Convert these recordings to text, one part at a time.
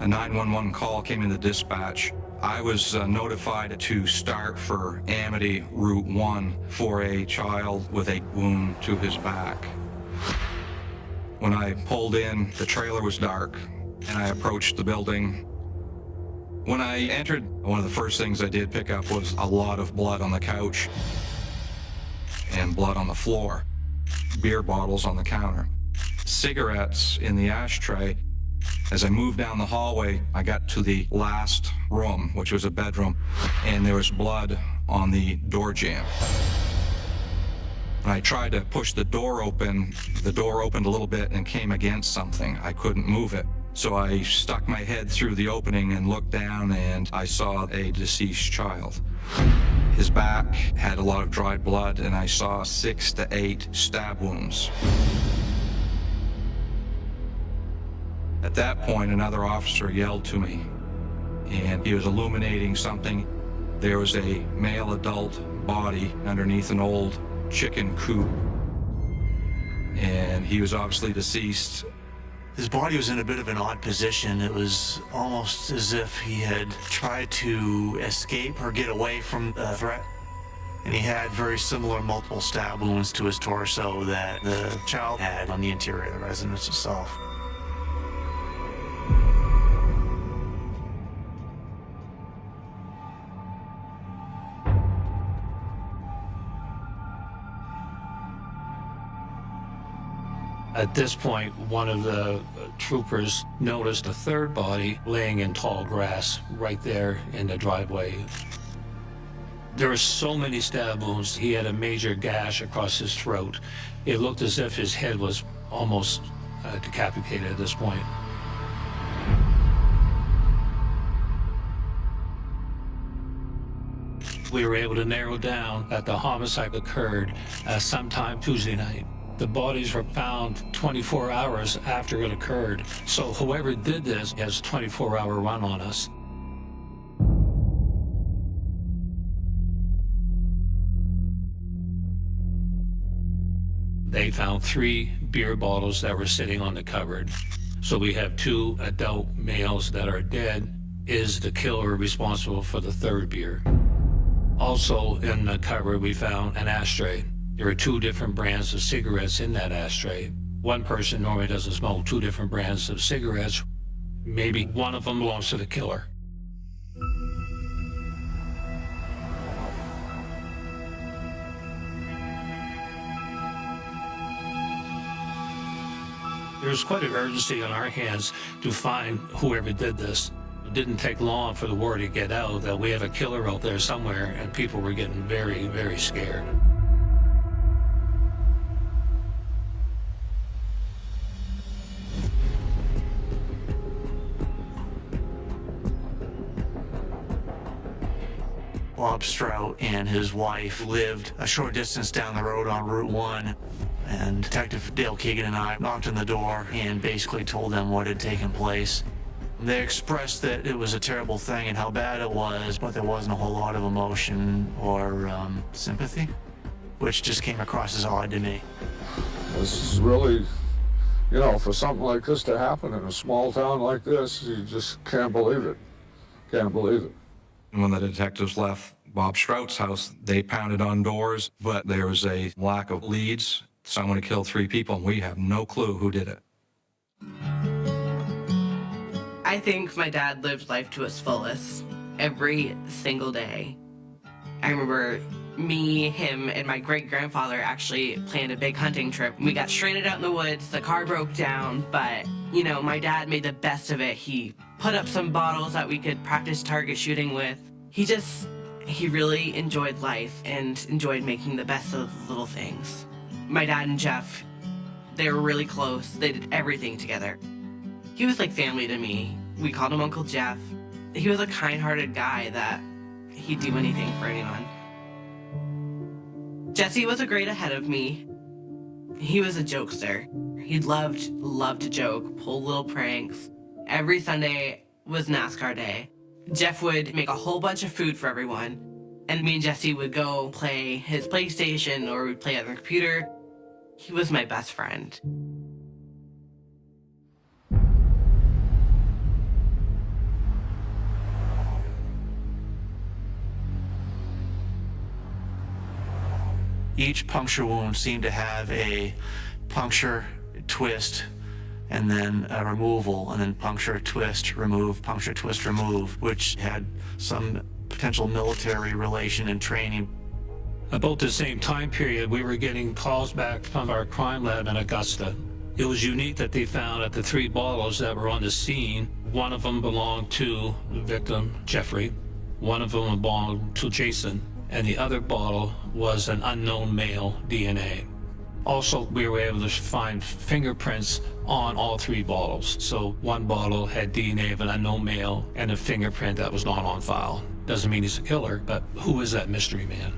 A 911 call came into dispatch. I was notified to start for Amity Route 1 for a child with a wound to his back. When I pulled in, the trailer was dark, and I approached the building. When I entered, one of the first things I did pick up was a lot of blood on the couch and blood on the floor, beer bottles on the counter, cigarettes in the ashtray. As I moved down the hallway, I got to the last room, which was a bedroom, and there was blood on the door jamb. When I tried to push the door opened a little bit and came against something. I couldn't move it. So I stuck my head through the opening and looked down, and I saw a deceased child. His back had a lot of dried blood, and I saw 6 to 8 stab wounds. At that point, another officer yelled to me, and he was illuminating something. There was a male adult body underneath an old chicken coop, and he was obviously deceased. His body was in a bit of an odd position. It was almost as if he had tried to escape or get away from the threat. And he had very similar multiple stab wounds to his torso that the child had on the interior of the residence itself. At this point, one of the troopers noticed a third body laying in tall grass right there in the driveway. There were so many stab wounds. He had a major gash across his throat. It looked as if his head was almost decapitated at this point. We were able to narrow down that the homicide occurred sometime Tuesday night. The bodies were found 24 hours after it occurred. So whoever did this has a 24-hour run on us. They found 3 beer bottles that were sitting on the cupboard. So we have 2 adult males that are dead. Is the killer responsible for the 3rd beer? Also in the cupboard, we found an ashtray. There are 2 different brands of cigarettes in that ashtray. One person normally doesn't smoke 2 different brands of cigarettes. Maybe one of them belongs to the killer. There's quite an urgency on our hands to find whoever did this. It didn't take long for the word to get out that we have a killer out there somewhere, and people were getting very, very scared. Bob Strout and his wife lived a short distance down the road on Route 1, and Detective Dale Keegan and I knocked on the door and basically told them what had taken place. They expressed that it was a terrible thing and how bad it was, but there wasn't a whole lot of emotion or sympathy, which just came across as odd to me. This is really, you know, for something like this to happen in a small town like this, you just can't believe it. Can't believe it. When the detectives left Bob Strout's house, they pounded on doors, but there was a lack of leads. Someone had killed 3 people, and we have no clue who did it. I think my dad lived life to its fullest every single day. I remember me, him, and my great-grandfather actually planned a big hunting trip. We got stranded out in the woods, the car broke down, but, you know, my dad made the best of it. He put up some bottles that we could practice target shooting with. He really enjoyed life and enjoyed making the best of the little things. My dad and Jeff, they were really close. They did everything together. He was like family to me. We called him Uncle Jeff. He was a kind-hearted guy that he'd do anything for anyone. Jesse was a grade ahead of me. He was a jokester. He loved to joke, pull little pranks. Every Sunday was NASCAR day. Jeff would make a whole bunch of food for everyone, and me and Jesse would go play his PlayStation or we'd play on the computer. He was my best friend. Each puncture wound seemed to have a puncture, twist, and then a removal, and then puncture, twist, remove, puncture, twist, remove, which had some potential military relation and training. About the same time period, we were getting calls back from our crime lab in Augusta. It was unique that they found that the 3 bottles that were on the scene, one of them belonged to the victim, Jeffrey, one of them belonged to Jason, and the other bottle was an unknown male DNA. Also, we were able to find fingerprints on all 3 bottles. So one bottle had DNA of an unknown male and a fingerprint that was not on file. Doesn't mean he's a killer, but who is that mystery man?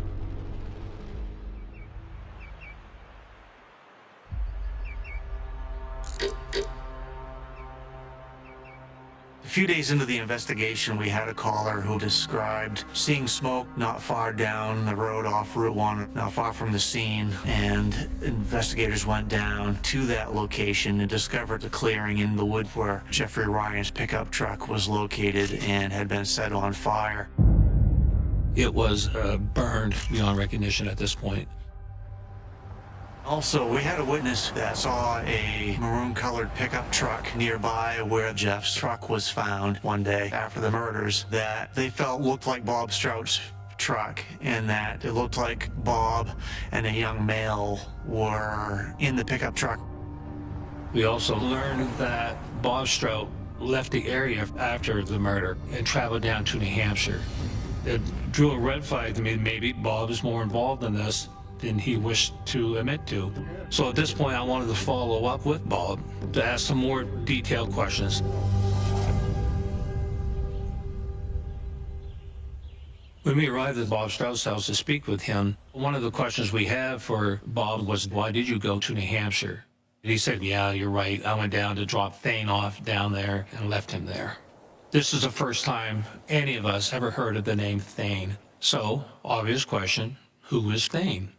A few days into the investigation, we had a caller who described seeing smoke not far down the road off Route 1, not far from the scene, and investigators went down to that location and discovered the clearing in the wood where Jeffrey Ryan's pickup truck was located and had been set on fire. It was burned beyond recognition at this point. Also, we had a witness that saw a maroon-colored pickup truck nearby where Jeff's truck was found one day after the murders that they felt looked like Bob Strout's truck, and that it looked like Bob and a young male were in the pickup truck. We also learned that Bob Strout left the area after the murder and traveled down to New Hampshire. It drew a red flag to me. Maybe Bob is more involved in this than he wished to admit to. So at this point, I wanted to follow up with Bob to ask some more detailed questions. When we arrived at Bob Strout's house to speak with him, one of the questions we had for Bob was, why did you go to New Hampshire? He said, yeah, you're right. I went down to drop Thane off down there and left him there. This is the first time any of us ever heard of the name Thane. So, obvious question, who is Thane?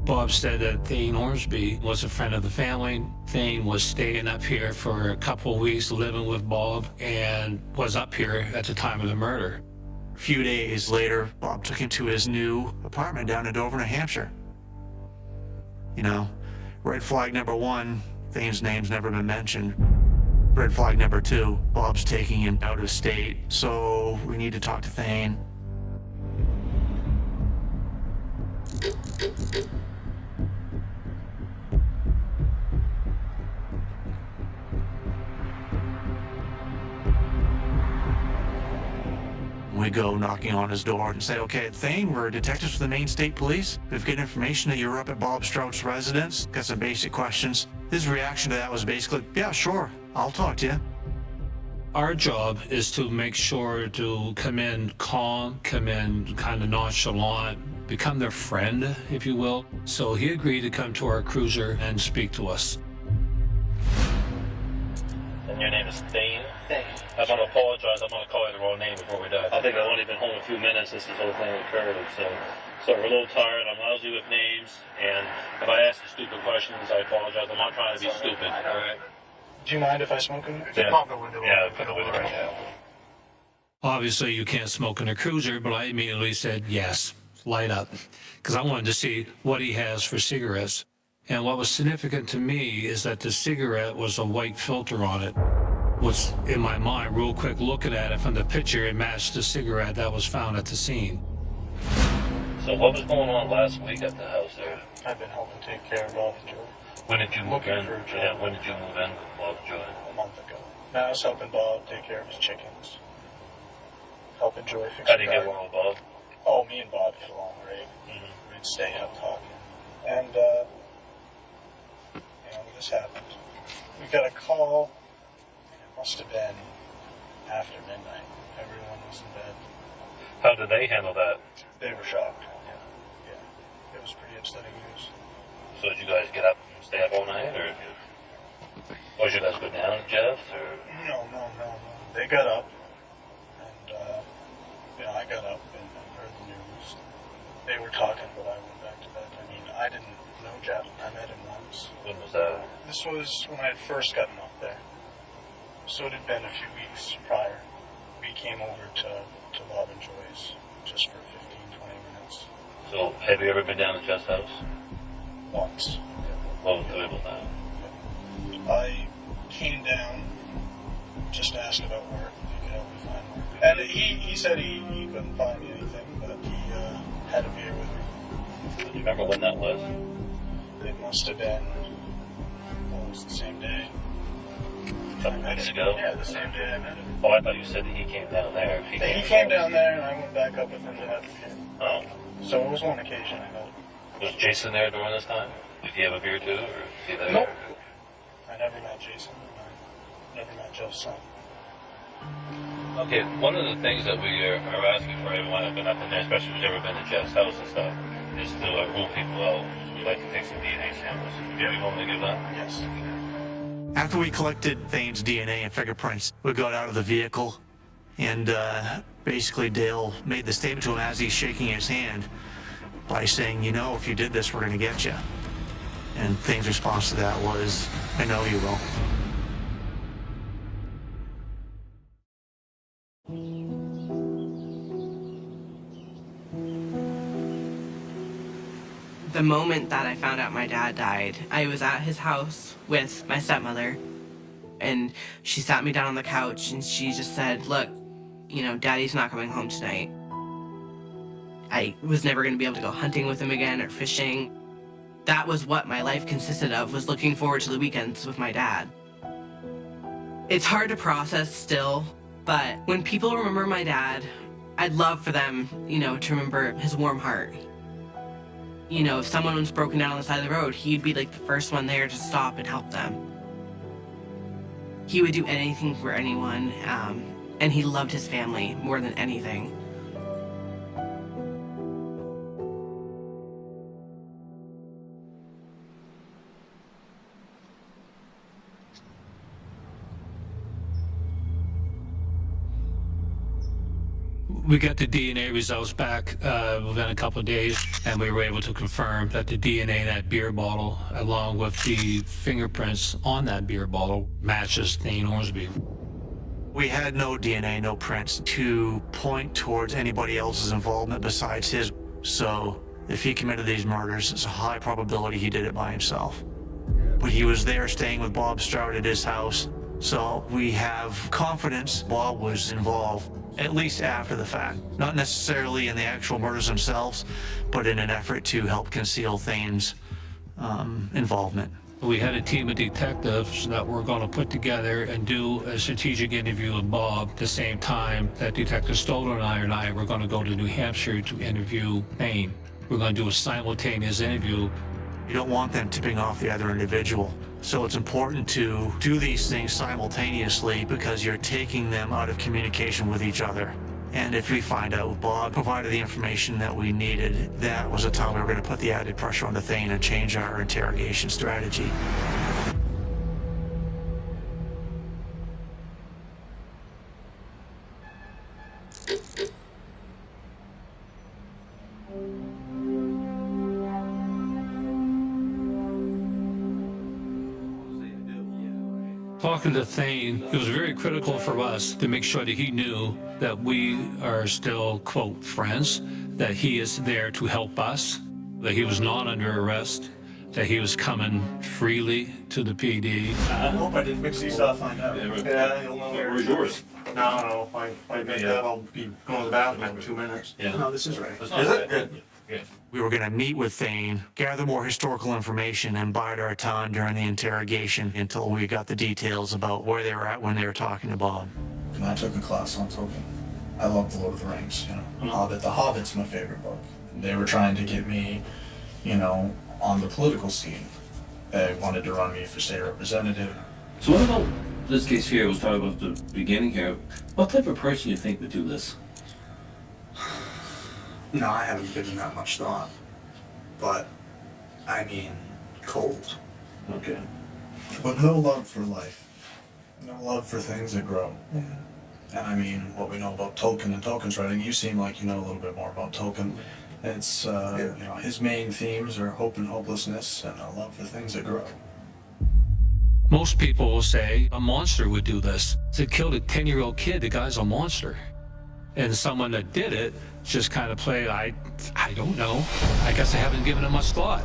Bob said that Thane Ormsby was a friend of the family. Thane was staying up here for a couple of weeks, living with Bob, and was up here at the time of the murder. A few days later, Bob took him to his new apartment down in Dover, New Hampshire. You know, red flag number 1, Thane's name's never been mentioned. Red flag number 2, Bob's taking him out of state, so we need to talk to Thane. We go knocking on his door and say, okay, Thane, we're detectives from the Maine State Police. We've got information that you were up at Bob Strout's residence. Got some basic questions. His reaction to that was basically, yeah, sure, I'll talk to you. Our job is to make sure to come in calm, come in kind of nonchalant, become their friend, if you will. So he agreed to come to our cruiser and speak to us. And your name is Thane? Thane. I'm going to apologize. I'm going to call you the wrong name before we die. I think I've only been home a few minutes since this whole thing occurred, so we're a little tired. I'm lousy with names, and if I ask you stupid questions, I apologize. I'm not trying to be stupid, all right? Do you mind if I smoke in there? Yeah. Pop the window. Yeah, put the window right now. Obviously, you can't smoke in a cruiser, but I immediately said, yes, light up, because I wanted to see what he has for cigarettes. And what was significant to me is that the cigarette was a white filter on it. What's in my mind, real quick looking at it from the picture, it matched the cigarette that was found at the scene. So what was going on last week at the house there? I've been helping take care of Bob and Joe When did you move in? Looking for a job. Yeah, when did you move in with Bob Joy? a month ago. Now I was helping Bob take care of his chickens. Helping Joy fix How the did you get garden. along with Bob? Oh, me and Bob get along great. Mm-hmm. We'd stay up talking. And, this happened. We got a call. It must have been after midnight. Everyone was in bed. How did they handle that? They were shocked. Yeah. It was pretty upsetting news. So did you guys get up and stay up all night, or was you guys go down, Jeff, or? No. They got up, and I got up and heard the news. They were talking, but I went back to bed. I mean, I didn't know Jeff. I met him once. When was that? This was when I had first gotten up there. So it had been a few weeks prior. We came over to Bob and Joy's just for 15, 20 minutes. So So, have you ever been down to Jeff's house? Once. What was the about that? I came down just to ask about work, if he could help me find work. And he said he couldn't find me anything, but he had a beer with me. Do you remember when that was? It must have been almost the same day. A couple weeks ago? Yeah, the same day I met him. Oh, I thought you said that he came down there. He came down there and I went back up with him to have a beer. Oh. So it was one occasion I met him. Was Jason there during this time? Did he have a beer too, or was he there? Nope. I never met Jason. I never met Jeff's son. Okay, one of the things that we are asking for everyone that's been up in there, especially who's ever been to Jeff's house and stuff, is to rule people out. So we'd like to take some DNA samples. Would you be willing to give that? Yes. After we collected Thane's DNA and fingerprints, we got out of the vehicle, and basically Dale made the statement to him as he's shaking his hand by saying, you know, if you did this, we're going to get you. And Thane's response to that was, I know you will. The moment that I found out my dad died, I was at his house with my stepmother, and she sat me down on the couch and she just said, look, you know, Daddy's not coming home tonight. I was never going to be able to go hunting with him again or fishing. That was what my life consisted of, was looking forward to the weekends with my dad. It's hard to process still, but when people remember my dad, I'd love for them, you know, to remember his warm heart. You know, if someone was broken down on the side of the road, he'd be like the first one there to stop and help them. He would do anything for anyone, and he loved his family more than anything. We got the DNA results back within a couple of days, and we were able to confirm that the DNA in that beer bottle, along with the fingerprints on that beer bottle, matches Thane Hornsby. We had no DNA, no prints to point towards anybody else's involvement besides his. So if he committed these murders, it's a high probability he did it by himself. But he was there staying with Bob Stroud at his house, so we have confidence Bob was involved, at least after the fact. Not necessarily in the actual murders themselves, but in an effort to help conceal Thane's involvement. We had a team of detectives that were going to put together and do a strategic interview with Bob at the same time that Detective Stoller and I were going to go to New Hampshire to interview Maine. We're going to do a simultaneous interview. You don't want them tipping off the other individual. So it's important to do these things simultaneously because you're taking them out of communication with each other. And if we find out Bob provided the information that we needed, that was the time we were going to put the added pressure on the Thane and change our interrogation strategy. Talking to Thane, it was very critical for us to make sure that he knew that we are still, quote, friends, that he is there to help us, that he was not under arrest, that he was coming freely to the PD. I hope I didn't mix these up. Find out. Yeah, you'll know. Where's yours? No, I make that. I'll be going to the bathroom in 2 minutes. Yeah. No, this is right. Is it? Good. Yeah. We were going to meet with Thane, gather more historical information, and bide our time during the interrogation until we got the details about where they were at when they were talking to Bob. And I took a class on Tolkien. I love The Lord of the Rings, you know. Hobbit. The Hobbit's my favorite book. They were trying to get me, you know, on the political scene. They wanted to run me for state representative. So what about this case here? We'll talk about the beginning here. What type of person you think would do this? No, I haven't given that much thought. But, I mean, cold. Okay. But no love for life. No love for things that grow. Yeah. And I mean, what we know about Tolkien and Tolkien's writing, you seem like you know a little bit more about Tolkien. It's, you know, his main themes are hope and hopelessness and a love for things that grow. Most people will say a monster would do this. They killed a 10-year-old kid, the guy's a monster. And someone that did it just kind of played, I don't know. I guess I haven't given it much thought.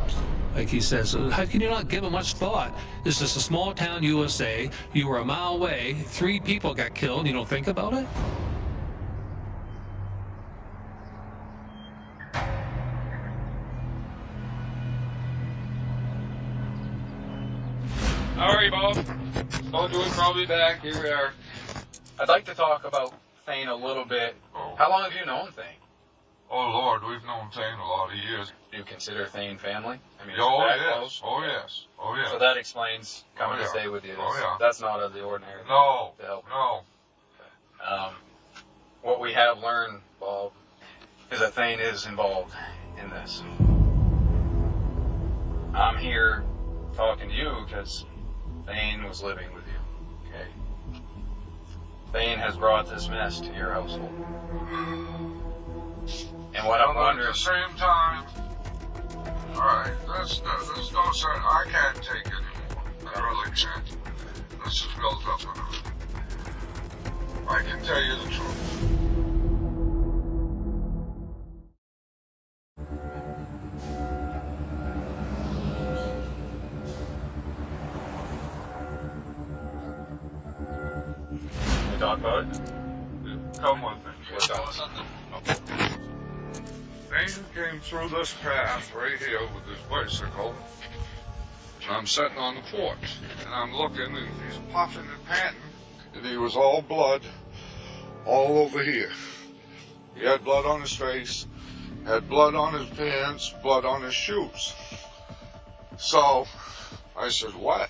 Like he says, how can you not give it much thought? This is a small town USA. You were a mile away. 3 people got killed. You don't think about it? All right, Bob. Told you we'd probably be back. Here we are. I'd like to talk about Thane a little bit. Oh. How long have you known Thane? Oh, Lord, we've known Thane a lot of years. Do you consider Thane family? I mean, Oh, is it that yes. close? Oh, yes. Oh, yes. So that explains coming Oh, yeah. to stay with you. Oh, yeah. That's not of the ordinary. No. To help. No. What we have learned, Bob, is that Thane is involved in this. I'm here talking to you because Thane was living with you. Okay. Thane has brought this mess to your household. And what I'm wondering... At the same time, all right, there's no sense. I can't take it anymore. I really can't. This is built up enough. I can tell you the truth. We talk about it? Come with me. What's that? Thane came through this path right here with his bicycle. And I'm sitting on the porch, and I'm looking, and he's puffing and panting, and he was all blood all over here. He had blood on his face, had blood on his pants, blood on his shoes. So I said, what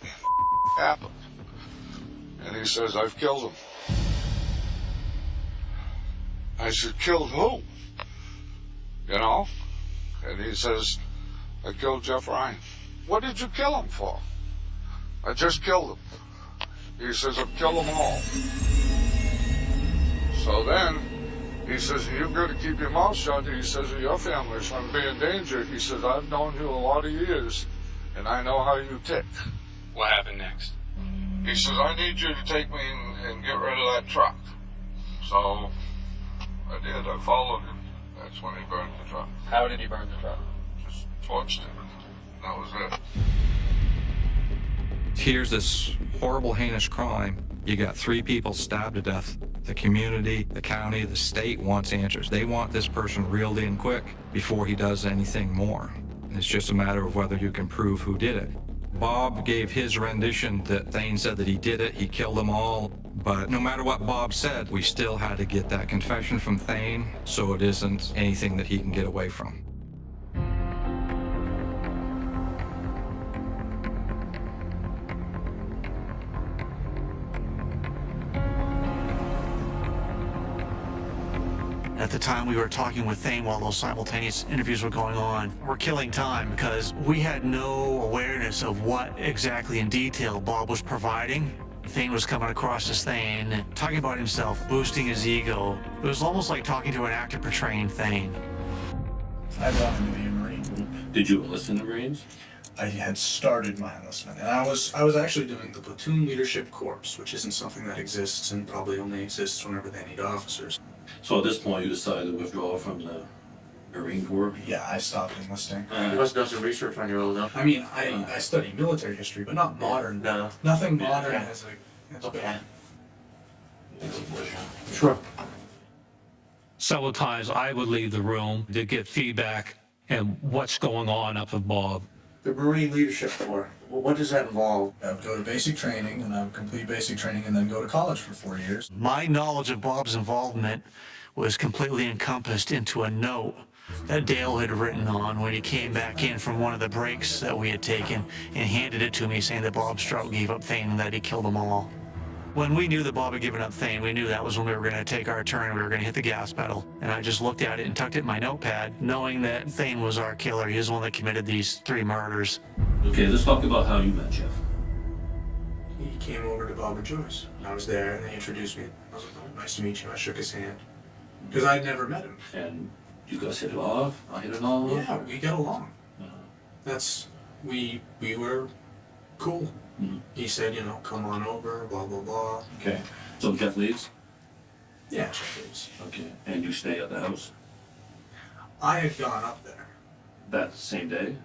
happened? And he says, I've killed him. I said, killed who? You know? And he says, I killed Jeff Ryan. What did you kill him for? I just killed him. He says, I've killed them all. So then, he says, you've got to keep your mouth shut. He says, your family's going to be in danger. He says, I've known you a lot of years, and I know how you tick. What happened next? He says, I need you to take me and get rid of that truck. So I did. I followed him. That's when he burned the truck. How did he burn the truck? Just torched it. That was it. Here's this horrible, heinous crime. You got 3 people stabbed to death. The community, the county, the state wants answers. They want this person reeled in quick before he does anything more. It's just a matter of whether you can prove who did it. Bob gave his rendition that Thane said that he did it, he killed them all. But no matter what Bob said, we still had to get that confession from Thane, so it isn't anything that he can get away from. At the time we were talking with Thane while those simultaneous interviews were going on, we're killing time because we had no awareness of what exactly in detail Bob was providing. Thane was coming across as Thane, talking about himself, boosting his ego. It was almost like talking to an actor portraying Thane. I wanted to be a Marine. Did you enlist in the Marines? I had started my enlistment, and I was actually doing the platoon leadership corps, which isn't something that exists and probably only exists whenever they need officers. So at this point, you decided to withdraw from the Marine Corps? Yeah, I stopped enlisting. You must have done some research on your own, though. I mean, I study military history, but not modern. No. Nothing modern as a... Okay. Sure. Several times I would leave the room to get feedback and what's going on up with Bob. The Marine Leadership Corps, what does that involve? I would go to basic training, and I would complete basic training, and then go to college for 4 years. My knowledge of Bob's involvement was completely encompassed into a note that Dale had written on when he came back in from one of the breaks that we had taken and handed it to me saying that Bob Strout gave up Thane and that he killed them all. When we knew that Bob had given up Thane, we knew that was when we were going to take our turn. We were going to hit the gas pedal. And I just looked at it and tucked it in my notepad, knowing that Thane was our killer. He was the one that committed these 3 murders. Okay, let's talk about how you met Jeff. He came over to Bob and Joyce. I was there, and they introduced me. I was like, oh, nice to meet you. I shook his hand. Because I'd never met him. And you guys hit it off? I hit it all off? Yeah, we get along. We were cool. Mm-hmm. He said, you know, come on over, blah, blah, blah. Okay, so Jeff leaves? Yeah, Jeff lives. Okay. And you stay at the house I had gone up there. that same day?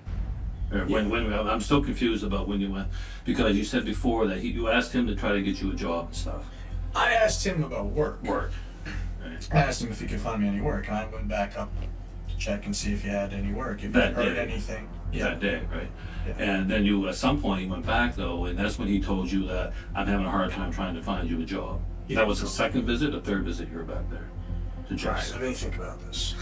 Or when I'm still confused about when you went, because you said before that you asked him to try to get you a job and stuff. I asked him about work. Work. Right. I asked him if he could find me any work, and I went back up to check and see if he had any work, if he That heard day. anything. That day, right? Yeah. And then you, at some point, you went back though, and that's when he told you that I'm having a hard time trying to find you a job. Yeah. That was the second visit, or third visit you were back there to Right, Jeff's. let me think about this.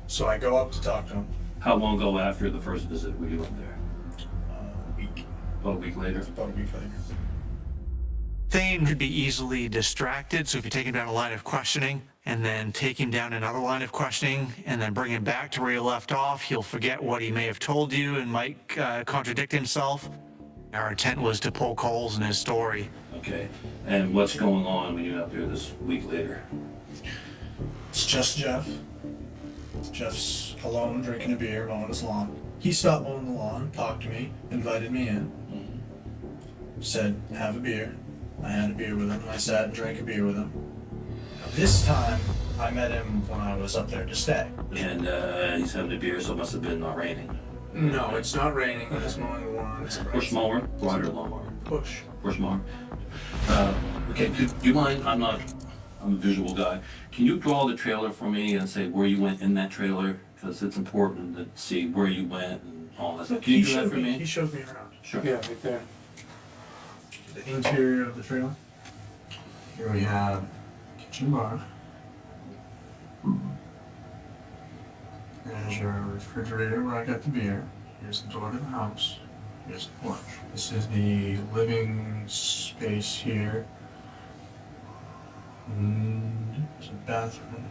So I go up to talk to him. How long ago after the first visit were you up there? A week. About a week later. About a week later. Thane could be easily distracted, so if you take him down a line of questioning and then take him down another line of questioning and then bring him back to where you left off, he'll forget what he may have told you and might contradict himself. Our intent was to poke holes in his story. Okay. And what's going on when you're up there this week later? It's just Jeff. Jeff's alone drinking a beer, mowing his lawn. He stopped mowing the lawn, talked to me, invited me in. Said, have a beer. I had a beer with him. I sat and drank a beer with him. This time, I met him when I was up there to stay. And he's having a beer, so it must have been not raining. No, it's not raining. It's mowing the lawn. It's a Push mower? Rider lawnmower? push. Push mower. Okay, do you mind? I'm a visual guy. Can you draw the trailer for me and say where you went in that trailer? Because it's important to see where you went and all that stuff. Can you do that for me? He showed me around. Sure. Yeah, right there. The interior of the trailer. Here we have kitchen bar. There's your refrigerator where I got the beer. Here's the door to the house. Here's the porch. This is the living space here. And there's a bathroom.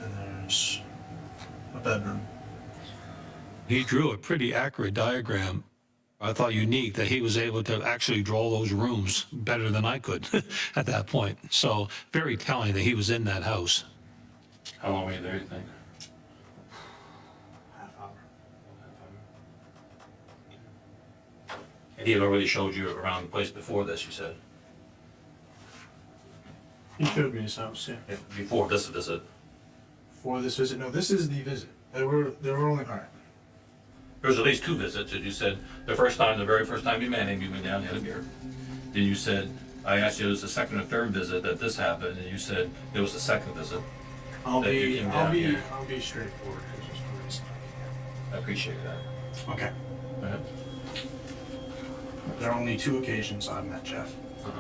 And there's a bedroom. He drew a pretty accurate diagram. I thought unique that he was able to actually draw those rooms better than I could at that point. So very telling that he was in that house. How long were you there, you think? Half hour. And he had already showed you around the place before this, you said? He showed me his house, yeah. Before this visit. For this visit? No, this is the visit. There were only, alright. There was at least two visits, and you said the very first time you met him, you went down and had a beer. Then you said, I asked you it was the second or third visit that this happened, and you said it was the second visit. I'll that you be came down here. straightforward. 'Cause there's no reason I I appreciate that. can't. Okay. Go ahead. There are only two occasions I've met Jeff. Uh-huh.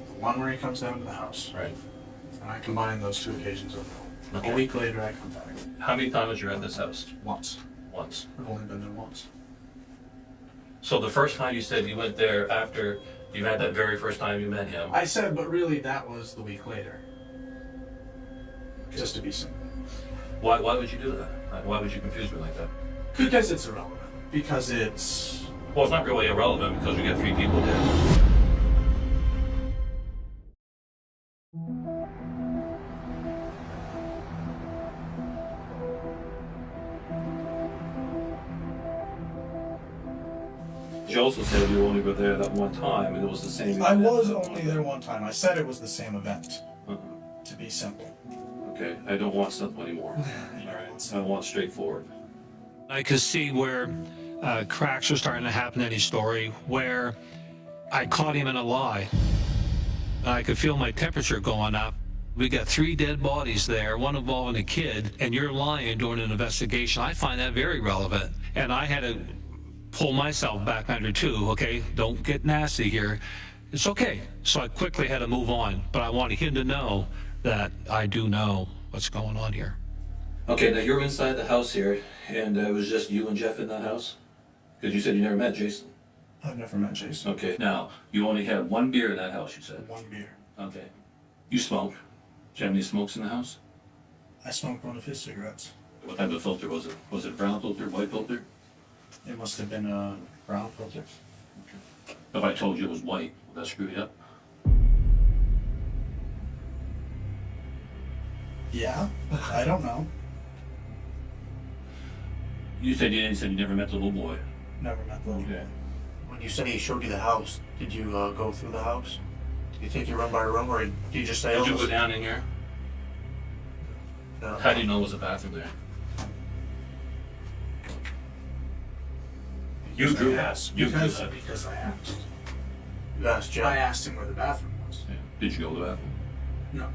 The one where he comes down to the house, Right. and I combine those two occasions with Okay. a week later I come back. How many times you were at this house? Once. Once. I've only been there once. So the first time you said you went there after you had that very first time you met him. I said, but really that was the week later. Just to be simple. Why would you do that? Why would you confuse me like that? Because it's irrelevant. Because it's... Well, it's not really irrelevant because we got three people dead. You also said you only were there that one time, and it was the same I event. was only there one time. I said it was the same event. To be simple. Okay, I don't want simple anymore. Alright, I want straightforward. I could see where cracks were starting to happen in his story, where I caught him in a lie. I could feel my temperature going up. We got 3 dead bodies there, one involving a kid, and you're lying during an investigation. I find that very relevant. And I had to pull myself back under too, okay? Don't get nasty here. It's okay. So I quickly had to move on, but I wanted him to know that I do know what's going on here. Okay, now you're inside the house here, and it was just you and Jeff in that house? Because you said you never met Jason. I've never met Jason. Okay, now, you only had one beer in that house, you said? One beer. Okay. You smoke. Do you have any smokes in the house? I smoked one of his cigarettes. What type of filter was it? Was it a brown filter, white filter? It must have been a brown filter. If I told you it was white, would that screw you up? Yeah? I don't know. You said you never met the little boy. Never met the little boy. When you say he showed you the house, did you go through the house? Do you think you run by room, or did you just say? Did you go down in here? No. How do you know there was a bathroom there? You drew that. You drew that. Because I asked. You asked Jeff. I asked him where the bathroom was. Yeah. Did you go to the bathroom? No,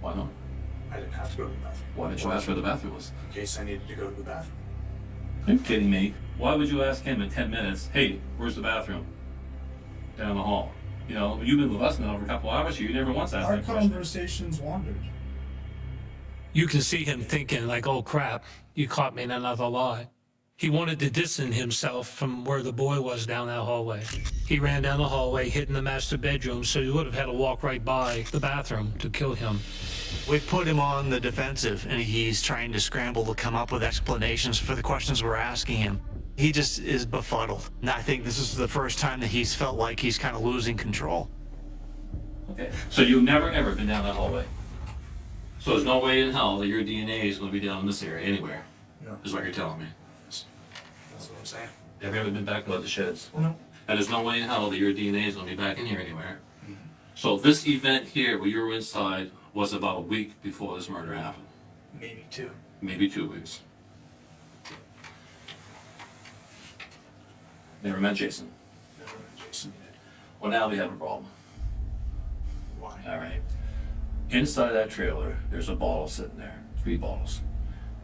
Why not? I didn't have to go to the bathroom. Why did you ask where the bathroom was? In case I needed to go to the bathroom. Are you kidding me? Why would you ask him in 10 minutes, hey, where's the bathroom? Down the hall. You know, you've been with us now for a couple hours here. You never once asked Our that question. conversations wandered. You can see him thinking like, oh crap, you caught me in another lie. He wanted to distance himself from where the boy was down that hallway. He ran down the hallway, hid in the master bedroom, so he would have had to walk right by the bathroom to kill him. We've put him on the defensive, and he's trying to scramble to come up with explanations for the questions we're asking him. He just is befuddled. And I think this is the first time that he's felt like he's kind of losing control. Okay. So you've never ever been down that hallway? So there's no way in hell that your DNA is going to be down in this area anywhere? No. Is what you're telling me. That's what I'm saying. Have you ever been back to the sheds? No. And there's no way in hell that your DNA is going to be back in here anywhere. So this event here, where you were inside, was about a week before this murder happened. Maybe 2. Maybe 2 weeks. Never met Jason. Never met Jason yet. Well, now we have a problem. Why? All right. Inside that trailer, there's a bottle sitting there, 3 bottles.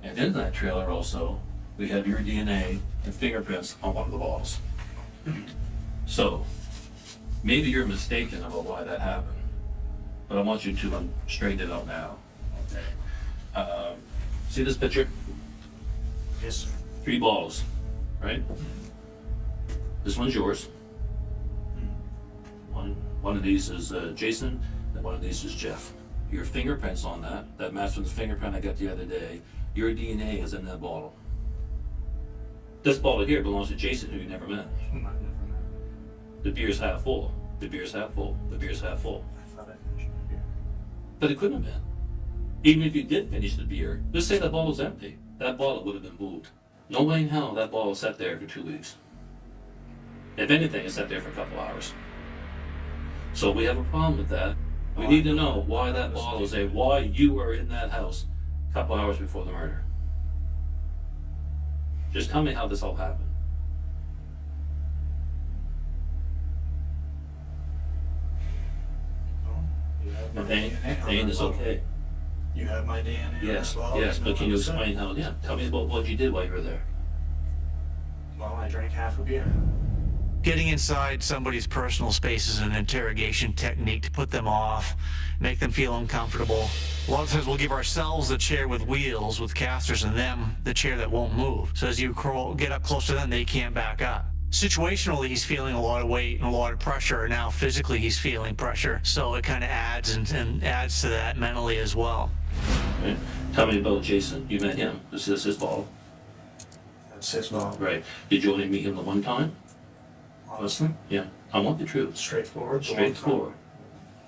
And in that trailer also, we have your DNA and fingerprints on one of the bottles. So, maybe you're mistaken about why that happened, but I want you to straighten it out now. Okay. See this picture? Yes, sir. 3 bottles, right? This one's yours. One of these is Jason, and one of these is Jeff. Your fingerprints on that match with the fingerprint I got the other day. Your DNA is in that bottle. This bottle here belongs to Jason, who you never met. I never met. The beer's half full. The beer's half full. The beer's half full. I thought I finished my beer. But it couldn't have been. Even if you did finish the beer, let's say that bottle's empty. That bottle would have been moved. No way in hell that bottle sat there for 2 weeks. If anything, it sat there for a couple hours. So we have a problem with that. We need to know why that bottle is there, why you were in that house a couple hours before the murder. Just tell me how this all happened. Oh, you have my Pain, DNA on pain that is bottle. okay. You have my DNA Yes, as well? yes, but can you 100%. explain how, yeah, tell me about what you did while you were there. Well, I drank half a beer. Getting inside somebody's personal space is an interrogation technique to put them off, make them feel uncomfortable. A lot of times we'll give ourselves a chair with wheels, with casters, and them the chair that won't move. So as you get up close to them, they can't back up. Situationally, he's feeling a lot of weight and a lot of pressure. Now, physically, he's feeling pressure. So it kind of adds and adds to that mentally as well. Right. Tell me about Jason. You met him. This is his bottle. That's his bottle. Right. Did you only meet him the one time? Honestly, Yeah. I want the truth. straightforward. the one Straightforward.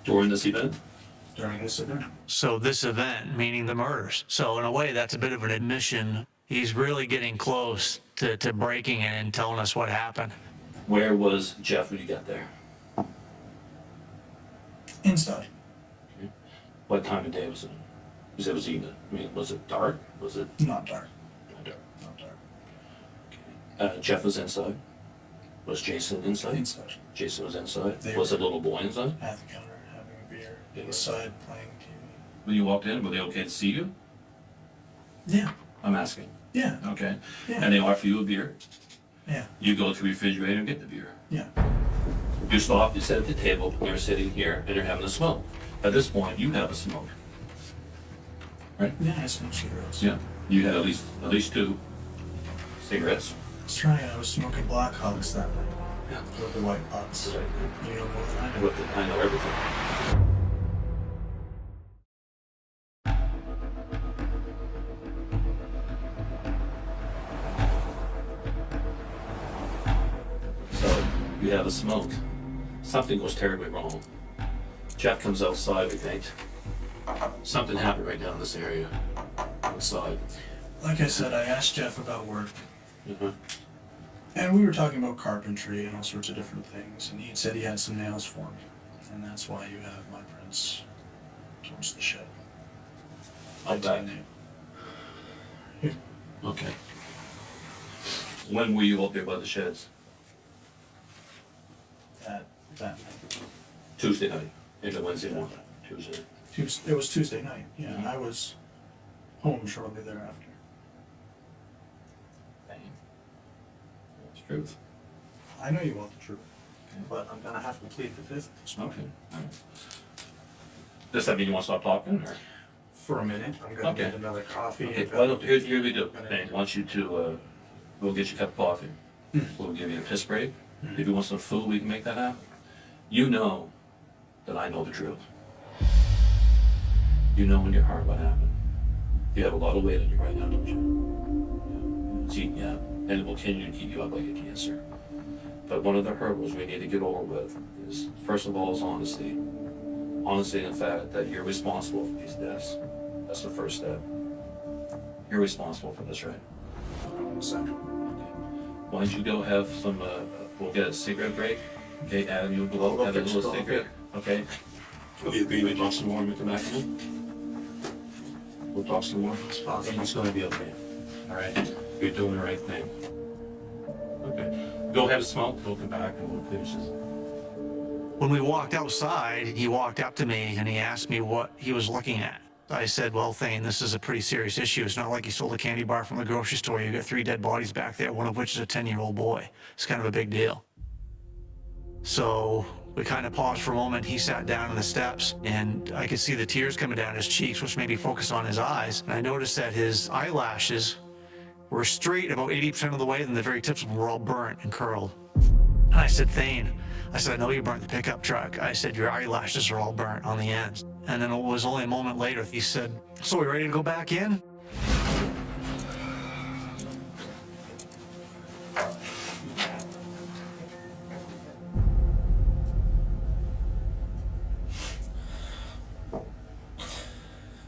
During this event? time During this event. So this event, meaning the murders. So in a way, that's a bit of an admission. He's really getting close to breaking it and telling us what happened. Where was Jeff when you got there? Inside. What time of day was it? You said it was evening. I mean, was it dark? Was it Not dark. not dark? Not dark. Jeff was inside. Was Jason inside? Inside. Jason was inside. They Was were- a little boy inside? At the counter, having a beer. Yeah. Inside, playing TV. When you walked in, were they okay to see you? Yeah. I'm asking. Yeah. Okay. Yeah. And they offer you a beer. Yeah. You go to the refrigerator and get the beer. Yeah. You stop, you sit at the table, and you're sitting here, and you're having a smoke. At this point, you have a smoke. Right? Yeah, I smoked cigarettes. Yeah. You had at least 2 cigarettes. That's right, I was smoking Black Hawks that night. Yeah. With the white box. Right. You know more than I know. Look, I know everything. So, you have a smoke. Something goes terribly wrong. Jeff comes outside, we think. Something happened right down in this area. Outside. Like I said, I asked Jeff about work. Mhm. And we were talking about carpentry and all sorts of different things, and he said he had some nails for me, and that's why you have my prints towards the shed. Okay. Okay. When were you up there by the sheds? That night. Tuesday night, into Wednesday morning, Tuesday. It was Tuesday night, yeah. I was home shortly thereafter. That's truth. I know you want the truth, but I'm gonna have to plead the fifth this morning. Okay. All right. Does that mean you want to stop talking, or? For a minute, I'm gonna Okay. get another coffee. Okay, and- why don't, here we do. Hey, I want you to, we'll get you a cup of coffee. We'll give you a piss break. If you want some food, we can make that happen. You know that I know the truth. You know in your heart what happened. You have a lot of weight on you right now, don't you? It's eating you up, and it will continue to keep you up like a cancer. But one of the hurdles we need to get over with is, first of all, is honesty. Honesty in the fact that you're responsible for these deaths. That's the first step. You're responsible for this, right? One second. Why don't you go have some, we'll get a cigarette break. Okay, Adam, you go I'll have a fix little coffee. cigarette, okay? We'll agree talk some more and we come back in. We'll talk some more. It's possible. It's gonna be okay. All right, you're doing the right thing. Okay, go have a smoke, we'll come back and we'll finish this. When we walked outside, he walked up to me and he asked me what he was looking at. I said, well, Thane, this is a pretty serious issue. It's not like you sold a candy bar from the grocery store. You got 3 dead bodies back there, one of which is a 10-year-old boy. It's kind of a big deal. So we kind of paused for a moment. He sat down on the steps and I could see the tears coming down his cheeks, which made me focus on his eyes. And I noticed that his eyelashes were straight about 80% of the way, and the very tips of them were all burnt and curled. And I said, Thane, I said, I know you burnt the pickup truck. I said, your eyelashes are all burnt on the ends. And then it was only a moment later, he said, so we ready to go back in?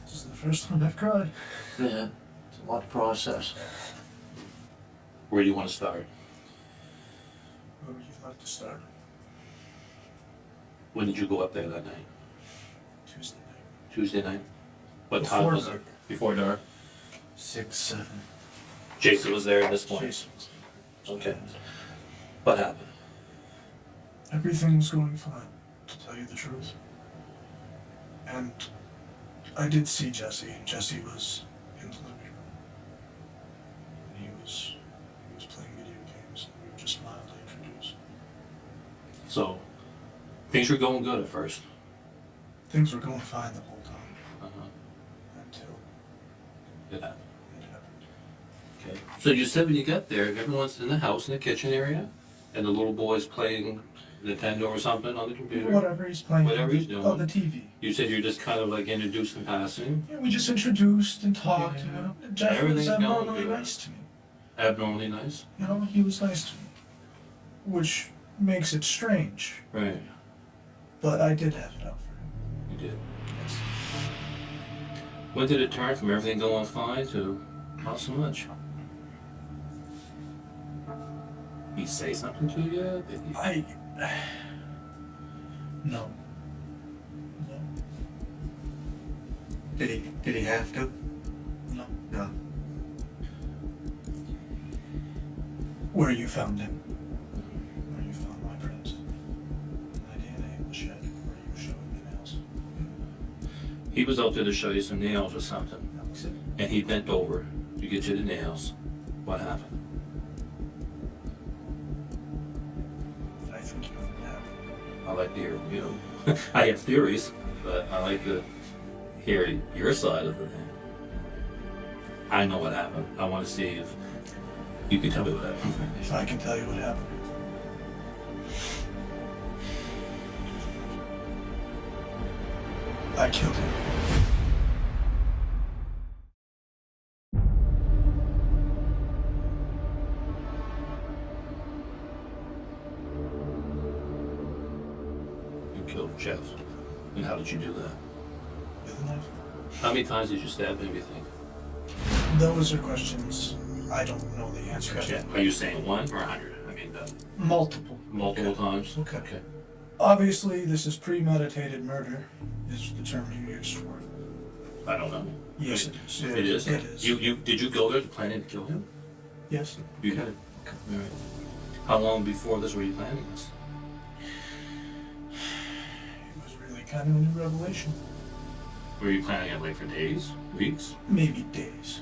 This is the first time I've cried. Yeah, it's a lot to process. Where do you want to start? Where would you like to start? When did you go up there that night? Tuesday night. Tuesday night? What time Before was dark. it? Before dark? 6, 7. Jason was there at this point? Jason was there. Okay. What happened? Everything was going fine, to tell you the truth. And I did see Jesse, and Jesse was in the living room. And he was playing video games, and we were just mildly introduced. So, things were going good at first. Things were going fine the whole time, until It happened. it happened. Okay. So you said when you got there, everyone's in the house in the kitchen area, and the little boy's playing Nintendo or something on the computer. Whatever he's playing. Whatever he's doing. Oh, the TV. You said you're just kind of like introduced in passing, Yeah, we just introduced and talked, you know. Jeff was Everything's going abnormally good. nice to me. abnormally nice. You know, he was nice to me. Which makes it strange. Right. But I did have it out for him. You did. Yes. When did it turn from everything going fine to not so much? He say something to you? Did he? No. No. Did he have to? No. No. Where you found him. Where you found my prints. My DNA in the shed. Where you were showing me nails. He was out there to show you some nails or something, That was it. and he bent over to get you the nails. What happened? I think you have. I like to hear, you know, I have theories, but I like to hear your side of the thing. I know what happened. I want to see if you can tell me what happened. If I can tell you what happened. I killed him. You killed Jeff. And how did you do that? With a knife. How many times did you stab him, you think? Those are questions I don't know the answer to. Are you saying 1 or 100? planning then? Multiple Times? Okay. Okay. Obviously, this is premeditated murder, is the term you used for it. I don't know. Yes, it is. It is? It is. Did you go there planning to kill him? Yes. You did? All right. How long before this were you planning this? It was really kind of a new revelation. Were you planning it like for days? Weeks? Maybe days.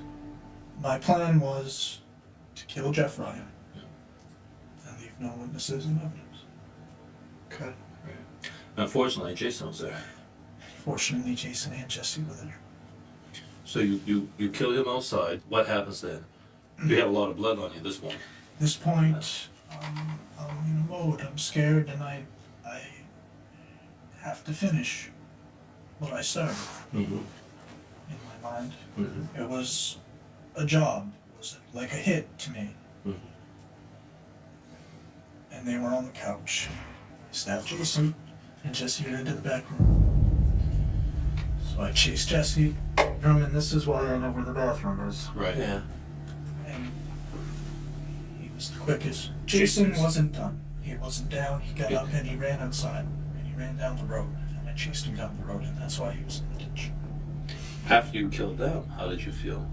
My plan was to kill Jeff Ryan and leave no witnesses and evidence. Okay. Right. Unfortunately, Jason was there. Fortunately, Jason and Jesse were there. So you kill him outside. What happens then? You have a lot of blood on you at this point. At this point, I'm in a mode. I'm scared, and I have to finish what I started Mm-hmm. in my mind. Mm-hmm. It was a job. It was like a hit to me. Mm-hmm. And they were on the couch. I stabbed Jason, and Jesse ran into the back room. So I chased Jesse, and this is why I know where the bathroom is. Right. Yeah. And he was the quickest. Jason wasn't done. He wasn't down. He got up and he ran outside. And he ran down the road. And I chased him down the road, and that's why he was in the ditch. After you killed them, how did you feel?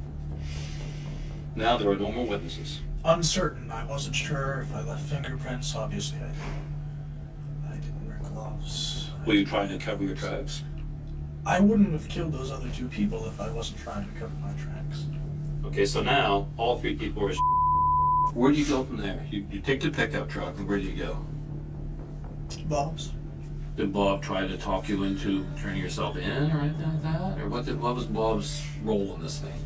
Now there are no more witnesses. Uncertain. I wasn't sure if I left fingerprints. Obviously, I didn't. I didn't wear gloves. Were you trying to cover your tracks? I wouldn't have killed those other two people if I wasn't trying to cover my tracks. Okay, so now all three people are. Where do you go from there? You take the pickup truck, and where do you go? Bob's. Did Bob try to talk you into turning yourself in or anything like that? Or what was Bob's role in this thing?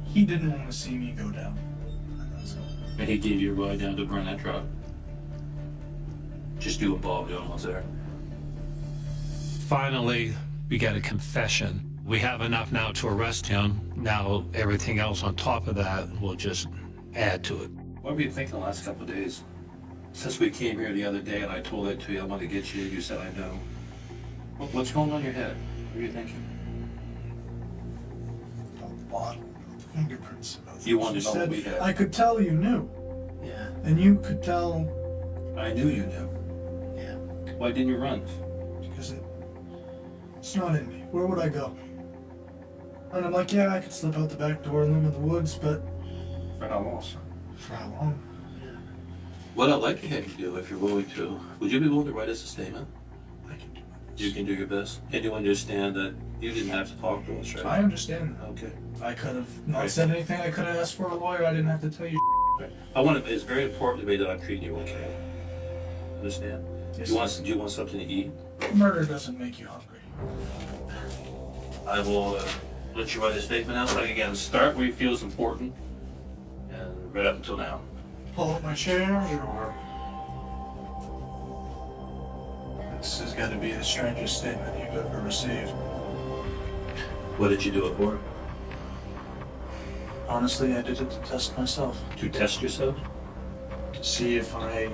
He didn't want to see me go down. And that's all. And he gave you a ride down to burn that truck? Just you and Bob, the only ones there. Finally, we got a confession. We have enough now to arrest him. Now everything else on top of that will just add to it. What were you thinking the last couple of days? Since we came here the other day and I told it to you, I wanted to get you, you said I know. What's going on in your head? What are you thinking? About the bottle, about the fingerprints. About You things wanted to know what said. we had. I could tell you knew. Yeah. And you could tell I knew you knew. Yeah. Why didn't you run? because it's not in me. Where would I go? And I'm like, yeah, I could slip out the back door and live in the woods, but For how long? for how long? What I'd like to have you do, if you're willing to, would you be willing to write us a statement? I can do my best. You can do your best. And you understand that you didn't have to talk to us, right? I understand that. Okay. I could have not Right. said anything. I could have asked for a lawyer. I didn't have to tell you. Right. It's very important to me that I'm treating you okay. Understand? Yes. Do you want something to eat? Murder doesn't make you hungry. I will let you write a statement out. Like again, start where you feel is important, and right up until now. Pull up my chair, or this has got to be the strangest statement you've ever received. What did you do it for? Honestly, I did it to test myself, To test yourself? to see if I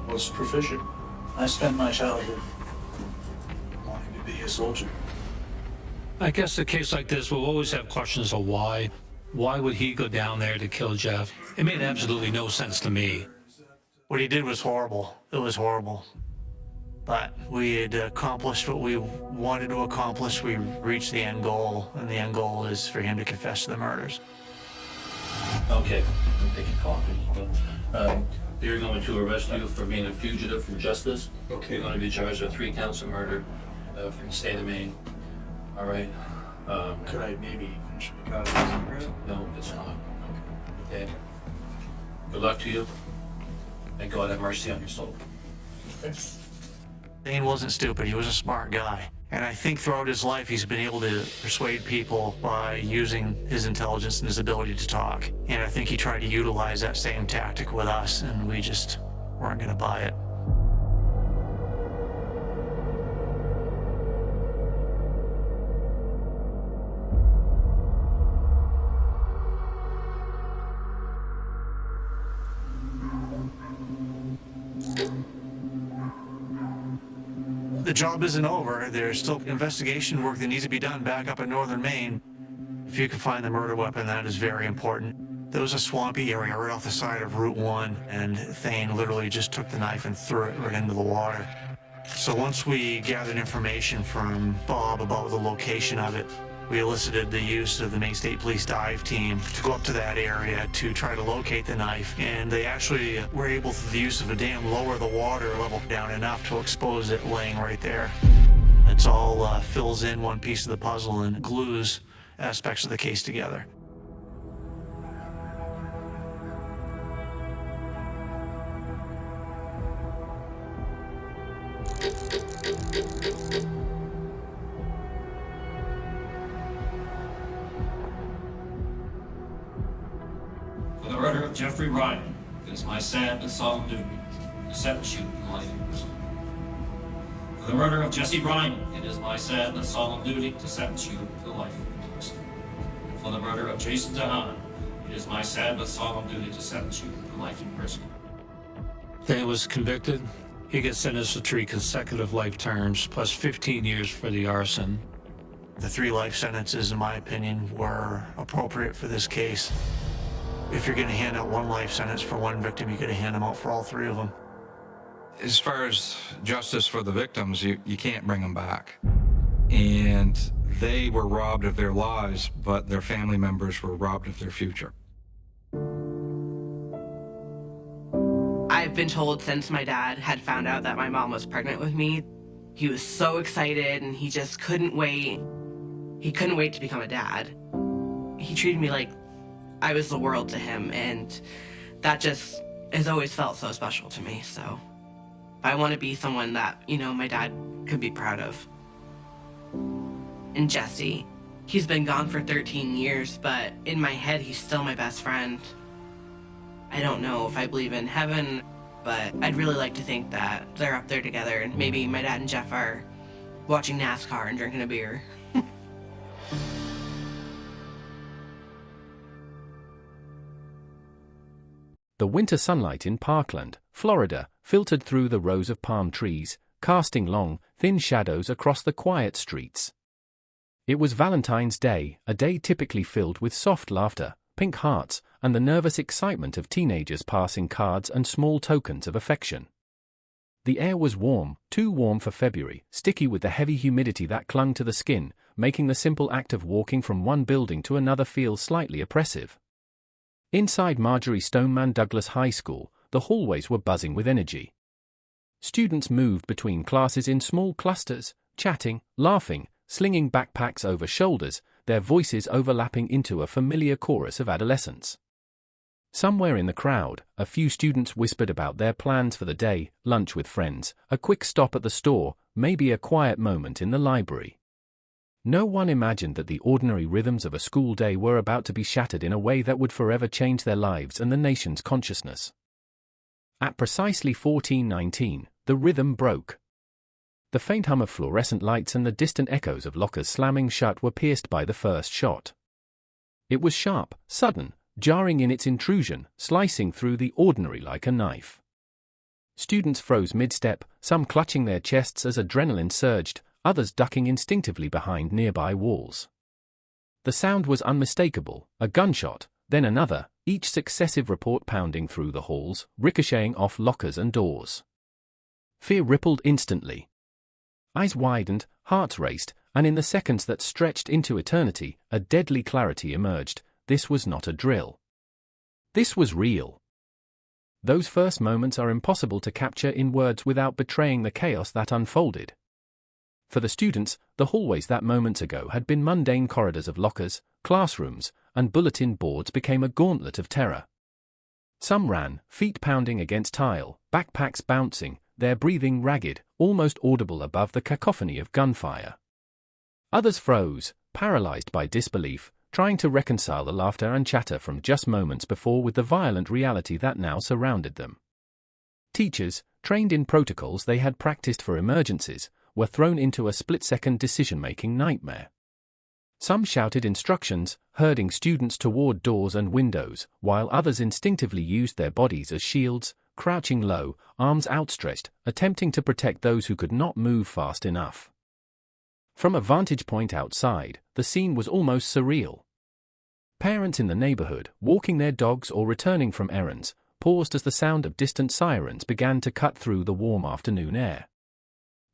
was proficient. I spent my childhood wanting to be a soldier. I guess a case like this will always have questions of why. Why would he go down there to kill Jeff? It made absolutely no sense to me. What he did was horrible. It was horrible. But we had accomplished what we wanted to accomplish. We reached the end goal, and the end goal is for him to confess to the murders. Okay, I'm taking coffee. They're going to arrest you for being a fugitive from justice. Okay. You're going to be charged with 3 counts of murder from the state of Maine. All right. Could I maybe finish my coffee? No, it's not. Okay. Good luck to you. And God have mercy on your soul. Dane wasn't stupid. He was a smart guy. And I think throughout his life, he's been able to persuade people by using his intelligence and his ability to talk. And I think he tried to utilize that same tactic with us, and we just weren't going to buy it. The job isn't over. There's still investigation work that needs to be done back up in northern Maine. If you can find the murder weapon, that is very important. There was a swampy area right off the side of Route 1, and Thane literally just took the knife and threw it right into the water. So once we gathered information from Bob about the location of it, we elicited the use of the Maine State Police dive team to go up to that area to try to locate the knife, and they actually were able, through the use of a dam, lower the water level down enough to expose it laying right there. It's all fills in one piece of the puzzle and glues aspects of the case together. For the murder of Jeffrey Ryan, it is my sad but solemn duty to sentence you to life in prison. For the murder of Jesse Ryan, it is my sad but solemn duty to sentence you to life in prison. For the murder of Jason DeHaan, it is my sad but solemn duty to sentence you to life in prison. Thane was convicted. He gets sentenced to 3 consecutive life terms, plus 15 years for the arson. The 3 life sentences, in my opinion, were appropriate for this case. If you're going to hand out 1 life sentence for 1 victim, you got to hand them out for all 3 of them. As far as justice for the victims, you can't bring them back. And they were robbed of their lives, but their family members were robbed of their future. I've been told since my dad had found out that my mom was pregnant with me, he was so excited and he just couldn't wait. He couldn't wait to become a dad. He treated me like I was the world to him, and that just has always felt so special to me. So I want to be someone that, you know, my dad could be proud of. And Jesse, he's been gone for 13 years, but in my head, he's still my best friend. I don't know if I believe in heaven, but I'd really like to think that they're up there together, and maybe my dad and Jeff are watching NASCAR and drinking a beer. The winter sunlight in Parkland, Florida, filtered through the rows of palm trees, casting long, thin shadows across the quiet streets. It was Valentine's Day, a day typically filled with soft laughter, pink hearts, and the nervous excitement of teenagers passing cards and small tokens of affection. The air was warm, too warm for February, sticky with the heavy humidity that clung to the skin, making the simple act of walking from one building to another feel slightly oppressive. Inside Marjorie Stoneman Douglas High School, the hallways were buzzing with energy. Students moved between classes in small clusters, chatting, laughing, slinging backpacks over shoulders, their voices overlapping into a familiar chorus of adolescence. Somewhere in the crowd, a few students whispered about their plans for the day, lunch with friends, a quick stop at the store, maybe a quiet moment in the library. No one imagined that the ordinary rhythms of a school day were about to be shattered in a way that would forever change their lives and the nation's consciousness. At precisely 14:19, the rhythm broke. The faint hum of fluorescent lights and the distant echoes of lockers slamming shut were pierced by the first shot. It was sharp, sudden, jarring in its intrusion, slicing through the ordinary like a knife. Students froze mid-step, some clutching their chests as adrenaline surged, others ducking instinctively behind nearby walls. The sound was unmistakable, a gunshot, then another, each successive report pounding through the halls, ricocheting off lockers and doors. Fear rippled instantly. Eyes widened, hearts raced, and in the seconds that stretched into eternity, a deadly clarity emerged. This was not a drill. This was real. Those first moments are impossible to capture in words without betraying the chaos that unfolded. For the students, the hallways that moments ago had been mundane corridors of lockers, classrooms, and bulletin boards became a gauntlet of terror. Some ran, feet pounding against tile, backpacks bouncing, their breathing ragged, almost audible above the cacophony of gunfire. Others froze, paralyzed by disbelief, trying to reconcile the laughter and chatter from just moments before with the violent reality that now surrounded them. Teachers, trained in protocols they had practiced for emergencies, were thrown into a split-second decision-making nightmare. Some shouted instructions, herding students toward doors and windows, while others instinctively used their bodies as shields, crouching low, arms outstretched, attempting to protect those who could not move fast enough. From a vantage point outside, the scene was almost surreal. Parents in the neighborhood, walking their dogs or returning from errands, paused as the sound of distant sirens began to cut through the warm afternoon air.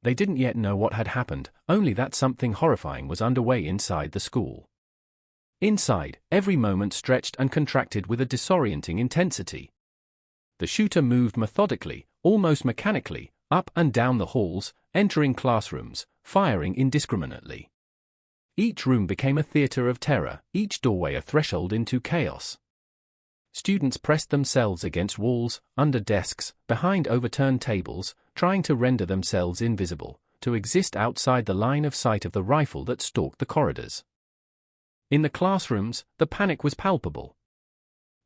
They didn't yet know what had happened, only that something horrifying was underway inside the school. Inside, every moment stretched and contracted with a disorienting intensity. The shooter moved methodically, almost mechanically, up and down the halls, entering classrooms, firing indiscriminately. Each room became a theater of terror, each doorway a threshold into chaos. Students pressed themselves against walls, under desks, behind overturned tables, trying to render themselves invisible, to exist outside the line of sight of the rifle that stalked the corridors. In the classrooms, the panic was palpable.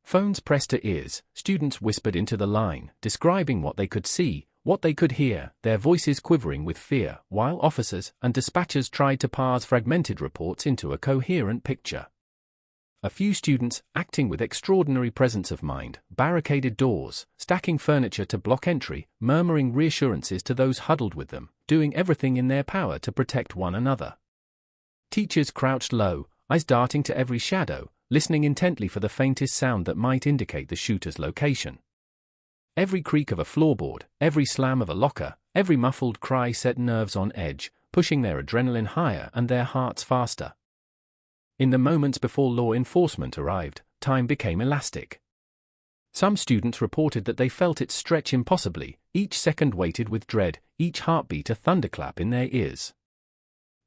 Phones pressed to ears, students whispered into the line, describing what they could see, what they could hear, their voices quivering with fear, while officers and dispatchers tried to parse fragmented reports into a coherent picture. A few students, acting with extraordinary presence of mind, barricaded doors, stacking furniture to block entry, murmuring reassurances to those huddled with them, doing everything in their power to protect one another. Teachers crouched low, eyes darting to every shadow, listening intently for the faintest sound that might indicate the shooter's location. Every creak of a floorboard, every slam of a locker, every muffled cry set nerves on edge, pushing their adrenaline higher and their hearts faster. In the moments before law enforcement arrived, time became elastic. Some students reported that they felt it stretch impossibly, each second weighted with dread, each heartbeat a thunderclap in their ears.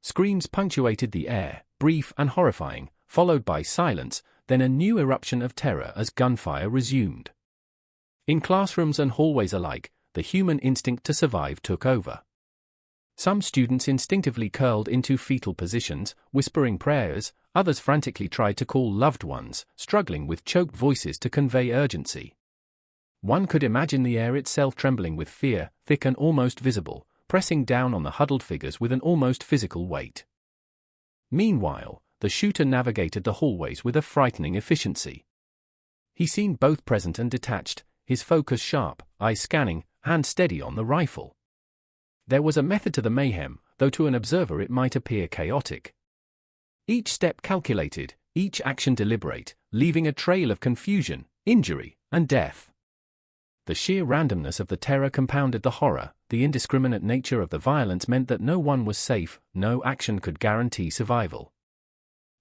Screams punctuated the air, brief and horrifying, followed by silence, then a new eruption of terror as gunfire resumed. In classrooms and hallways alike, the human instinct to survive took over. Some students instinctively curled into fetal positions, whispering prayers, others frantically tried to call loved ones, struggling with choked voices to convey urgency. One could imagine the air itself trembling with fear, thick and almost visible, pressing down on the huddled figures with an almost physical weight. Meanwhile, the shooter navigated the hallways with a frightening efficiency. He seemed both present and detached, his focus sharp, eyes scanning, hand steady on the rifle. There was a method to the mayhem, though to an observer it might appear chaotic. Each step calculated, each action deliberate, leaving a trail of confusion, injury, and death. The sheer randomness of the terror compounded the horror, the indiscriminate nature of the violence meant that no one was safe, no action could guarantee survival.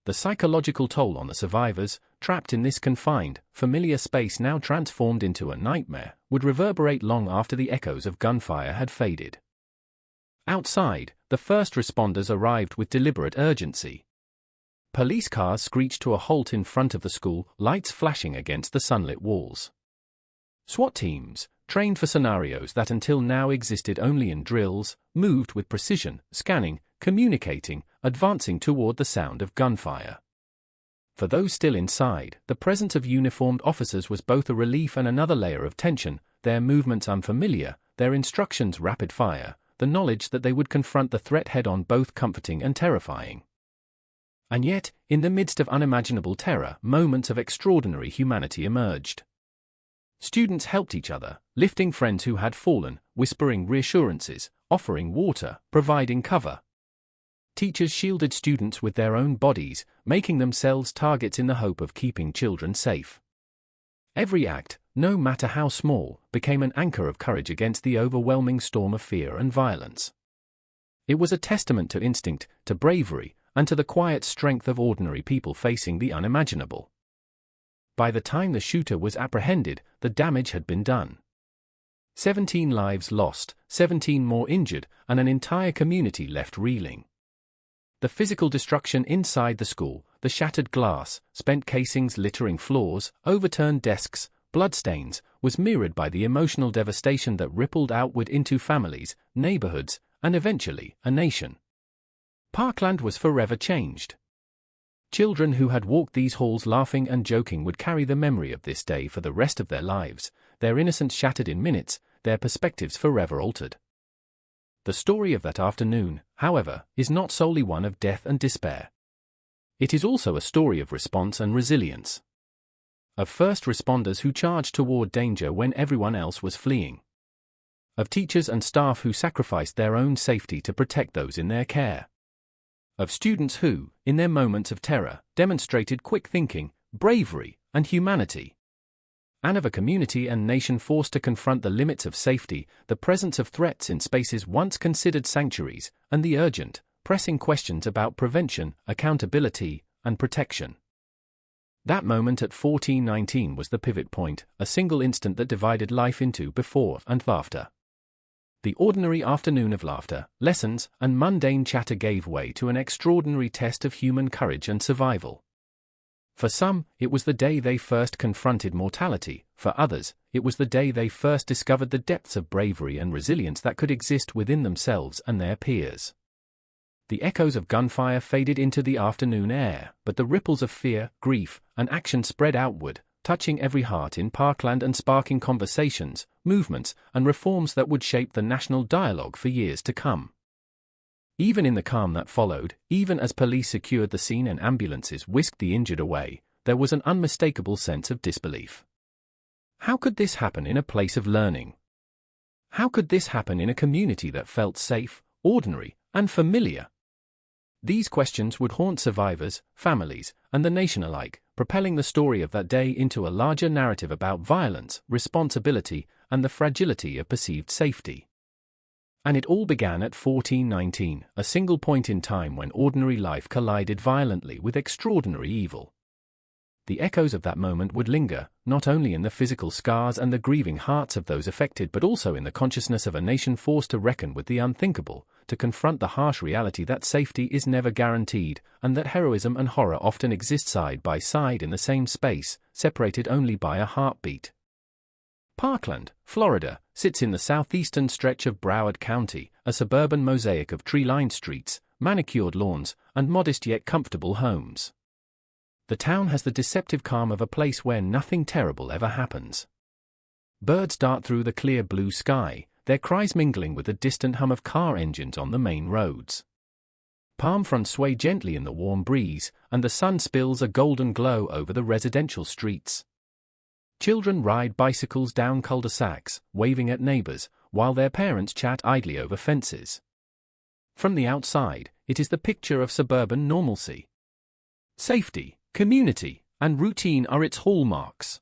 The psychological toll on the survivors, trapped in this confined, familiar space now transformed into a nightmare, would reverberate long after the echoes of gunfire had faded. Outside, the first responders arrived with deliberate urgency. Police cars screeched to a halt in front of the school, lights flashing against the sunlit walls. SWAT teams, trained for scenarios that until now existed only in drills, moved with precision, scanning, communicating, advancing toward the sound of gunfire. For those still inside, the presence of uniformed officers was both a relief and another layer of tension, their movements unfamiliar, their instructions rapid fire, the knowledge that they would confront the threat head-on both comforting and terrifying. And yet, in the midst of unimaginable terror, moments of extraordinary humanity emerged. Students helped each other, lifting friends who had fallen, whispering reassurances, offering water, providing cover. Teachers shielded students with their own bodies, making themselves targets in the hope of keeping children safe. Every act, no matter how small, became an anchor of courage against the overwhelming storm of fear and violence. It was a testament to instinct, to bravery, and to the quiet strength of ordinary people facing the unimaginable. By the time the shooter was apprehended, the damage had been done. 17 lives lost, 17 more injured, and an entire community left reeling. The physical destruction inside the school, the shattered glass, spent casings littering floors, overturned desks, bloodstains, was mirrored by the emotional devastation that rippled outward into families, neighborhoods, and eventually, a nation. Parkland was forever changed. Children who had walked these halls laughing and joking would carry the memory of this day for the rest of their lives, their innocence shattered in minutes, their perspectives forever altered. The story of that afternoon, however, is not solely one of death and despair. It is also a story of response and resilience. Of first responders who charged toward danger when everyone else was fleeing. Of teachers and staff who sacrificed their own safety to protect those in their care. Of students who, in their moments of terror, demonstrated quick thinking, bravery, and humanity. And of a community and nation forced to confront the limits of safety, the presence of threats in spaces once considered sanctuaries, and the urgent, pressing questions about prevention, accountability, and protection. That moment at 1419 was the pivot point, a single instant that divided life into before and after. The ordinary afternoon of laughter, lessons, and mundane chatter gave way to an extraordinary test of human courage and survival. For some, it was the day they first confronted mortality. For others, it was the day they first discovered the depths of bravery and resilience that could exist within themselves and their peers. The echoes of gunfire faded into the afternoon air, but the ripples of fear, grief, and action spread outward, touching every heart in Parkland and sparking conversations, movements, and reforms that would shape the national dialogue for years to come. Even in the calm that followed, even as police secured the scene and ambulances whisked the injured away, there was an unmistakable sense of disbelief. How could this happen in a place of learning? How could this happen in a community that felt safe, ordinary, and familiar? These questions would haunt survivors, families, and the nation alike, propelling the story of that day into a larger narrative about violence, responsibility, and the fragility of perceived safety. And it all began at 1419, a single point in time when ordinary life collided violently with extraordinary evil. The echoes of that moment would linger, not only in the physical scars and the grieving hearts of those affected but also in the consciousness of a nation forced to reckon with the unthinkable, to confront the harsh reality that safety is never guaranteed, and that heroism and horror often exist side by side in the same space, separated only by a heartbeat. Parkland, Florida, sits in the southeastern stretch of Broward County, a suburban mosaic of tree-lined streets, manicured lawns, and modest yet comfortable homes. The town has the deceptive calm of a place where nothing terrible ever happens. Birds dart through the clear blue sky, their cries mingling with the distant hum of car engines on the main roads. Palm fronds sway gently in the warm breeze, and the sun spills a golden glow over the residential streets. Children ride bicycles down cul-de-sacs, waving at neighbors, while their parents chat idly over fences. From the outside, it is the picture of suburban normalcy. Safety, community, and routine are its hallmarks.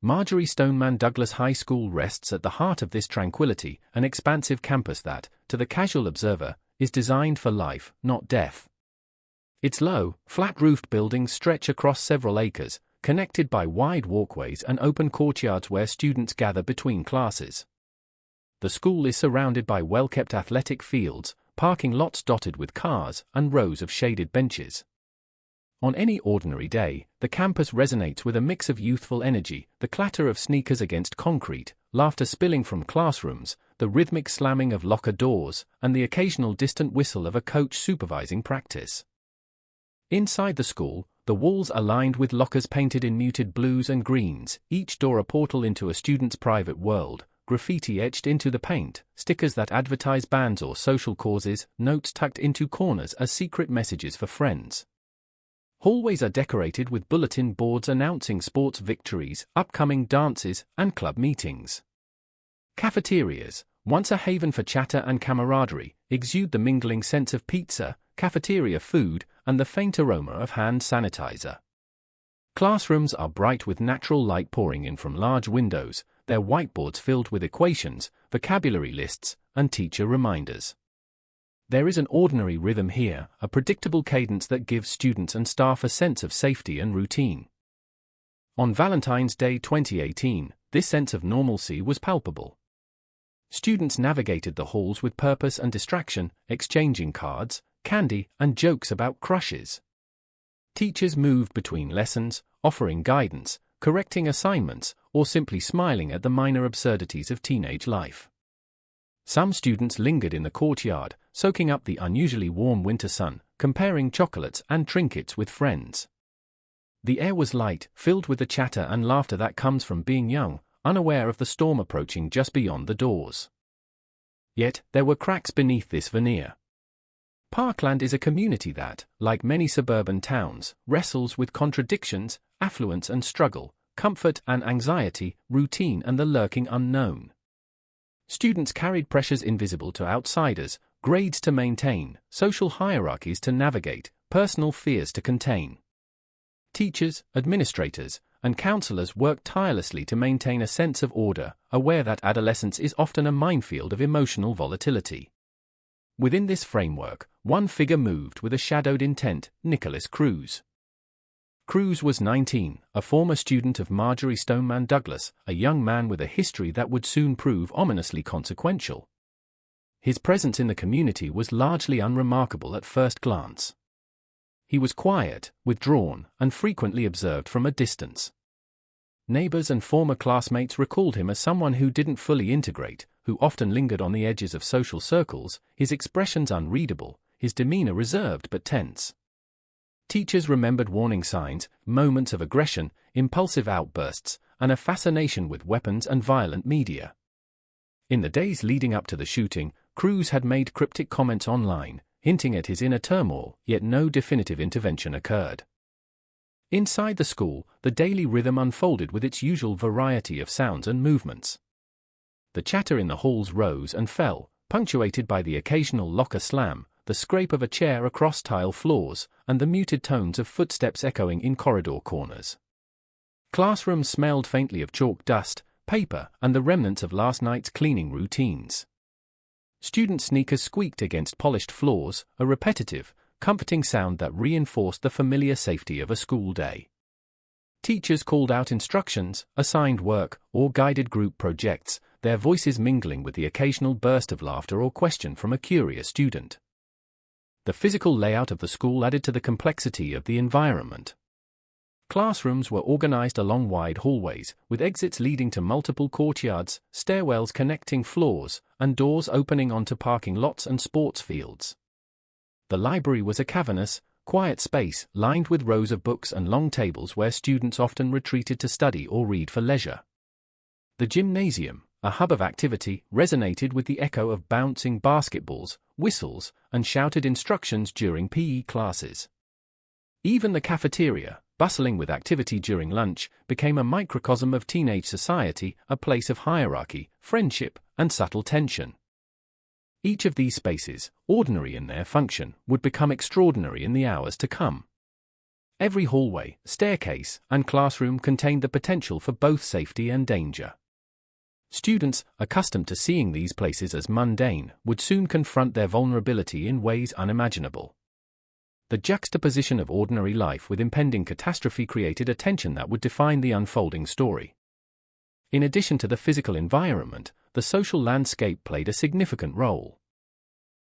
Marjorie Stoneman Douglas High School rests at the heart of this tranquility, an expansive campus that, to the casual observer, is designed for life, not death. Its low, flat-roofed buildings stretch across several acres, connected by wide walkways and open courtyards where students gather between classes. The school is surrounded by well-kept athletic fields, parking lots dotted with cars, and rows of shaded benches. On any ordinary day, the campus resonates with a mix of youthful energy, the clatter of sneakers against concrete, laughter spilling from classrooms, the rhythmic slamming of locker doors, and the occasional distant whistle of a coach supervising practice. Inside the school, the walls are lined with lockers painted in muted blues and greens, each door a portal into a student's private world, graffiti etched into the paint, stickers that advertise bands or social causes, notes tucked into corners as secret messages for friends. Hallways are decorated with bulletin boards announcing sports victories, upcoming dances, and club meetings. Cafeterias, once a haven for chatter and camaraderie, exude the mingling sense of pizza, cafeteria food, and the faint aroma of hand sanitizer. Classrooms are bright with natural light pouring in from large windows, their whiteboards filled with equations, vocabulary lists, and teacher reminders. There is an ordinary rhythm here, a predictable cadence that gives students and staff a sense of safety and routine. On Valentine's Day 2018, this sense of normalcy was palpable. Students navigated the halls with purpose and distraction, exchanging cards, candy, and jokes about crushes. Teachers moved between lessons, offering guidance, correcting assignments, or simply smiling at the minor absurdities of teenage life. Some students lingered in the courtyard, soaking up the unusually warm winter sun, comparing chocolates and trinkets with friends. The air was light, filled with the chatter and laughter that comes from being young, unaware of the storm approaching just beyond the doors. Yet, there were cracks beneath this veneer. Parkland is a community that, like many suburban towns, wrestles with contradictions, affluence and struggle, comfort and anxiety, routine and the lurking unknown. Students carried pressures invisible to outsiders, grades to maintain, social hierarchies to navigate, personal fears to contain. Teachers, administrators, and counselors worked tirelessly to maintain a sense of order, aware that adolescence is often a minefield of emotional volatility. Within this framework, one figure moved with a shadowed intent: Nicholas Cruz. Cruz was 19, a former student of Marjorie Stoneman Douglas, a young man with a history that would soon prove ominously consequential. His presence in the community was largely unremarkable at first glance. He was quiet, withdrawn, and frequently observed from a distance. Neighbors and former classmates recalled him as someone who didn't fully integrate, who often lingered on the edges of social circles, his expressions unreadable, his demeanor reserved but tense. Teachers remembered warning signs, moments of aggression, impulsive outbursts, and a fascination with weapons and violent media. In the days leading up to the shooting, Cruz had made cryptic comments online, hinting at his inner turmoil, yet no definitive intervention occurred. Inside the school, the daily rhythm unfolded with its usual variety of sounds and movements. The chatter in the halls rose and fell, punctuated by the occasional locker slam, the scrape of a chair across tile floors, and the muted tones of footsteps echoing in corridor corners. Classrooms smelled faintly of chalk dust, paper, and the remnants of last night's cleaning routines. Student sneakers squeaked against polished floors, a repetitive, comforting sound that reinforced the familiar safety of a school day. Teachers called out instructions, assigned work, or guided group projects, their voices mingling with the occasional burst of laughter or question from a curious student. The physical layout of the school added to the complexity of the environment. Classrooms were organized along wide hallways, with exits leading to multiple courtyards, stairwells connecting floors, and doors opening onto parking lots and sports fields. The library was a cavernous, quiet space lined with rows of books and long tables where students often retreated to study or read for leisure. The gymnasium, a hub of activity, resonated with the echo of bouncing basketballs, whistles, and shouted instructions during PE classes. Even the cafeteria, bustling with activity during lunch, became a microcosm of teenage society, a place of hierarchy, friendship, and subtle tension. Each of these spaces, ordinary in their function, would become extraordinary in the hours to come. Every hallway, staircase, and classroom contained the potential for both safety and danger. Students, accustomed to seeing these places as mundane, would soon confront their vulnerability in ways unimaginable. The juxtaposition of ordinary life with impending catastrophe created a tension that would define the unfolding story. In addition to the physical environment, the social landscape played a significant role.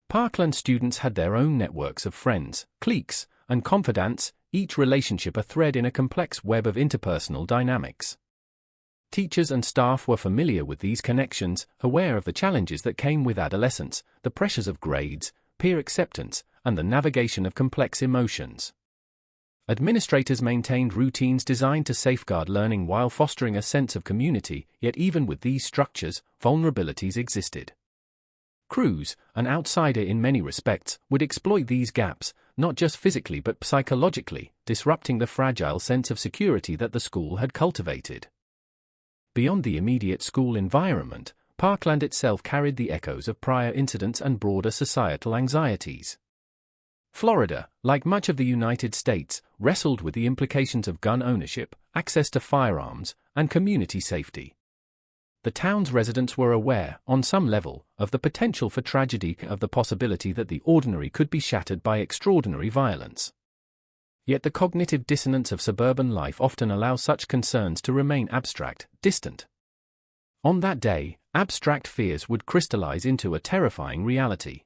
Parkland students had their own networks of friends, cliques, and confidants, each relationship a thread in a complex web of interpersonal dynamics. Teachers and staff were familiar with these connections, aware of the challenges that came with adolescence, the pressures of grades, peer acceptance, and the navigation of complex emotions. Administrators maintained routines designed to safeguard learning while fostering a sense of community, yet even with these structures, vulnerabilities existed. Cruz, an outsider in many respects, would exploit these gaps, not just physically but psychologically, disrupting the fragile sense of security that the school had cultivated. Beyond the immediate school environment, Parkland itself carried the echoes of prior incidents and broader societal anxieties. Florida, like much of the United States, wrestled with the implications of gun ownership, access to firearms, and community safety. The town's residents were aware, on some level, of the potential for tragedy, of the possibility that the ordinary could be shattered by extraordinary violence. Yet the cognitive dissonance of suburban life often allows such concerns to remain abstract, distant. On that day, abstract fears would crystallize into a terrifying reality.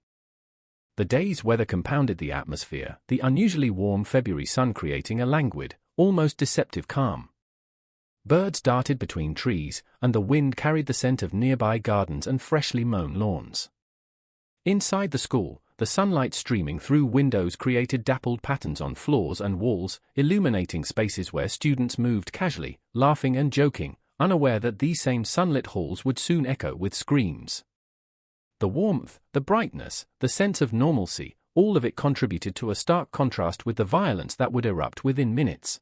The day's weather compounded the atmosphere, the unusually warm February sun creating a languid, almost deceptive calm. Birds darted between trees, and the wind carried the scent of nearby gardens and freshly mown lawns. Inside the school, the sunlight streaming through windows created dappled patterns on floors and walls, illuminating spaces where students moved casually, laughing and joking, unaware that these same sunlit halls would soon echo with screams. The warmth, the brightness, the sense of normalcy, all of it contributed to a stark contrast with the violence that would erupt within minutes.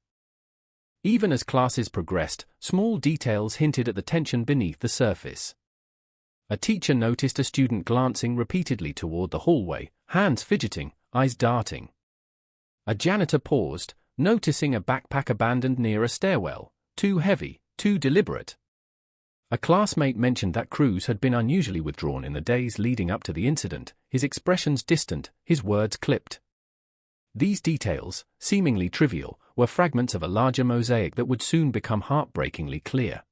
Even as classes progressed, small details hinted at the tension beneath the surface. A teacher noticed a student glancing repeatedly toward the hallway, hands fidgeting, eyes darting. A janitor paused, noticing a backpack abandoned near a stairwell, too heavy, too deliberate. A classmate mentioned that Cruz had been unusually withdrawn in the days leading up to the incident, his expressions distant, his words clipped. These details, seemingly trivial, were fragments of a larger mosaic that would soon become heartbreakingly clear.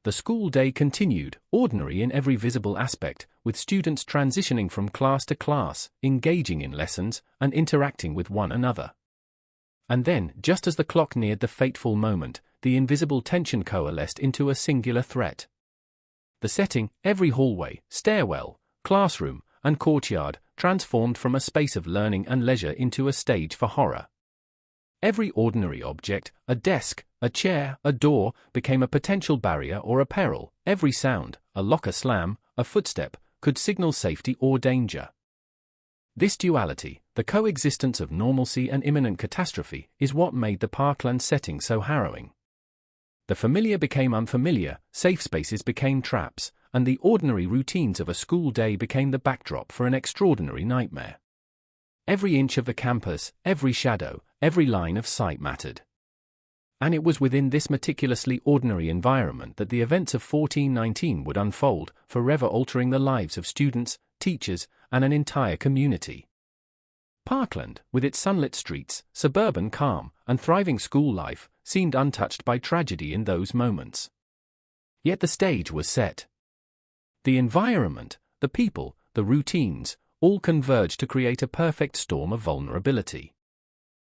The school day continued, ordinary in every visible aspect, with students transitioning from class to class, engaging in lessons, and interacting with one another. And then, just as the clock neared the fateful moment, the invisible tension coalesced into a singular threat. The setting, every hallway, stairwell, classroom, and courtyard, transformed from a space of learning and leisure into a stage for horror. Every ordinary object, a desk, a chair, a door, became a potential barrier or a peril. Every sound, a locker slam, a footstep, could signal safety or danger. This duality, the coexistence of normalcy and imminent catastrophe, is what made the Parkland setting so harrowing. The familiar became unfamiliar, safe spaces became traps, and the ordinary routines of a school day became the backdrop for an extraordinary nightmare. Every inch of the campus, every shadow, every line of sight mattered. And it was within this meticulously ordinary environment that the events of 1419 would unfold, forever altering the lives of students, teachers, and an entire community. Parkland, with its sunlit streets, suburban calm, and thriving school life, seemed untouched by tragedy in those moments. Yet the stage was set. The environment, the people, the routines, all converged to create a perfect storm of vulnerability.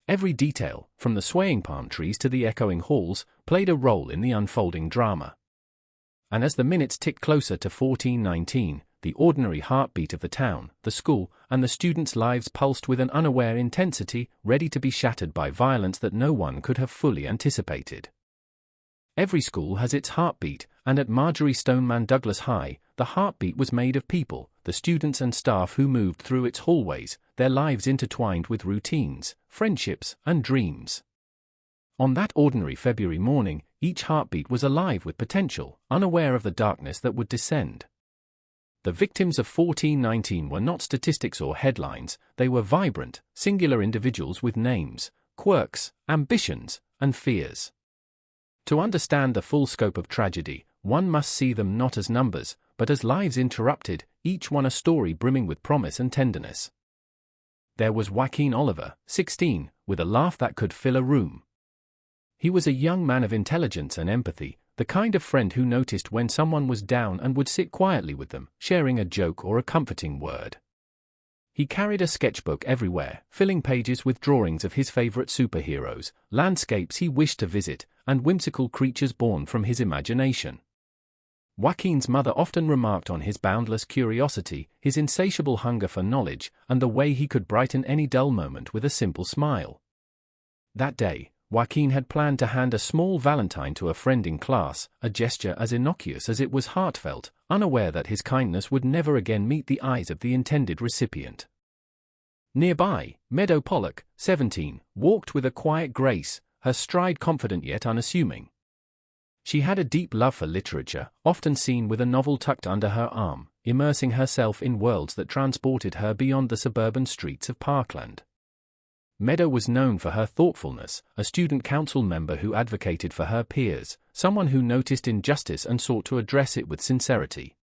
Every detail, from the swaying palm trees to the echoing halls, played a role in the unfolding drama. And as the minutes ticked closer to 1419, the ordinary heartbeat of the town, the school, and the students' lives pulsed with an unaware intensity, ready to be shattered by violence that no one could have fully anticipated. Every school has its heartbeat, and at Marjorie Stoneman Douglas High, the heartbeat was made of people, the students and staff who moved through its hallways, their lives intertwined with routines, friendships, and dreams. On that ordinary February morning, each heartbeat was alive with potential, unaware of the darkness that would descend. The victims of 1419 were not statistics or headlines, they were vibrant, singular individuals with names, quirks, ambitions, and fears. To understand the full scope of tragedy, one must see them not as numbers, but as lives interrupted, each one a story brimming with promise and tenderness. There was Joaquin Oliver, 16, with a laugh that could fill a room. He was a young man of intelligence and empathy, the kind of friend who noticed when someone was down and would sit quietly with them, sharing a joke or a comforting word. He carried a sketchbook everywhere, filling pages with drawings of his favorite superheroes, landscapes he wished to visit, and whimsical creatures born from his imagination. Joaquin's mother often remarked on his boundless curiosity, his insatiable hunger for knowledge, and the way he could brighten any dull moment with a simple smile. That day, Joaquin had planned to hand a small valentine to a friend in class, a gesture as innocuous as it was heartfelt, unaware that his kindness would never again meet the eyes of the intended recipient. Nearby, Meadow Pollock, 17, walked with a quiet grace, her stride confident yet unassuming. She had a deep love for literature, often seen with a novel tucked under her arm, immersing herself in worlds that transported her beyond the suburban streets of Parkland. Meadow was known for her thoughtfulness, a student council member who advocated for her peers, someone who noticed injustice and sought to address it with sincerity.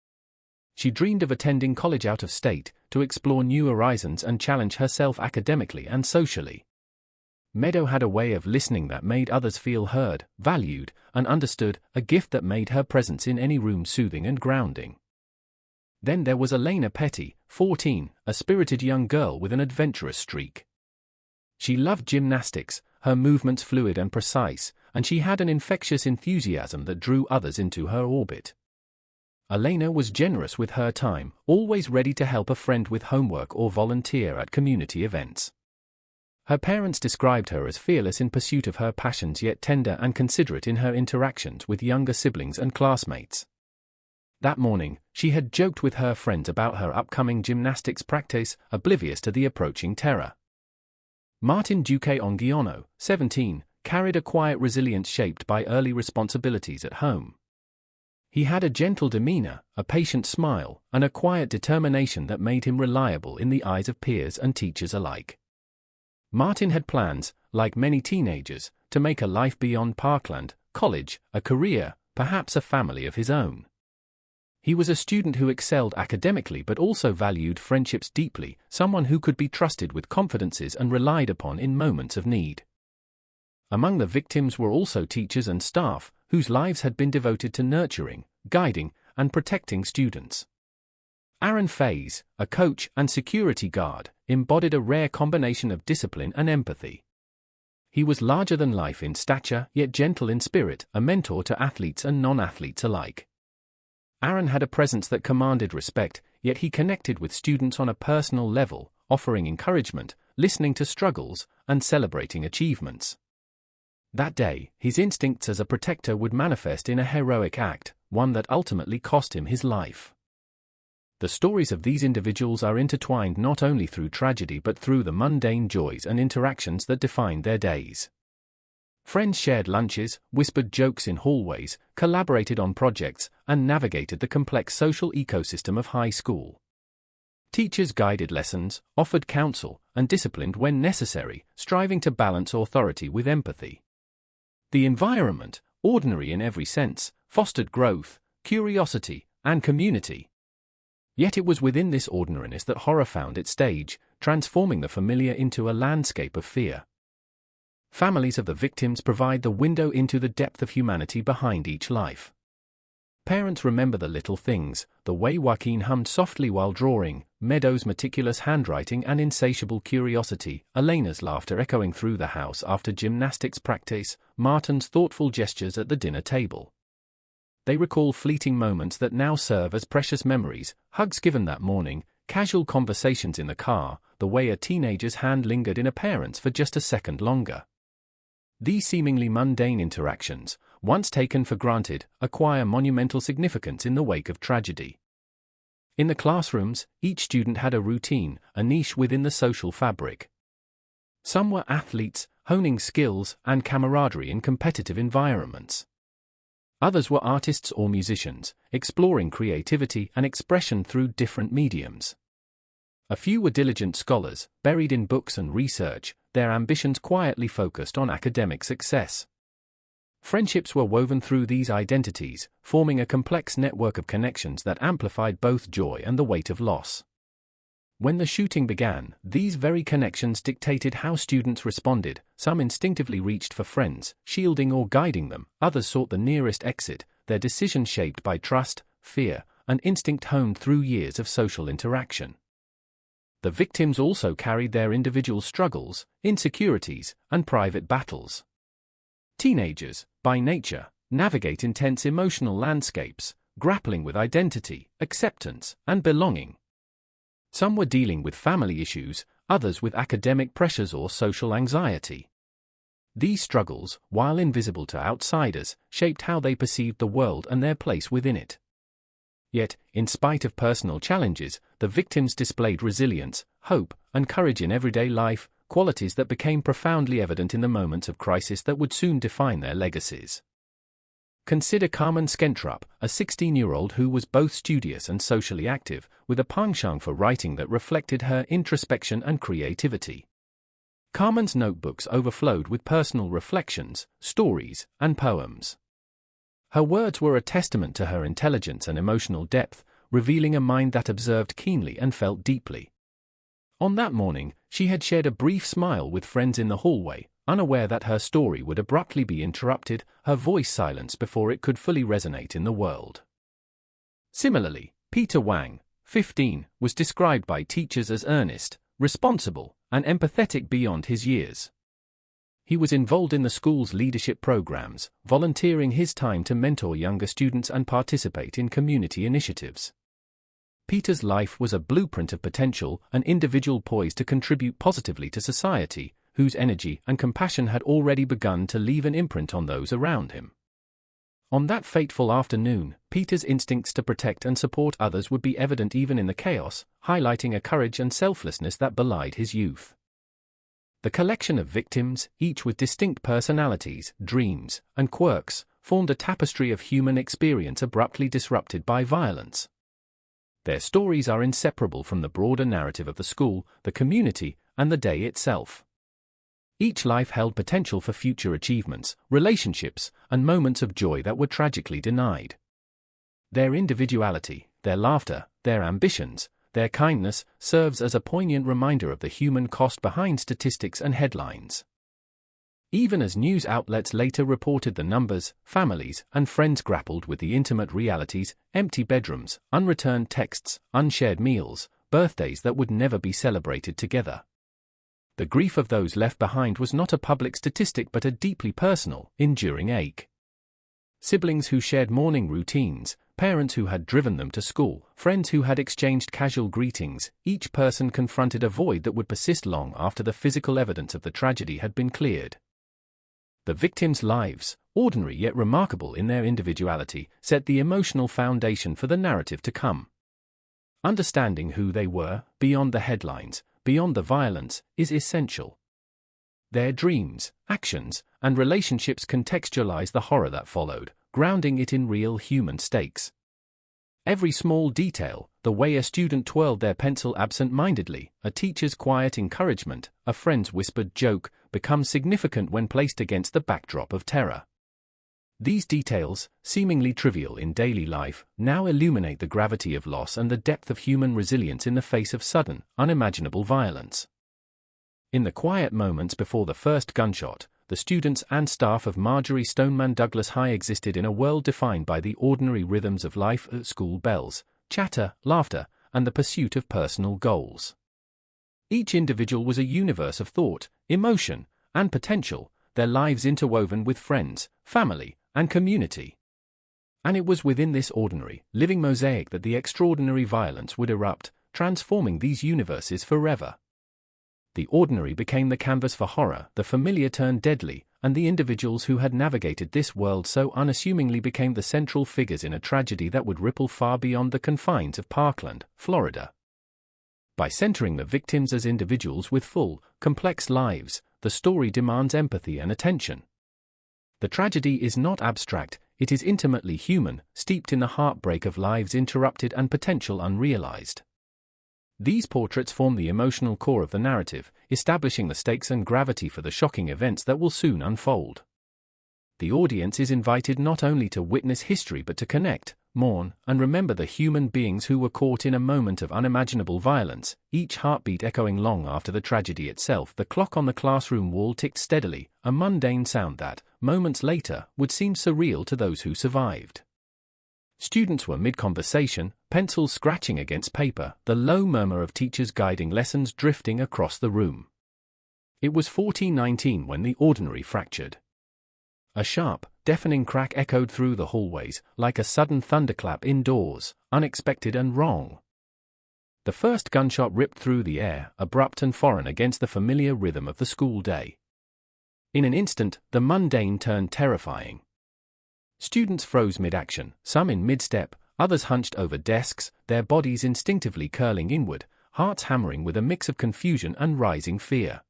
She dreamed of attending college out of state, to explore new horizons and challenge herself academically and socially. Meadow had a way of listening that made others feel heard, valued, and understood, a gift that made her presence in any room soothing and grounding. Then there was Elena Petty, 14, a spirited young girl with an adventurous streak. She loved gymnastics, her movements fluid and precise, and she had an infectious enthusiasm that drew others into her orbit. Elena was generous with her time, always ready to help a friend with homework or volunteer at community events. Her parents described her as fearless in pursuit of her passions yet tender and considerate in her interactions with younger siblings and classmates. That morning, she had joked with her friends about her upcoming gymnastics practice, oblivious to the approaching terror. Martin Duque Onguiono, 17, carried a quiet resilience shaped by early responsibilities at home. He had a gentle demeanor, a patient smile, and a quiet determination that made him reliable in the eyes of peers and teachers alike. Martin had plans, like many teenagers, to make a life beyond Parkland, college, a career, perhaps a family of his own. He was a student who excelled academically but also valued friendships deeply, someone who could be trusted with confidences and relied upon in moments of need. Among the victims were also teachers and staff, whose lives had been devoted to nurturing, guiding, and protecting students. Aaron Faze, a coach and security guard, embodied a rare combination of discipline and empathy. He was larger than life in stature, yet gentle in spirit, a mentor to athletes and non-athletes alike. Aaron had a presence that commanded respect, yet he connected with students on a personal level, offering encouragement, listening to struggles, and celebrating achievements. That day, his instincts as a protector would manifest in a heroic act, one that ultimately cost him his life. The stories of these individuals are intertwined not only through tragedy but through the mundane joys and interactions that defined their days. Friends shared lunches, whispered jokes in hallways, collaborated on projects, and navigated the complex social ecosystem of high school. Teachers guided lessons, offered counsel, and disciplined when necessary, striving to balance authority with empathy. The environment, ordinary in every sense, fostered growth, curiosity, and community. Yet it was within this ordinariness that horror found its stage, transforming the familiar into a landscape of fear. Families of the victims provide the window into the depth of humanity behind each life. Parents remember the little things, the way Joaquin hummed softly while drawing, Meadows' meticulous handwriting and insatiable curiosity, Elena's laughter echoing through the house after gymnastics practice, Martin's thoughtful gestures at the dinner table. They recall fleeting moments that now serve as precious memories, hugs given that morning, casual conversations in the car, the way a teenager's hand lingered in a parent's for just a second longer. These seemingly mundane interactions, once taken for granted, acquire monumental significance in the wake of tragedy. In the classrooms, each student had a routine, a niche within the social fabric. Some were athletes, honing skills and camaraderie in competitive environments. Others were artists or musicians, exploring creativity and expression through different mediums. A few were diligent scholars, buried in books and research, their ambitions quietly focused on academic success. Friendships were woven through these identities, forming a complex network of connections that amplified both joy and the weight of loss. When the shooting began, these very connections dictated how students responded. Some instinctively reached for friends, shielding or guiding them, others sought the nearest exit, their decisions shaped by trust, fear, and instinct honed through years of social interaction. The victims also carried their individual struggles, insecurities, and private battles. Teenagers, by nature, navigate intense emotional landscapes, grappling with identity, acceptance, and belonging. Some were dealing with family issues, others with academic pressures or social anxiety. These struggles, while invisible to outsiders, shaped how they perceived the world and their place within it. Yet, in spite of personal challenges, the victims displayed resilience, hope, and courage in everyday life, qualities that became profoundly evident in the moments of crisis that would soon define their legacies. Consider Carmen Skentrup, a 16-year-old who was both studious and socially active, with a penchant for writing that reflected her introspection and creativity. Carmen's notebooks overflowed with personal reflections, stories, and poems. Her words were a testament to her intelligence and emotional depth, revealing a mind that observed keenly and felt deeply. On that morning, she had shared a brief smile with friends in the hallway, unaware that her story would abruptly be interrupted, her voice silenced before it could fully resonate in the world. Similarly, Peter Wang, 15, was described by teachers as earnest, responsible, and empathetic beyond his years. He was involved in the school's leadership programs, volunteering his time to mentor younger students and participate in community initiatives. Peter's life was a blueprint of potential, an individual poised to contribute positively to society, whose energy and compassion had already begun to leave an imprint on those around him. On that fateful afternoon, Peter's instincts to protect and support others would be evident even in the chaos, highlighting a courage and selflessness that belied his youth. The collection of victims, each with distinct personalities, dreams, and quirks, formed a tapestry of human experience abruptly disrupted by violence. Their stories are inseparable from the broader narrative of the school, the community, and the day itself. Each life held potential for future achievements, relationships, and moments of joy that were tragically denied. Their individuality, their laughter, their ambitions, their kindness serves as a poignant reminder of the human cost behind statistics and headlines. Even as news outlets later reported the numbers, families and friends grappled with the intimate realities: empty bedrooms, unreturned texts, unshared meals, birthdays that would never be celebrated together. The grief of those left behind was not a public statistic but a deeply personal, enduring ache. Siblings who shared morning routines, parents who had driven them to school, friends who had exchanged casual greetings, each person confronted a void that would persist long after the physical evidence of the tragedy had been cleared. The victims' lives, ordinary yet remarkable in their individuality, set the emotional foundation for the narrative to come. Understanding who they were, beyond the headlines, beyond the violence, is essential. Their dreams, actions, and relationships contextualize the horror that followed, grounding it in real human stakes. Every small detail, the way a student twirled their pencil absent-mindedly, a teacher's quiet encouragement, a friend's whispered joke, becomes significant when placed against the backdrop of terror. These details, seemingly trivial in daily life, now illuminate the gravity of loss and the depth of human resilience in the face of sudden, unimaginable violence. In the quiet moments before the first gunshot, the students and staff of Marjory Stoneman Douglas High existed in a world defined by the ordinary rhythms of life: school bells, chatter, laughter, and the pursuit of personal goals. Each individual was a universe of thought, emotion, and potential, their lives interwoven with friends, family, and community. And it was within this ordinary, living mosaic that the extraordinary violence would erupt, transforming these universes forever. The ordinary became the canvas for horror, the familiar turned deadly, and the individuals who had navigated this world so unassumingly became the central figures in a tragedy that would ripple far beyond the confines of Parkland, Florida. By centering the victims as individuals with full, complex lives, the story demands empathy and attention. The tragedy is not abstract, it is intimately human, steeped in the heartbreak of lives interrupted and potential unrealized. These portraits form the emotional core of the narrative, establishing the stakes and gravity for the shocking events that will soon unfold. The audience is invited not only to witness history but to connect, mourn, and remember the human beings who were caught in a moment of unimaginable violence, each heartbeat echoing long after the tragedy itself. The clock on the classroom wall ticked steadily, a mundane sound that, moments later, would seem surreal to those who survived. Students were mid-conversation, pencils scratching against paper, the low murmur of teachers guiding lessons drifting across the room. It was 1419 when the ordinary fractured. A sharp, deafening crack echoed through the hallways, like a sudden thunderclap indoors, unexpected and wrong. The first gunshot ripped through the air, abrupt and foreign against the familiar rhythm of the school day. In an instant, the mundane turned terrifying. Students froze mid-action, some in mid-step, others hunched over desks, their bodies instinctively curling inward, hearts hammering with a mix of confusion and rising fear.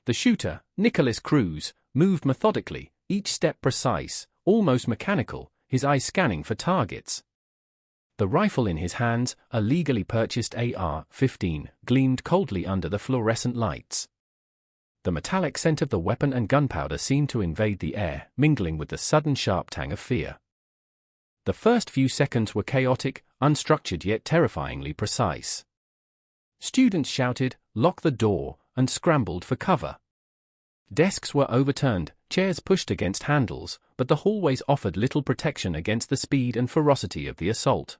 The shooter, Nicholas Cruz, moved methodically, each step precise, almost mechanical, his eyes scanning for targets. The rifle in his hands, a legally purchased AR-15, gleamed coldly under the fluorescent lights. The metallic scent of the weapon and gunpowder seemed to invade the air, mingling with the sudden sharp tang of fear. The first few seconds were chaotic, unstructured yet terrifyingly precise. Students shouted, "Lock the door," and scrambled for cover. Desks were overturned, chairs pushed against handles, but the hallways offered little protection against the speed and ferocity of the assault.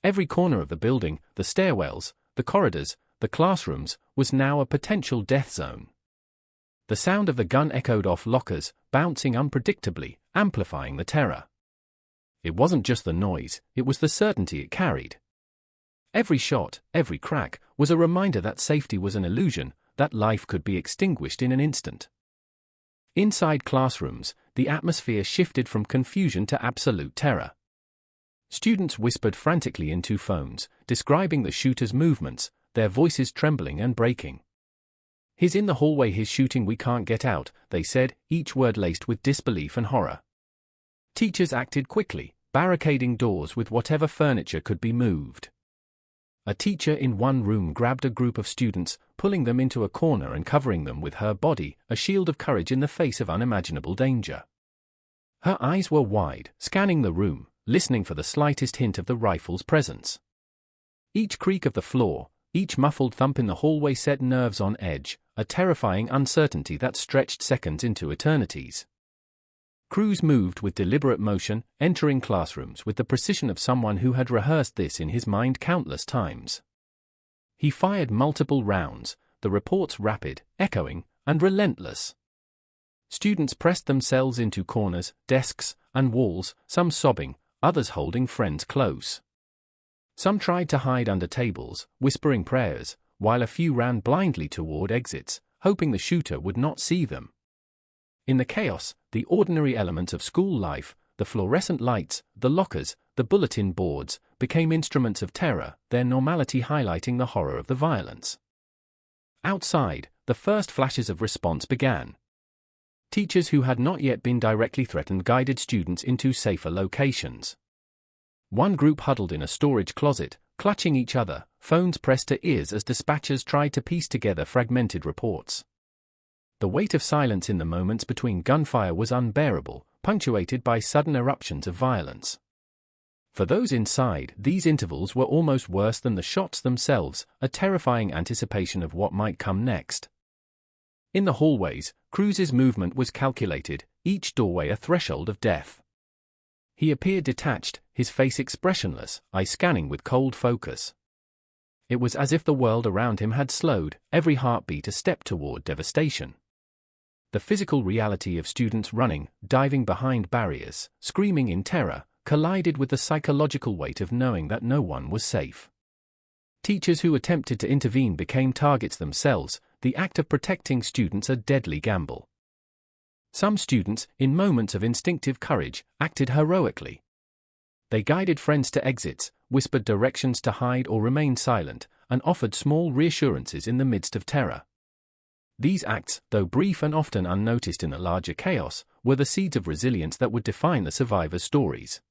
Every corner of the building, the stairwells, the corridors, the classrooms, was now a potential death zone. The sound of the gun echoed off lockers, bouncing unpredictably, amplifying the terror. It wasn't just the noise, it was the certainty it carried. Every shot, every crack, was a reminder that safety was an illusion, that life could be extinguished in an instant. Inside classrooms, the atmosphere shifted from confusion to absolute terror. Students whispered frantically into phones, describing the shooter's movements, their voices trembling and breaking. "He's in the hallway, he's shooting, we can't get out," they said, each word laced with disbelief and horror. Teachers acted quickly, barricading doors with whatever furniture could be moved. a teacher in one room grabbed a group of students, pulling them into a corner and covering them with her body, a shield of courage in the face of unimaginable danger. Her eyes were wide, scanning the room, listening for the slightest hint of the rifle's presence. Each creak of the floor, each muffled thump in the hallway set nerves on edge, a terrifying uncertainty that stretched seconds into eternities. Cruz moved with deliberate motion, entering classrooms with the precision of someone who had rehearsed this in his mind countless times. He fired multiple rounds, the reports rapid, echoing, and relentless. Students pressed themselves into corners, desks, and walls, some sobbing, others holding friends close. Some tried to hide under tables, whispering prayers, while a few ran blindly toward exits, hoping the shooter would not see them. In the chaos, the ordinary elements of school life, the fluorescent lights, the lockers, the bulletin boards, became instruments of terror, their normality highlighting the horror of the violence. Outside, the first flashes of response began. Teachers who had not yet been directly threatened guided students into safer locations. One group huddled in a storage closet, clutching each other, phones pressed to ears as dispatchers tried to piece together fragmented reports. The weight of silence in the moments between gunfire was unbearable, punctuated by sudden eruptions of violence. For those inside, these intervals were almost worse than the shots themselves, a terrifying anticipation of what might come next. In the hallways, Cruz's movement was calculated, each doorway a threshold of death. He appeared detached, his face expressionless, eyes scanning with cold focus. It was as if the world around him had slowed, every heartbeat a step toward devastation. The physical reality of students running, diving behind barriers, screaming in terror, collided with the psychological weight of knowing that no one was safe. Teachers who attempted to intervene became targets themselves, the act of protecting students a deadly gamble. Some students, in moments of instinctive courage, acted heroically. They guided friends to exits, whispered directions to hide or remain silent, and offered small reassurances in the midst of terror. These acts, though brief and often unnoticed in the larger chaos, were the seeds of resilience that would define the survivors' stories.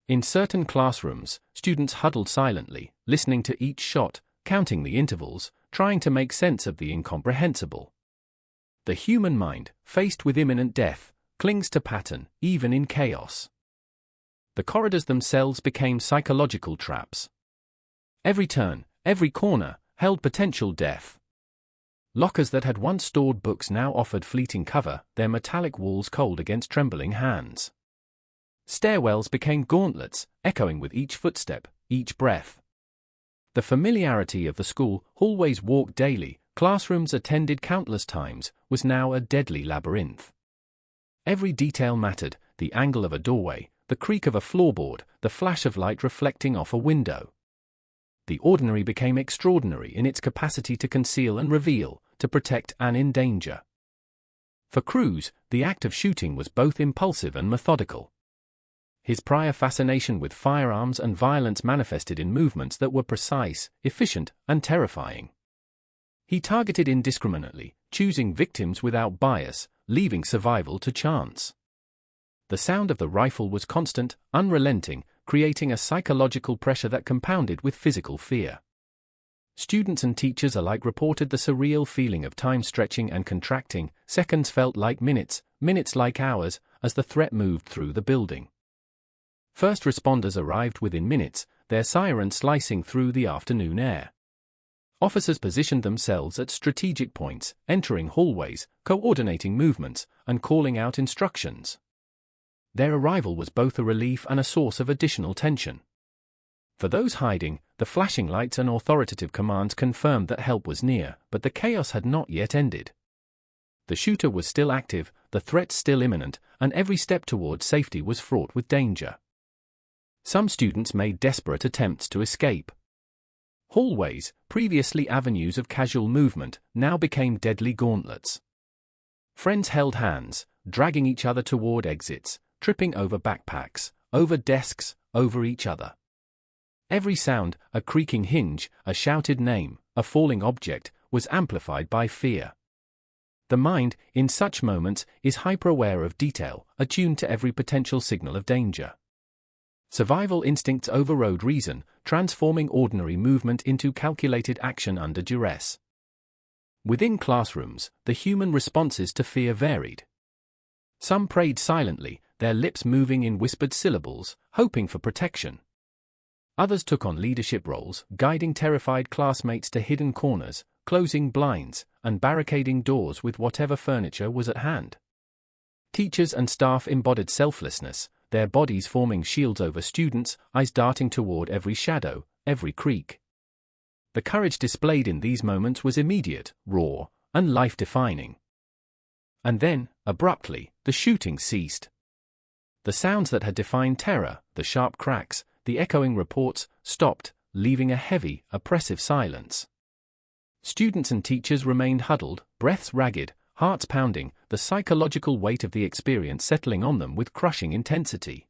In certain classrooms, students huddled silently, listening to each shot, counting the intervals, trying to make sense of the incomprehensible. The human mind, faced with imminent death, clings to pattern, even in chaos. The corridors themselves became psychological traps. Every turn, every corner, held potential death. Lockers that had once stored books now offered fleeting cover, their metallic walls cold against trembling hands. Stairwells became gauntlets, echoing with each footstep, each breath. The familiarity of the school, hallways walked daily, classrooms attended countless times, was now a deadly labyrinth. Every detail mattered, the angle of a doorway, the creak of a floorboard, the flash of light reflecting off a window. The ordinary became extraordinary in its capacity to conceal and reveal, to protect and endanger. For Cruz, the act of shooting was both impulsive and methodical. His prior fascination with firearms and violence manifested in movements that were precise, efficient, and terrifying. He targeted indiscriminately, choosing victims without bias, leaving survival to chance. The sound of the rifle was constant, unrelenting, creating a psychological pressure that compounded with physical fear. Students and teachers alike reported the surreal feeling of time stretching and contracting, seconds felt like minutes, minutes like hours, as the threat moved through the building. First responders arrived within minutes, their sirens slicing through the afternoon air. Officers positioned themselves at strategic points, entering hallways, coordinating movements, and calling out instructions. Their arrival was both a relief and a source of additional tension. For those hiding, the flashing lights and authoritative commands confirmed that help was near, but the chaos had not yet ended. The shooter was still active, the threat still imminent, and every step toward safety was fraught with danger. Some students made desperate attempts to escape. Hallways, previously avenues of casual movement, now became deadly gauntlets. Friends held hands, dragging each other toward exits, tripping over backpacks, over desks, over each other. Every sound, a creaking hinge, a shouted name, a falling object, was amplified by fear. The mind, in such moments, is hyper-aware of detail, attuned to every potential signal of danger. Survival instincts overrode reason, transforming ordinary movement into calculated action under duress. Within classrooms, the human responses to fear varied. Some prayed silently, their lips moving in whispered syllables, hoping for protection. Others took on leadership roles, guiding terrified classmates to hidden corners, closing blinds, and barricading doors with whatever furniture was at hand. Teachers and staff embodied selflessness, their bodies forming shields over students, eyes darting toward every shadow, every creak. The courage displayed in these moments was immediate, raw, and life-defining. And then, abruptly, the shooting ceased. The sounds that had defined terror, the sharp cracks, the echoing reports, stopped, leaving a heavy, oppressive silence. Students and teachers remained huddled, breaths ragged, hearts pounding, the psychological weight of the experience settling on them with crushing intensity.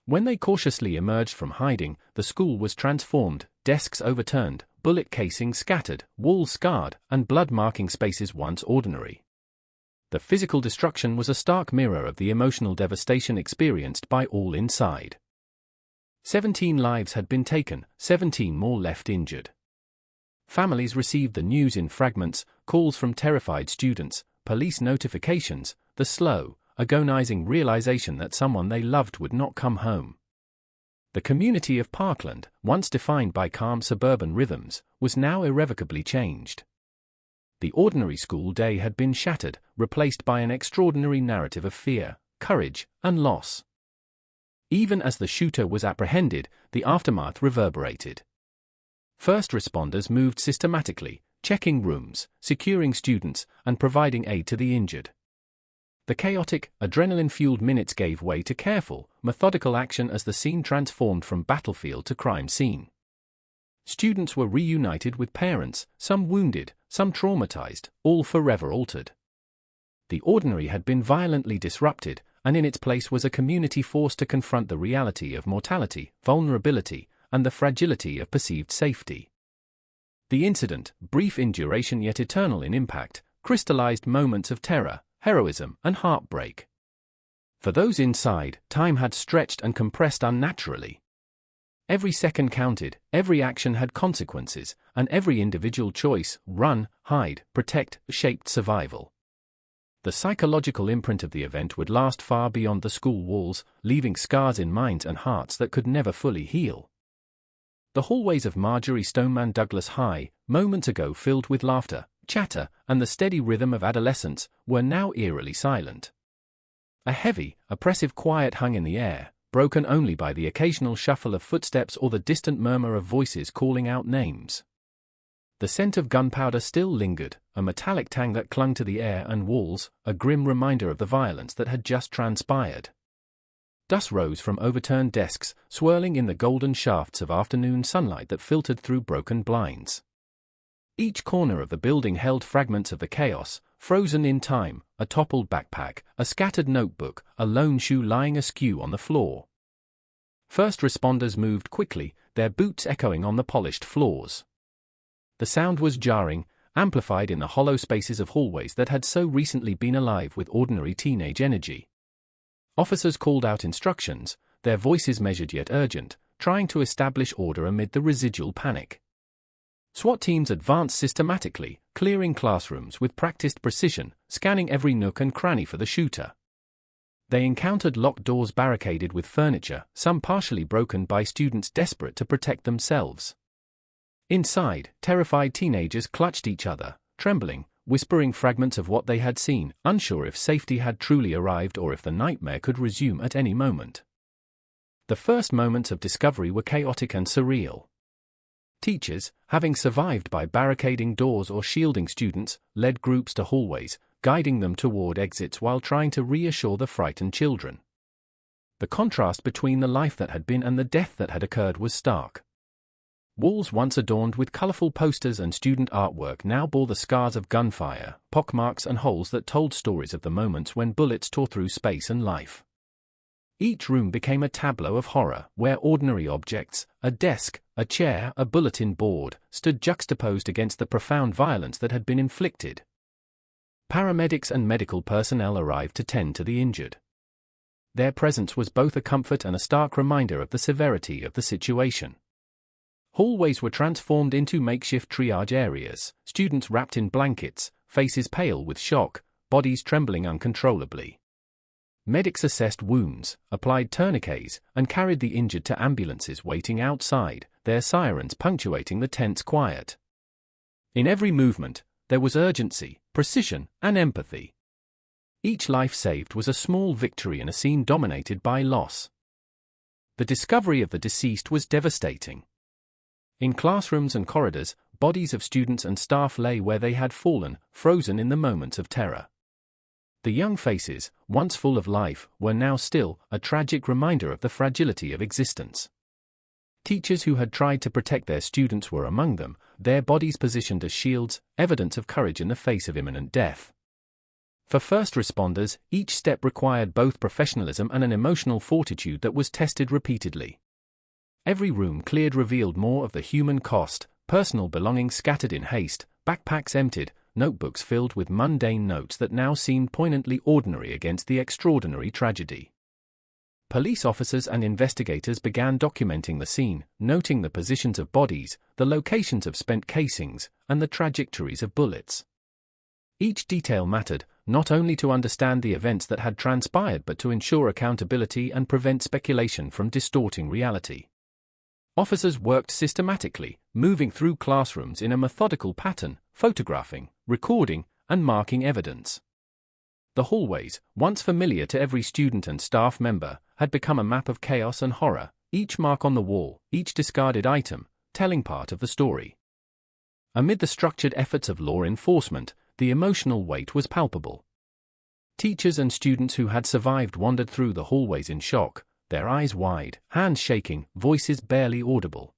When they cautiously emerged from hiding, the school was transformed, desks overturned, bullet casings scattered, walls scarred, and blood-marking spaces once ordinary. The physical destruction was a stark mirror of the emotional devastation experienced by all inside. 17 lives had been taken, 17 more left injured. Families received the news in fragments, calls from terrified students, police notifications, the slow, agonizing realization that someone they loved would not come home. The community of Parkland, once defined by calm suburban rhythms, was now irrevocably changed. The ordinary school day had been shattered, replaced by an extraordinary narrative of fear, courage, and loss. Even as the shooter was apprehended, the aftermath reverberated. First responders moved systematically, checking rooms, securing students, and providing aid to the injured. The chaotic, adrenaline-fueled minutes gave way to careful, methodical action as the scene transformed from battlefield to crime scene. Students were reunited with parents, some wounded, some traumatized, all forever altered. The ordinary had been violently disrupted, and in its place was a community forced to confront the reality of mortality, vulnerability, and the fragility of perceived safety. The incident, brief in duration yet eternal in impact, crystallized moments of terror, heroism, and heartbreak. For those inside, time had stretched and compressed unnaturally. Every second counted, every action had consequences, and every individual choice, run, hide, protect, shaped survival. The psychological imprint of the event would last far beyond the school walls, leaving scars in minds and hearts that could never fully heal. The hallways of Marjorie Stoneman Douglas High, moments ago filled with laughter, chatter, and the steady rhythm of adolescence, were now eerily silent. A heavy, oppressive quiet hung in the air, broken only by the occasional shuffle of footsteps or the distant murmur of voices calling out names. The scent of gunpowder still lingered, a metallic tang that clung to the air and walls, a grim reminder of the violence that had just transpired. Dust rose from overturned desks, swirling in the golden shafts of afternoon sunlight that filtered through broken blinds. Each corner of the building held fragments of the chaos, frozen in time, a toppled backpack, a scattered notebook, a lone shoe lying askew on the floor. First responders moved quickly, their boots echoing on the polished floors. The sound was jarring, amplified in the hollow spaces of hallways that had so recently been alive with ordinary teenage energy. Officers called out instructions, their voices measured yet urgent, trying to establish order amid the residual panic. SWAT teams advanced systematically, clearing classrooms with practiced precision, scanning every nook and cranny for the shooter. They encountered locked doors barricaded with furniture, some partially broken by students desperate to protect themselves. Inside, terrified teenagers clutched each other, trembling, whispering fragments of what they had seen, unsure if safety had truly arrived or if the nightmare could resume at any moment. The first moments of discovery were chaotic and surreal. Teachers, having survived by barricading doors or shielding students, led groups to hallways, guiding them toward exits while trying to reassure the frightened children. The contrast between the life that had been and the death that had occurred was stark. Walls once adorned with colorful posters and student artwork now bore the scars of gunfire, pockmarks and holes that told stories of the moments when bullets tore through space and life. Each room became a tableau of horror, where ordinary objects, a desk, a chair, a bulletin board, stood juxtaposed against the profound violence that had been inflicted. Paramedics and medical personnel arrived to tend to the injured. Their presence was both a comfort and a stark reminder of the severity of the situation. Hallways were transformed into makeshift triage areas, students wrapped in blankets, faces pale with shock, bodies trembling uncontrollably. Medics assessed wounds, applied tourniquets, and carried the injured to ambulances waiting outside, their sirens punctuating the tense quiet. In every movement, there was urgency, precision, and empathy. Each life saved was a small victory in a scene dominated by loss. The discovery of the deceased was devastating. In classrooms and corridors, bodies of students and staff lay where they had fallen, frozen in the moments of terror. The young faces, once full of life, were now still, a tragic reminder of the fragility of existence. Teachers who had tried to protect their students were among them, their bodies positioned as shields, evidence of courage in the face of imminent death. For first responders, each step required both professionalism and an emotional fortitude that was tested repeatedly. Every room cleared revealed more of the human cost, personal belongings scattered in haste, backpacks emptied, notebooks filled with mundane notes that now seemed poignantly ordinary against the extraordinary tragedy. Police officers and investigators began documenting the scene, noting the positions of bodies, the locations of spent casings, and the trajectories of bullets. Each detail mattered, not only to understand the events that had transpired but to ensure accountability and prevent speculation from distorting reality. Officers worked systematically, moving through classrooms in a methodical pattern, photographing, recording, and marking evidence. The hallways, once familiar to every student and staff member, had become a map of chaos and horror, each mark on the wall, each discarded item, telling part of the story. Amid the structured efforts of law enforcement, the emotional weight was palpable. Teachers and students who had survived wandered through the hallways in shock, their eyes wide, hands shaking, voices barely audible.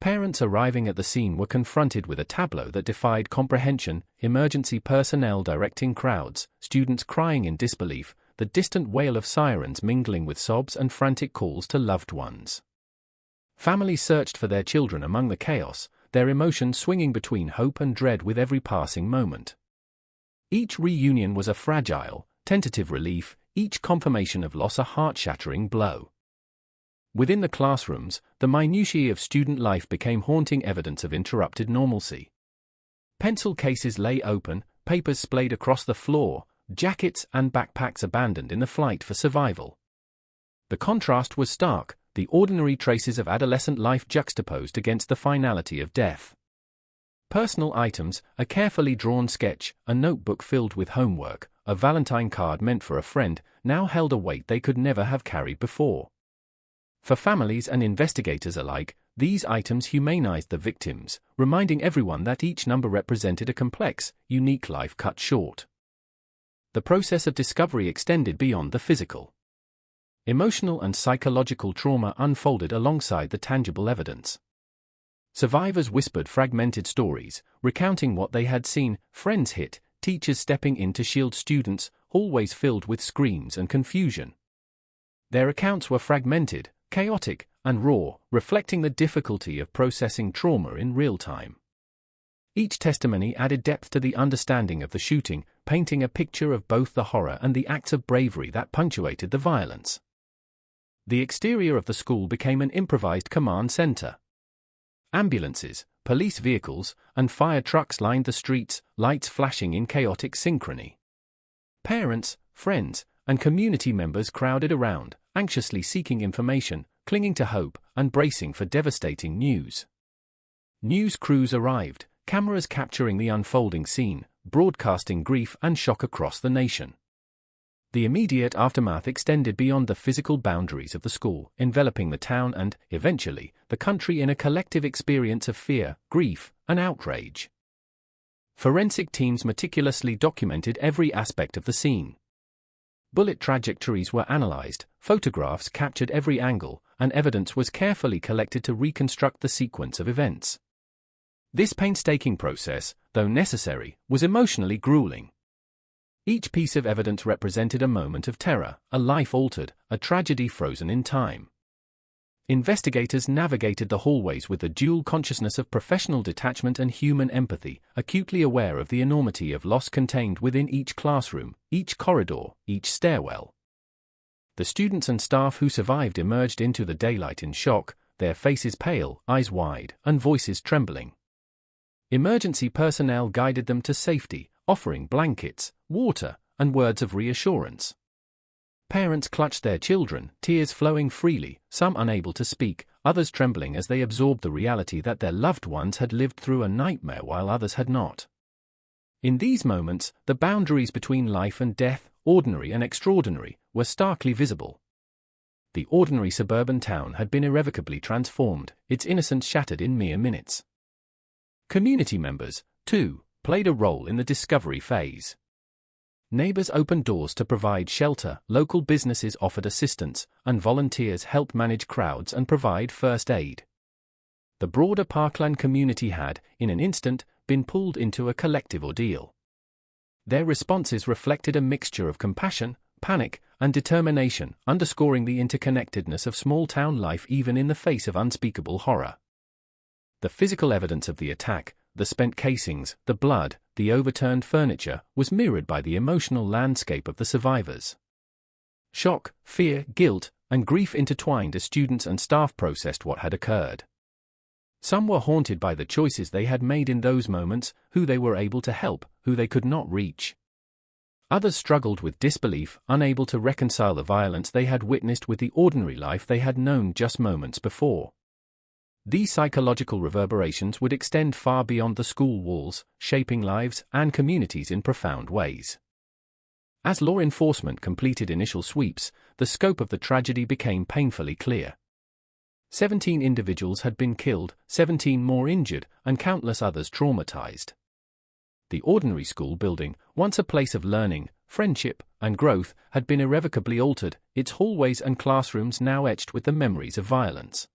Parents arriving at the scene were confronted with a tableau that defied comprehension: emergency personnel directing crowds, students crying in disbelief, the distant wail of sirens mingling with sobs and frantic calls to loved ones. Families searched for their children among the chaos, their emotions swinging between hope and dread with every passing moment. Each reunion was a fragile, tentative relief, each confirmation of loss a heart-shattering blow. Within the classrooms, the minutiae of student life became haunting evidence of interrupted normalcy. Pencil cases lay open, papers splayed across the floor, jackets and backpacks abandoned in the flight for survival. The contrast was stark, the ordinary traces of adolescent life juxtaposed against the finality of death. Personal items, a carefully drawn sketch, a notebook filled with homework, a Valentine card meant for a friend, now held a weight they could never have carried before. For families and investigators alike, these items humanized the victims, reminding everyone that each number represented a complex, unique life cut short. The process of discovery extended beyond the physical. Emotional and psychological trauma unfolded alongside the tangible evidence. Survivors whispered fragmented stories, recounting what they had seen, friends hit, teachers stepping in to shield students, hallways filled with screams and confusion. Their accounts were fragmented, chaotic, and raw, reflecting the difficulty of processing trauma in real time. Each testimony added depth to the understanding of the shooting, painting a picture of both the horror and the acts of bravery that punctuated the violence. The exterior of the school became an improvised command center. Ambulances, police vehicles, and fire trucks lined the streets, lights flashing in chaotic synchrony. Parents, friends, and community members crowded around, anxiously seeking information, clinging to hope, and bracing for devastating news. News crews arrived, cameras capturing the unfolding scene, broadcasting grief and shock across the nation. The immediate aftermath extended beyond the physical boundaries of the school, enveloping the town and, eventually, the country in a collective experience of fear, grief, and outrage. Forensic teams meticulously documented every aspect of the scene. Bullet trajectories were analyzed, photographs captured every angle, and evidence was carefully collected to reconstruct the sequence of events. This painstaking process, though necessary, was emotionally grueling. Each piece of evidence represented a moment of terror, a life altered, a tragedy frozen in time. Investigators navigated the hallways with the dual consciousness of professional detachment and human empathy, acutely aware of the enormity of loss contained within each classroom, each corridor, each stairwell. The students and staff who survived emerged into the daylight in shock, their faces pale, eyes wide, and voices trembling. Emergency personnel guided them to safety, offering blankets, water, and words of reassurance. Parents clutched their children, tears flowing freely, some unable to speak, others trembling as they absorbed the reality that their loved ones had lived through a nightmare while others had not. In these moments, the boundaries between life and death, ordinary and extraordinary, were starkly visible. The ordinary suburban town had been irrevocably transformed, its innocence shattered in mere minutes. Community members, too, played a role in the discovery phase. Neighbors opened doors to provide shelter, local businesses offered assistance, and volunteers helped manage crowds and provide first aid. The broader Parkland community had, in an instant, been pulled into a collective ordeal. Their responses reflected a mixture of compassion, panic, and determination, underscoring the interconnectedness of small-town life even in the face of unspeakable horror. The physical evidence of the attack, the spent casings, the blood, the overturned furniture, was mirrored by the emotional landscape of the survivors. Shock, fear, guilt, and grief intertwined as students and staff processed what had occurred. Some were haunted by the choices they had made in those moments, who they were able to help, who they could not reach. Others struggled with disbelief, unable to reconcile the violence they had witnessed with the ordinary life they had known just moments before. These psychological reverberations would extend far beyond the school walls, shaping lives and communities in profound ways. As law enforcement completed initial sweeps, the scope of the tragedy became painfully clear. 17 individuals had been killed, 17 more injured, and countless others traumatized. The ordinary school building, once a place of learning, friendship, and growth, had been irrevocably altered, its hallways and classrooms now etched with the memories of violence.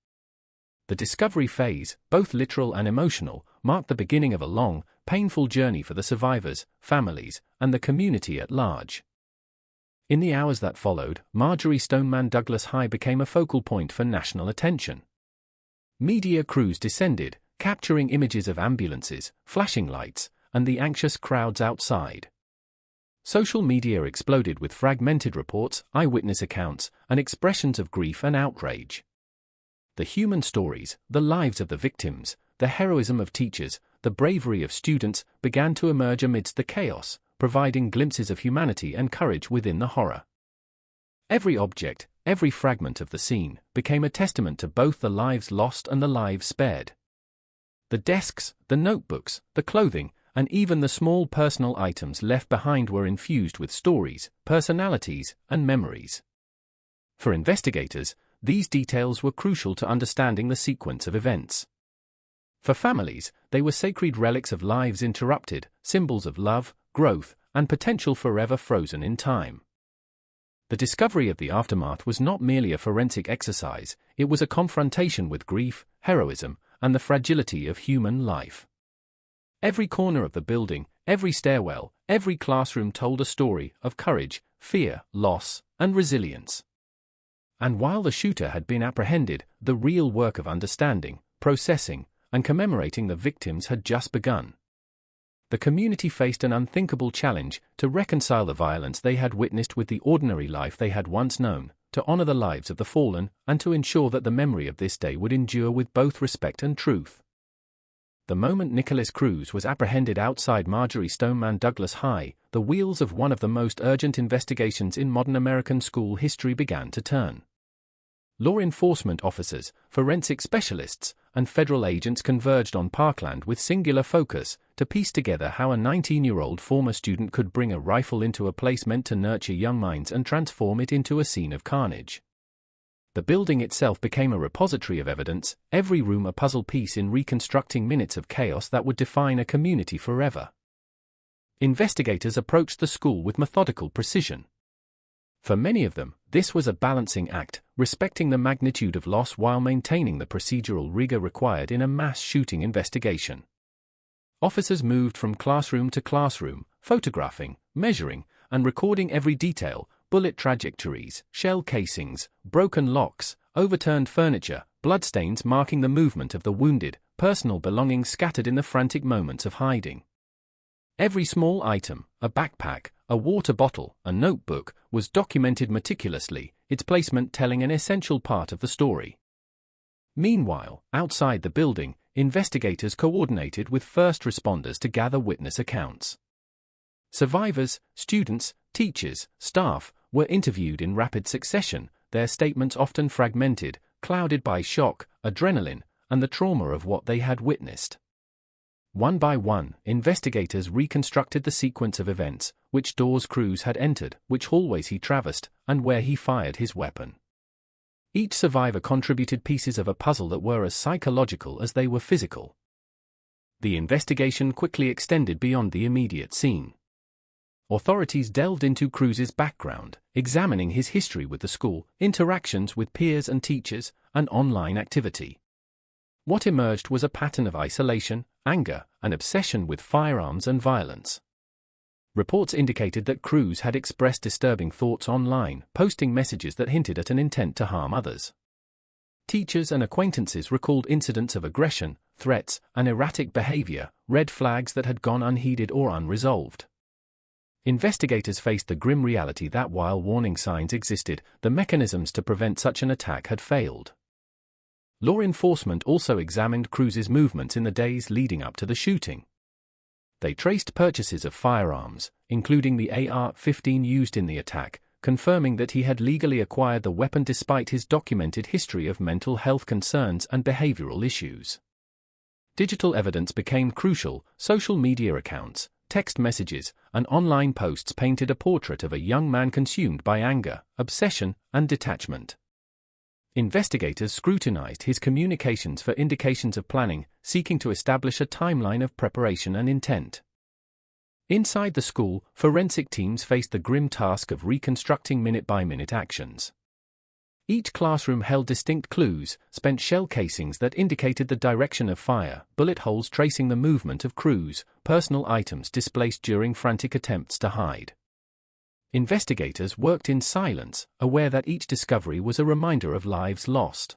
The discovery phase, both literal and emotional, marked the beginning of a long, painful journey for the survivors, families, and the community at large. In the hours that followed, Marjory Stoneman Douglas High became a focal point for national attention. Media crews descended, capturing images of ambulances, flashing lights, and the anxious crowds outside. Social media exploded with fragmented reports, eyewitness accounts, and expressions of grief and outrage. The human stories, the lives of the victims, the heroism of teachers, the bravery of students, began to emerge amidst the chaos, providing glimpses of humanity and courage within the horror. Every object, every fragment of the scene, became a testament to both the lives lost and the lives spared. The desks, the notebooks, the clothing, and even the small personal items left behind were infused with stories, personalities, and memories. For investigators, these details were crucial to understanding the sequence of events. For families, they were sacred relics of lives interrupted, symbols of love, growth, and potential forever frozen in time. The discovery of the aftermath was not merely a forensic exercise, it was a confrontation with grief, heroism, and the fragility of human life. Every corner of the building, every stairwell, every classroom told a story of courage, fear, loss, and resilience. And while the shooter had been apprehended, the real work of understanding, processing, and commemorating the victims had just begun. The community faced an unthinkable challenge to reconcile the violence they had witnessed with the ordinary life they had once known, to honor the lives of the fallen, and to ensure that the memory of this day would endure with both respect and truth. The moment Nicholas Cruz was apprehended outside Marjory Stoneman Douglas High, the wheels of one of the most urgent investigations in modern American school history began to turn. Law enforcement officers, forensic specialists, and federal agents converged on Parkland with singular focus to piece together how a 19-year-old former student could bring a rifle into a place meant to nurture young minds and transform it into a scene of carnage. The building itself became a repository of evidence, every room a puzzle piece in reconstructing minutes of chaos that would define a community forever. Investigators approached the school with methodical precision. For many of them, this was a balancing act, respecting the magnitude of loss while maintaining the procedural rigor required in a mass shooting investigation. Officers moved from classroom to classroom, photographing, measuring, and recording every detail: bullet trajectories, shell casings, broken locks, overturned furniture, bloodstains marking the movement of the wounded, personal belongings scattered in the frantic moments of hiding. Every small item, a backpack, a water bottle, a notebook, was documented meticulously, its placement telling an essential part of the story. Meanwhile, outside the building, investigators coordinated with first responders to gather witness accounts. Survivors, students, teachers, staff were interviewed in rapid succession, their statements often fragmented, clouded by shock, adrenaline, and the trauma of what they had witnessed. One by one, investigators reconstructed the sequence of events, which doors Cruz had entered, which hallways he traversed, and where he fired his weapon. Each survivor contributed pieces of a puzzle that were as psychological as they were physical. The investigation quickly extended beyond the immediate scene. Authorities delved into Cruz's background, examining his history with the school, interactions with peers and teachers, and online activity. What emerged was a pattern of isolation, anger, and obsession with firearms and violence. Reports indicated that Cruz had expressed disturbing thoughts online, posting messages that hinted at an intent to harm others. Teachers and acquaintances recalled incidents of aggression, threats, and erratic behavior, red flags that had gone unheeded or unresolved. Investigators faced the grim reality that while warning signs existed, the mechanisms to prevent such an attack had failed. Law enforcement also examined Cruz's movements in the days leading up to the shooting. They traced purchases of firearms, including the AR-15 used in the attack, confirming that he had legally acquired the weapon despite his documented history of mental health concerns and behavioral issues. Digital evidence became crucial. Social media accounts, text messages, and online posts painted a portrait of a young man consumed by anger, obsession, and detachment. Investigators scrutinized his communications for indications of planning, seeking to establish a timeline of preparation and intent. Inside the school, forensic teams faced the grim task of reconstructing minute-by-minute actions. Each classroom held distinct clues, spent shell casings that indicated the direction of fire, bullet holes tracing the movement of Cruz, personal items displaced during frantic attempts to hide. Investigators worked in silence, aware that each discovery was a reminder of lives lost.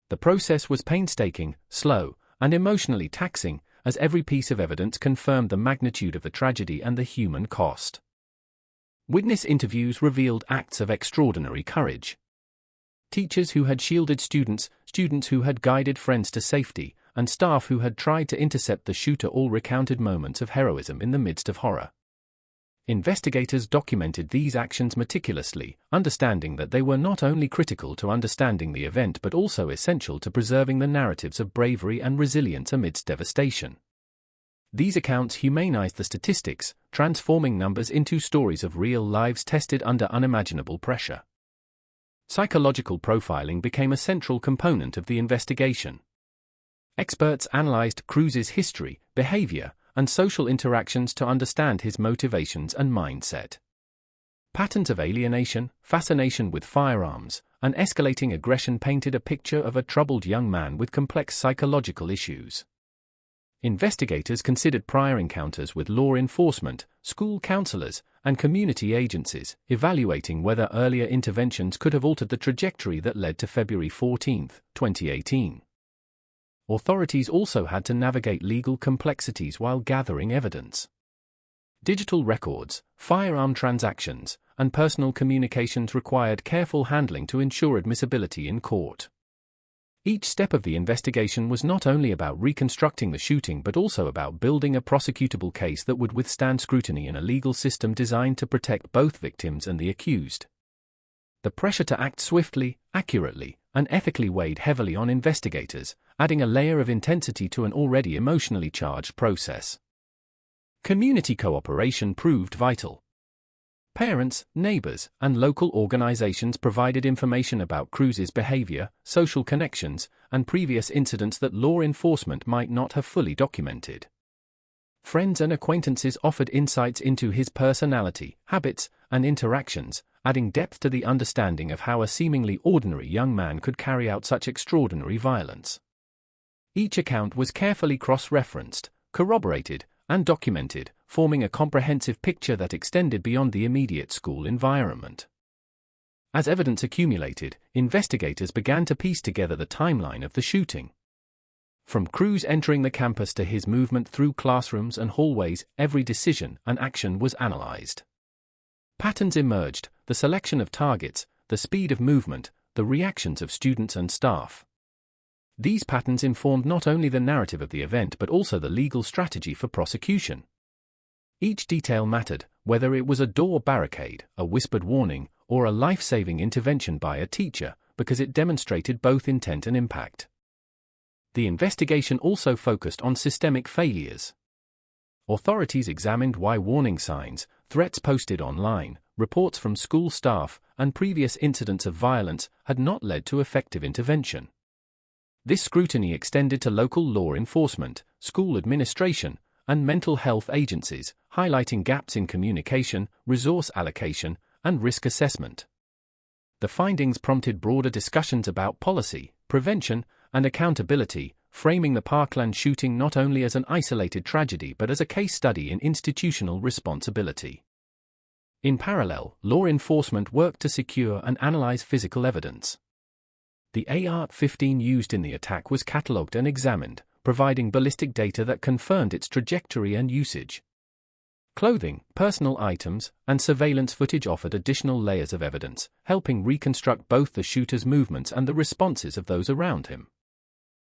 The process was painstaking, slow, and emotionally taxing, as every piece of evidence confirmed the magnitude of the tragedy and the human cost. Witness interviews revealed acts of extraordinary courage. Teachers who had shielded students, students who had guided friends to safety, and staff who had tried to intercept the shooter all recounted moments of heroism in the midst of horror. Investigators documented these actions meticulously, understanding that they were not only critical to understanding the event but also essential to preserving the narratives of bravery and resilience amidst devastation. These accounts humanized the statistics, transforming numbers into stories of real lives tested under unimaginable pressure. Psychological profiling became a central component of the investigation. Experts analyzed Cruz's history, behavior, and social interactions to understand his motivations and mindset. Patterns of alienation, fascination with firearms, and escalating aggression painted a picture of a troubled young man with complex psychological issues. Investigators considered prior encounters with law enforcement, school counselors, and community agencies, evaluating whether earlier interventions could have altered the trajectory that led to February 14, 2018. Authorities also had to navigate legal complexities while gathering evidence. Digital records, firearm transactions, and personal communications required careful handling to ensure admissibility in court. Each step of the investigation was not only about reconstructing the shooting but also about building a prosecutable case that would withstand scrutiny in a legal system designed to protect both victims and the accused. The pressure to act swiftly, accurately, and ethically weighed heavily on investigators, adding a layer of intensity to an already emotionally charged process. Community cooperation proved vital. Parents, neighbors, and local organizations provided information about Cruz's behavior, social connections, and previous incidents that law enforcement might not have fully documented. Friends and acquaintances offered insights into his personality, habits, and interactions, adding depth to the understanding of how a seemingly ordinary young man could carry out such extraordinary violence. Each account was carefully cross-referenced, corroborated, and documented, forming a comprehensive picture that extended beyond the immediate school environment. As evidence accumulated, investigators began to piece together the timeline of the shooting. From Cruz entering the campus to his movement through classrooms and hallways, every decision and action was analyzed. Patterns emerged: the selection of targets, the speed of movement, the reactions of students and staff. These patterns informed not only the narrative of the event but also the legal strategy for prosecution. Each detail mattered, whether it was a door barricade, a whispered warning, or a life-saving intervention by a teacher, because it demonstrated both intent and impact. The investigation also focused on systemic failures. Authorities examined why warning signs, threats posted online, reports from school staff, and previous incidents of violence had not led to effective intervention. This scrutiny extended to local law enforcement, school administration, and mental health agencies, highlighting gaps in communication, resource allocation, and risk assessment. The findings prompted broader discussions about policy, prevention, and accountability, framing the Parkland shooting not only as an isolated tragedy but as a case study in institutional responsibility. In parallel, law enforcement worked to secure and analyze physical evidence. The AR-15 used in the attack was catalogued and examined, providing ballistic data that confirmed its trajectory and usage. Clothing, personal items, and surveillance footage offered additional layers of evidence, helping reconstruct both the shooter's movements and the responses of those around him.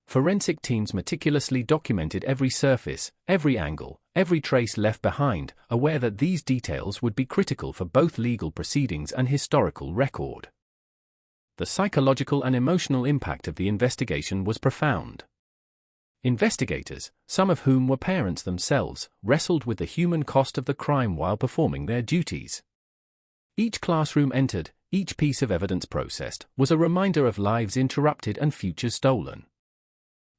Forensic teams meticulously documented every surface, every angle, every trace left behind, aware that these details would be critical for both legal proceedings and historical record. The psychological and emotional impact of the investigation was profound. Investigators, some of whom were parents themselves, wrestled with the human cost of the crime while performing their duties. Each classroom entered, each piece of evidence processed, was a reminder of lives interrupted and futures stolen.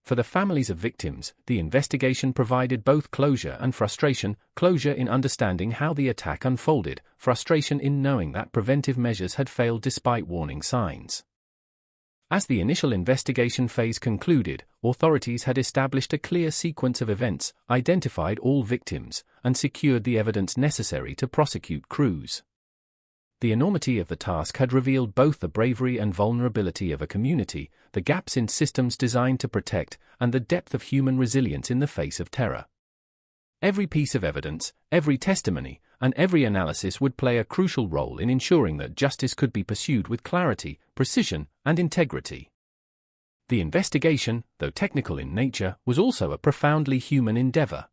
For the families of victims, the investigation provided both closure and frustration, closure in understanding how the attack unfolded, frustration in knowing that preventive measures had failed despite warning signs. As the initial investigation phase concluded, authorities had established a clear sequence of events, identified all victims, and secured the evidence necessary to prosecute Cruz. The enormity of the task had revealed both the bravery and vulnerability of a community, the gaps in systems designed to protect, and the depth of human resilience in the face of terror. Every piece of evidence, every testimony, and every analysis would play a crucial role in ensuring that justice could be pursued with clarity, precision, and integrity. The investigation, though technical in nature, was also a profoundly human endeavor.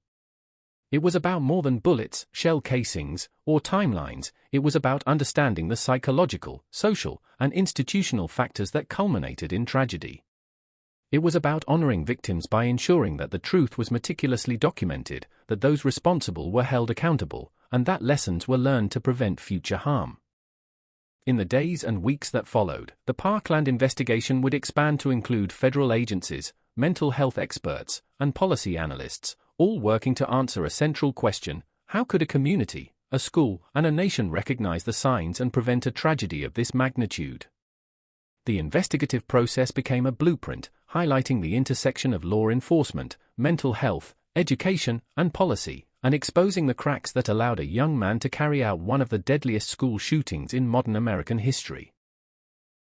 It was about more than bullets, shell casings, or timelines. It was about understanding the psychological, social, and institutional factors that culminated in tragedy. It was about honoring victims by ensuring that the truth was meticulously documented, that those responsible were held accountable, and that lessons were learned to prevent future harm. In the days and weeks that followed, the Parkland investigation would expand to include federal agencies, mental health experts, and policy analysts, all working to answer a central question: how could a community, a school, and a nation recognize the signs and prevent a tragedy of this magnitude? The investigative process became a blueprint, highlighting the intersection of law enforcement, mental health, education, and policy, and exposing the cracks that allowed a young man to carry out one of the deadliest school shootings in modern American history.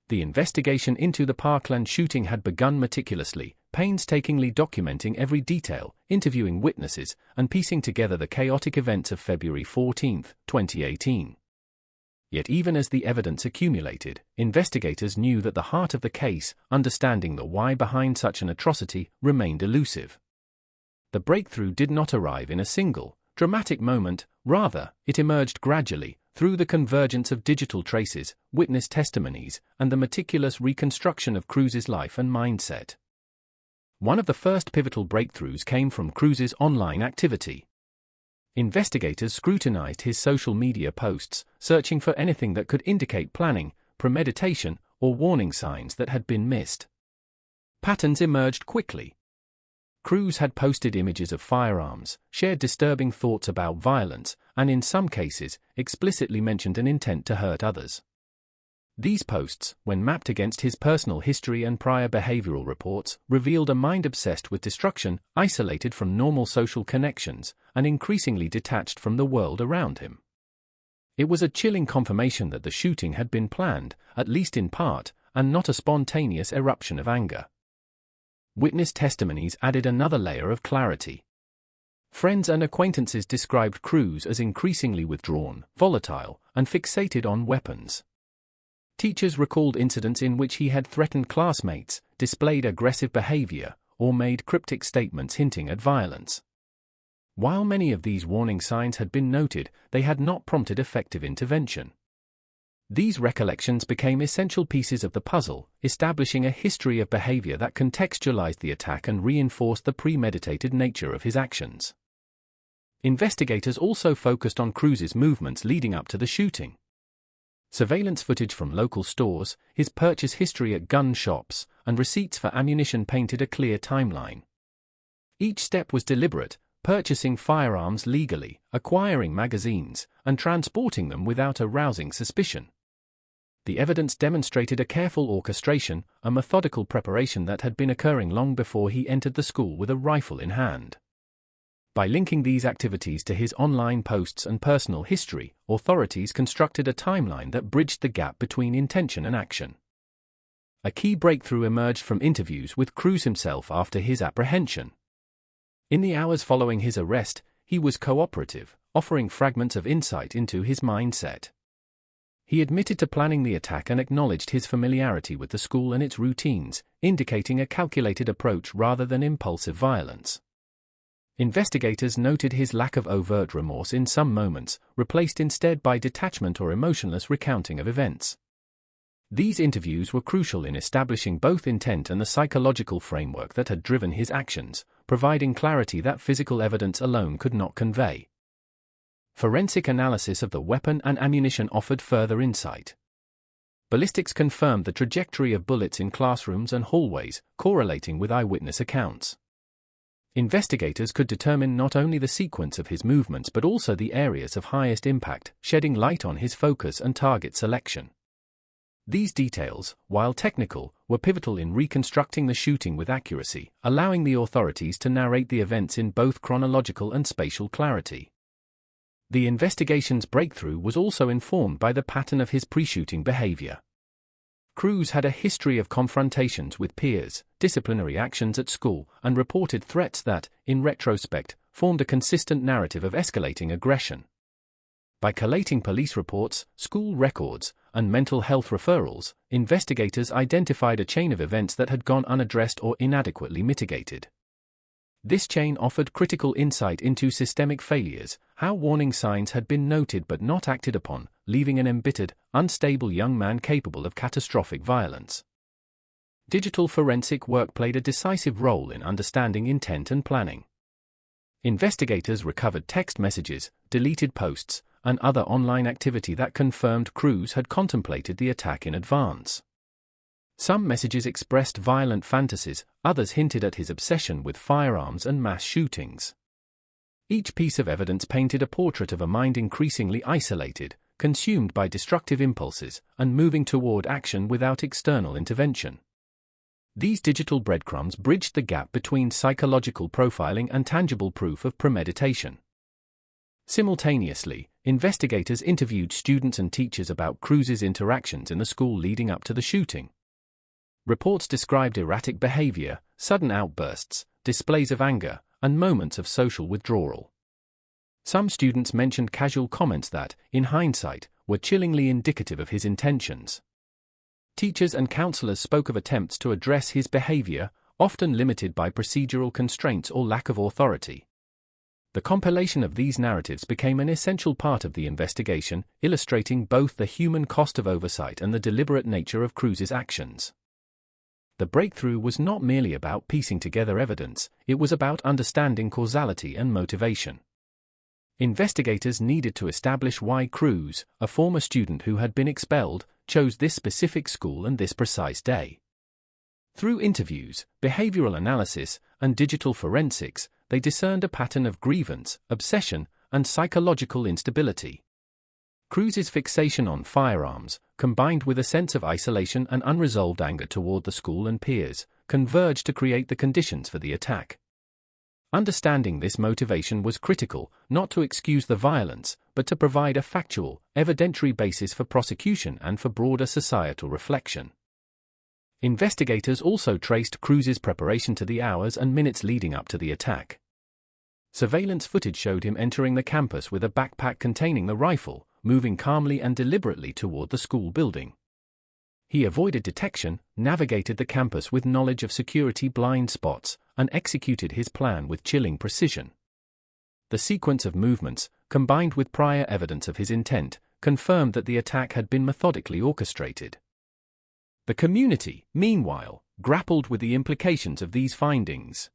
The investigation into the Parkland shooting had begun meticulously, painstakingly documenting every detail, interviewing witnesses, and piecing together the chaotic events of February 14, 2018. Yet even as the evidence accumulated, investigators knew that the heart of the case, understanding the why behind such an atrocity, remained elusive. The breakthrough did not arrive in a single, dramatic moment, rather, it emerged gradually, through the convergence of digital traces, witness testimonies, and the meticulous reconstruction of Cruz's life and mindset. One of the first pivotal breakthroughs came from Cruz's online activity. Investigators scrutinized his social media posts, searching for anything that could indicate planning, premeditation, or warning signs that had been missed. Patterns emerged quickly. Cruz had posted images of firearms, shared disturbing thoughts about violence, and in some cases, explicitly mentioned an intent to hurt others. These posts, when mapped against his personal history and prior behavioral reports, revealed a mind obsessed with destruction, isolated from normal social connections, and increasingly detached from the world around him. It was a chilling confirmation that the shooting had been planned, at least in part, and not a spontaneous eruption of anger. Witness testimonies added another layer of clarity. Friends and acquaintances described Cruz as increasingly withdrawn, volatile, and fixated on weapons. Teachers recalled incidents in which he had threatened classmates, displayed aggressive behavior, or made cryptic statements hinting at violence. While many of these warning signs had been noted, they had not prompted effective intervention. These recollections became essential pieces of the puzzle, establishing a history of behavior that contextualized the attack and reinforced the premeditated nature of his actions. Investigators also focused on Cruz's movements leading up to the shooting. Surveillance footage from local stores, his purchase history at gun shops, and receipts for ammunition painted a clear timeline. Each step was deliberate, purchasing firearms legally, acquiring magazines, and transporting them without arousing suspicion. The evidence demonstrated a careful orchestration, a methodical preparation that had been occurring long before he entered the school with a rifle in hand. By linking these activities to his online posts and personal history, authorities constructed a timeline that bridged the gap between intention and action. A key breakthrough emerged from interviews with Cruz himself after his apprehension. In the hours following his arrest, he was cooperative, offering fragments of insight into his mindset. He admitted to planning the attack and acknowledged his familiarity with the school and its routines, indicating a calculated approach rather than impulsive violence. Investigators noted his lack of overt remorse in some moments, replaced instead by detachment or emotionless recounting of events. These interviews were crucial in establishing both intent and the psychological framework that had driven his actions, providing clarity that physical evidence alone could not convey. Forensic analysis of the weapon and ammunition offered further insight. Ballistics confirmed the trajectory of bullets in classrooms and hallways, correlating with eyewitness accounts. Investigators could determine not only the sequence of his movements but also the areas of highest impact, shedding light on his focus and target selection. These details, while technical, were pivotal in reconstructing the shooting with accuracy, allowing the authorities to narrate the events in both chronological and spatial clarity. The investigation's breakthrough was also informed by the pattern of his pre-shooting behavior. Cruz had a history of confrontations with peers, disciplinary actions at school, and reported threats that, in retrospect, formed a consistent narrative of escalating aggression. By collating police reports, school records, and mental health referrals, investigators identified a chain of events that had gone unaddressed or inadequately mitigated. This chain offered critical insight into systemic failures, how warning signs had been noted but not acted upon, leaving an embittered, unstable young man capable of catastrophic violence. Digital forensic work played a decisive role in understanding intent and planning. Investigators recovered text messages, deleted posts, and other online activity that confirmed Cruz had contemplated the attack in advance. Some messages expressed violent fantasies, others hinted at his obsession with firearms and mass shootings. Each piece of evidence painted a portrait of a mind increasingly isolated, consumed by destructive impulses, and moving toward action without external intervention. These digital breadcrumbs bridged the gap between psychological profiling and tangible proof of premeditation. Simultaneously, investigators interviewed students and teachers about Cruz's interactions in the school leading up to the shooting. Reports described erratic behavior, sudden outbursts, displays of anger, and moments of social withdrawal. Some students mentioned casual comments that, in hindsight, were chillingly indicative of his intentions. Teachers and counselors spoke of attempts to address his behavior, often limited by procedural constraints or lack of authority. The compilation of these narratives became an essential part of the investigation, illustrating both the human cost of oversight and the deliberate nature of Cruz's actions. The breakthrough was not merely about piecing together evidence, it was about understanding causality and motivation. Investigators needed to establish why Cruz, a former student who had been expelled, chose this specific school and this precise day. Through interviews, behavioral analysis, and digital forensics, they discerned a pattern of grievance, obsession, and psychological instability. Cruz's fixation on firearms, combined with a sense of isolation and unresolved anger toward the school and peers, converged to create the conditions for the attack. Understanding this motivation was critical, not to excuse the violence, but to provide a factual, evidentiary basis for prosecution and for broader societal reflection. Investigators also traced Cruz's preparation to the hours and minutes leading up to the attack. Surveillance footage showed him entering the campus with a backpack containing the rifle, moving calmly and deliberately toward the school building. He avoided detection, navigated the campus with knowledge of security blind spots, and executed his plan with chilling precision. The sequence of movements, combined with prior evidence of his intent, confirmed that the attack had been methodically orchestrated. The community, meanwhile, grappled with the implications of these findings.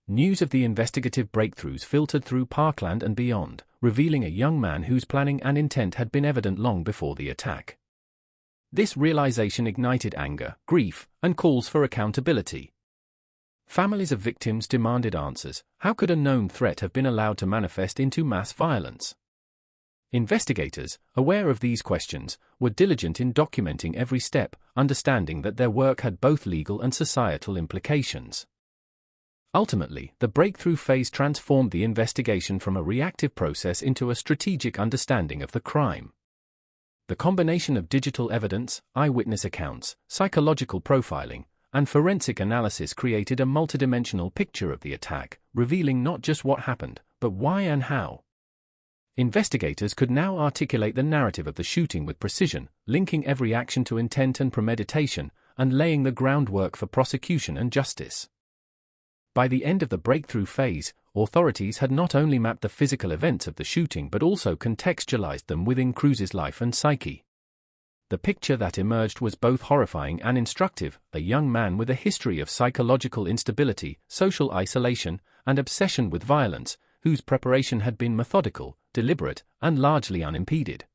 News of the investigative breakthroughs filtered through Parkland and beyond, revealing a young man whose planning and intent had been evident long before the attack. This realization ignited anger, grief, and calls for accountability. Families of victims demanded answers. How could a known threat have been allowed to manifest into mass violence? Investigators, aware of these questions, were diligent in documenting every step, understanding that their work had both legal and societal implications. Ultimately, the breakthrough phase transformed the investigation from a reactive process into a strategic understanding of the crime. The combination of digital evidence, eyewitness accounts, psychological profiling, and forensic analysis created a multidimensional picture of the attack, revealing not just what happened, but why and how. Investigators could now articulate the narrative of the shooting with precision, linking every action to intent and premeditation, and laying the groundwork for prosecution and justice. By the end of the breakthrough phase, authorities had not only mapped the physical events of the shooting but also contextualized them within Cruz's life and psyche. The picture that emerged was both horrifying and instructive: a young man with a history of psychological instability, social isolation, and obsession with violence, whose preparation had been methodical, deliberate, and largely unimpeded.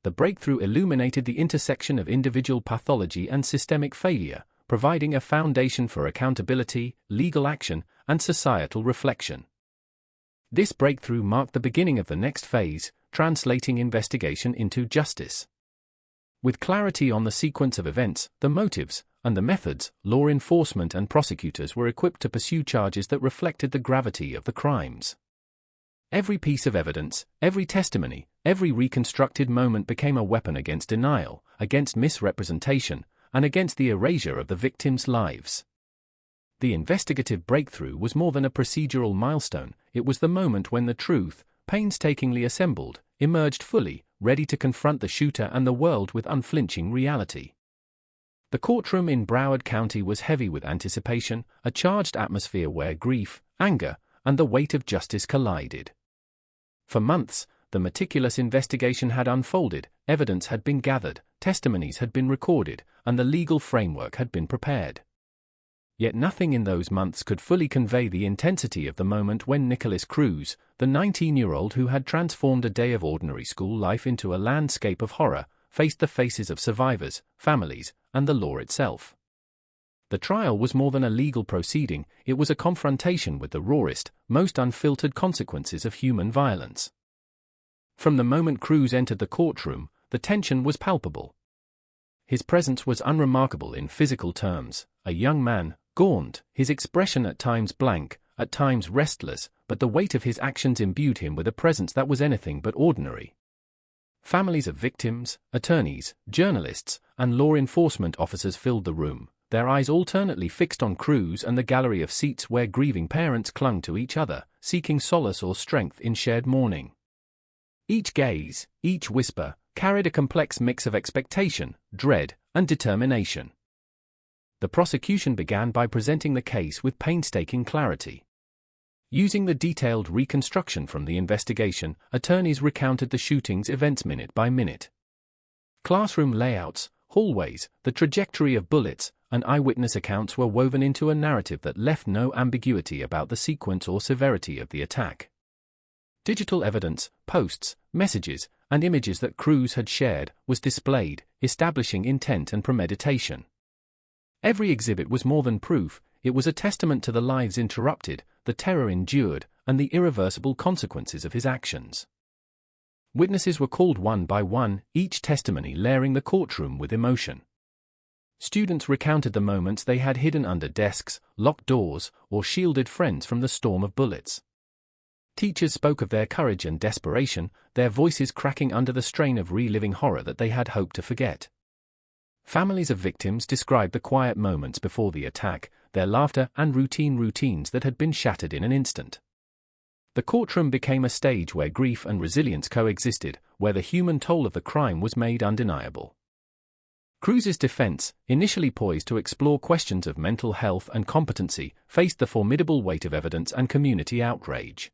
The breakthrough illuminated the intersection of individual pathology and systemic failure, providing a foundation for accountability, legal action, and societal reflection. This breakthrough marked the beginning of the next phase, translating investigation into justice. With clarity on the sequence of events, the motives, and the methods, law enforcement and prosecutors were equipped to pursue charges that reflected the gravity of the crimes. Every piece of evidence, every testimony, every reconstructed moment became a weapon against denial, against misrepresentation, and against the erasure of the victims' lives. The investigative breakthrough was more than a procedural milestone. It was the moment when the truth, painstakingly assembled, emerged fully, ready to confront the shooter and the world with unflinching reality. The courtroom in Broward County was heavy with anticipation, a charged atmosphere where grief, anger, and the weight of justice collided. For months, the meticulous investigation had unfolded, evidence had been gathered, testimonies had been recorded, and the legal framework had been prepared. Yet nothing in those months could fully convey the intensity of the moment when Nicholas Cruz, the 19-year-old who had transformed a day of ordinary school life into a landscape of horror, faced the faces of survivors, families, and the law itself. The trial was more than a legal proceeding, it was a confrontation with the rawest, most unfiltered consequences of human violence. From the moment Cruz entered the courtroom, the tension was palpable. His presence was unremarkable in physical terms, a young man, gaunt, his expression at times blank, at times restless, but the weight of his actions imbued him with a presence that was anything but ordinary. Families of victims, attorneys, journalists, and law enforcement officers filled the room, their eyes alternately fixed on Cruz and the gallery of seats where grieving parents clung to each other, seeking solace or strength in shared mourning. Each gaze, each whisper, carried a complex mix of expectation, dread, and determination. The prosecution began by presenting the case with painstaking clarity. Using the detailed reconstruction from the investigation, attorneys recounted the shooting's events minute by minute. Classroom layouts, hallways, the trajectory of bullets, and eyewitness accounts were woven into a narrative that left no ambiguity about the sequence or severity of the attack. Digital evidence, posts, messages, and images that Cruz had shared was displayed, establishing intent and premeditation. Every exhibit was more than proof, it was a testament to the lives interrupted, the terror endured, and the irreversible consequences of his actions. Witnesses were called one by one, each testimony layering the courtroom with emotion. Students recounted the moments they had hidden under desks, locked doors, or shielded friends from the storm of bullets. Teachers spoke of their courage and desperation, their voices cracking under the strain of reliving horror that they had hoped to forget. Families of victims described the quiet moments before the attack, their laughter and routines that had been shattered in an instant. The courtroom became a stage where grief and resilience coexisted, where the human toll of the crime was made undeniable. Cruz's defense, initially poised to explore questions of mental health and competency, faced the formidable weight of evidence and community outrage.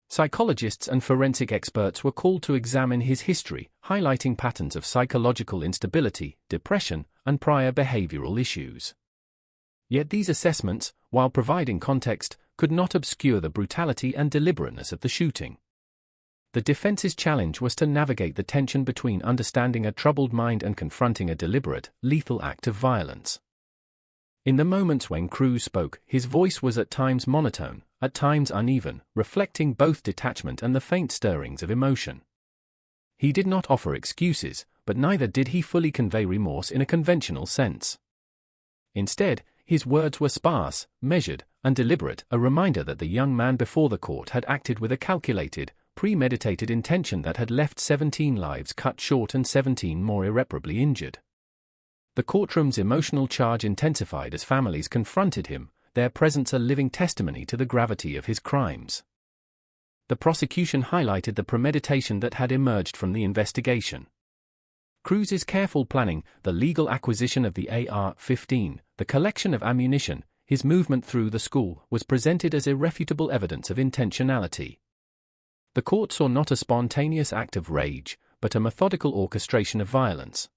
Psychologists and forensic experts were called to examine his history, highlighting patterns of psychological instability, depression, and prior behavioral issues. Yet these assessments, while providing context, could not obscure the brutality and deliberateness of the shooting. The defense's challenge was to navigate the tension between understanding a troubled mind and confronting a deliberate, lethal act of violence. In the moments when Cruz spoke, his voice was at times monotone, at times uneven, reflecting both detachment and the faint stirrings of emotion. He did not offer excuses, but neither did he fully convey remorse in a conventional sense. Instead, his words were sparse, measured, and deliberate, a reminder that the young man before the court had acted with a calculated, premeditated intention that had left 17 lives cut short and 17 more irreparably injured. The courtroom's emotional charge intensified as families confronted him, their presence a living testimony to the gravity of his crimes. The prosecution highlighted the premeditation that had emerged from the investigation. Cruz's careful planning, the legal acquisition of the AR-15, the collection of ammunition, his movement through the school, was presented as irrefutable evidence of intentionality. The court saw not a spontaneous act of rage, but a methodical orchestration of violence.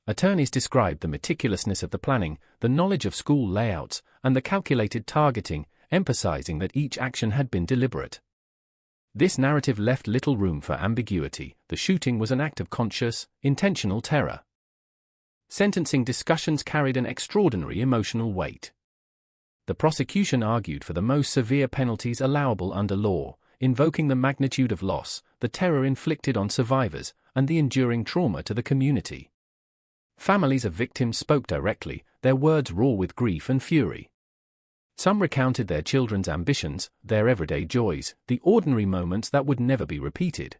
Attorneys described the meticulousness of the planning, the knowledge of school layouts, and the calculated targeting, emphasizing that each action had been deliberate. This narrative left little room for ambiguity. The shooting was an act of conscious, intentional terror. Sentencing discussions carried an extraordinary emotional weight. The prosecution argued for the most severe penalties allowable under law, invoking the magnitude of loss, the terror inflicted on survivors, and the enduring trauma to the community. Families of victims spoke directly, their words raw with grief and fury. Some recounted their children's ambitions, their everyday joys, the ordinary moments that would never be repeated.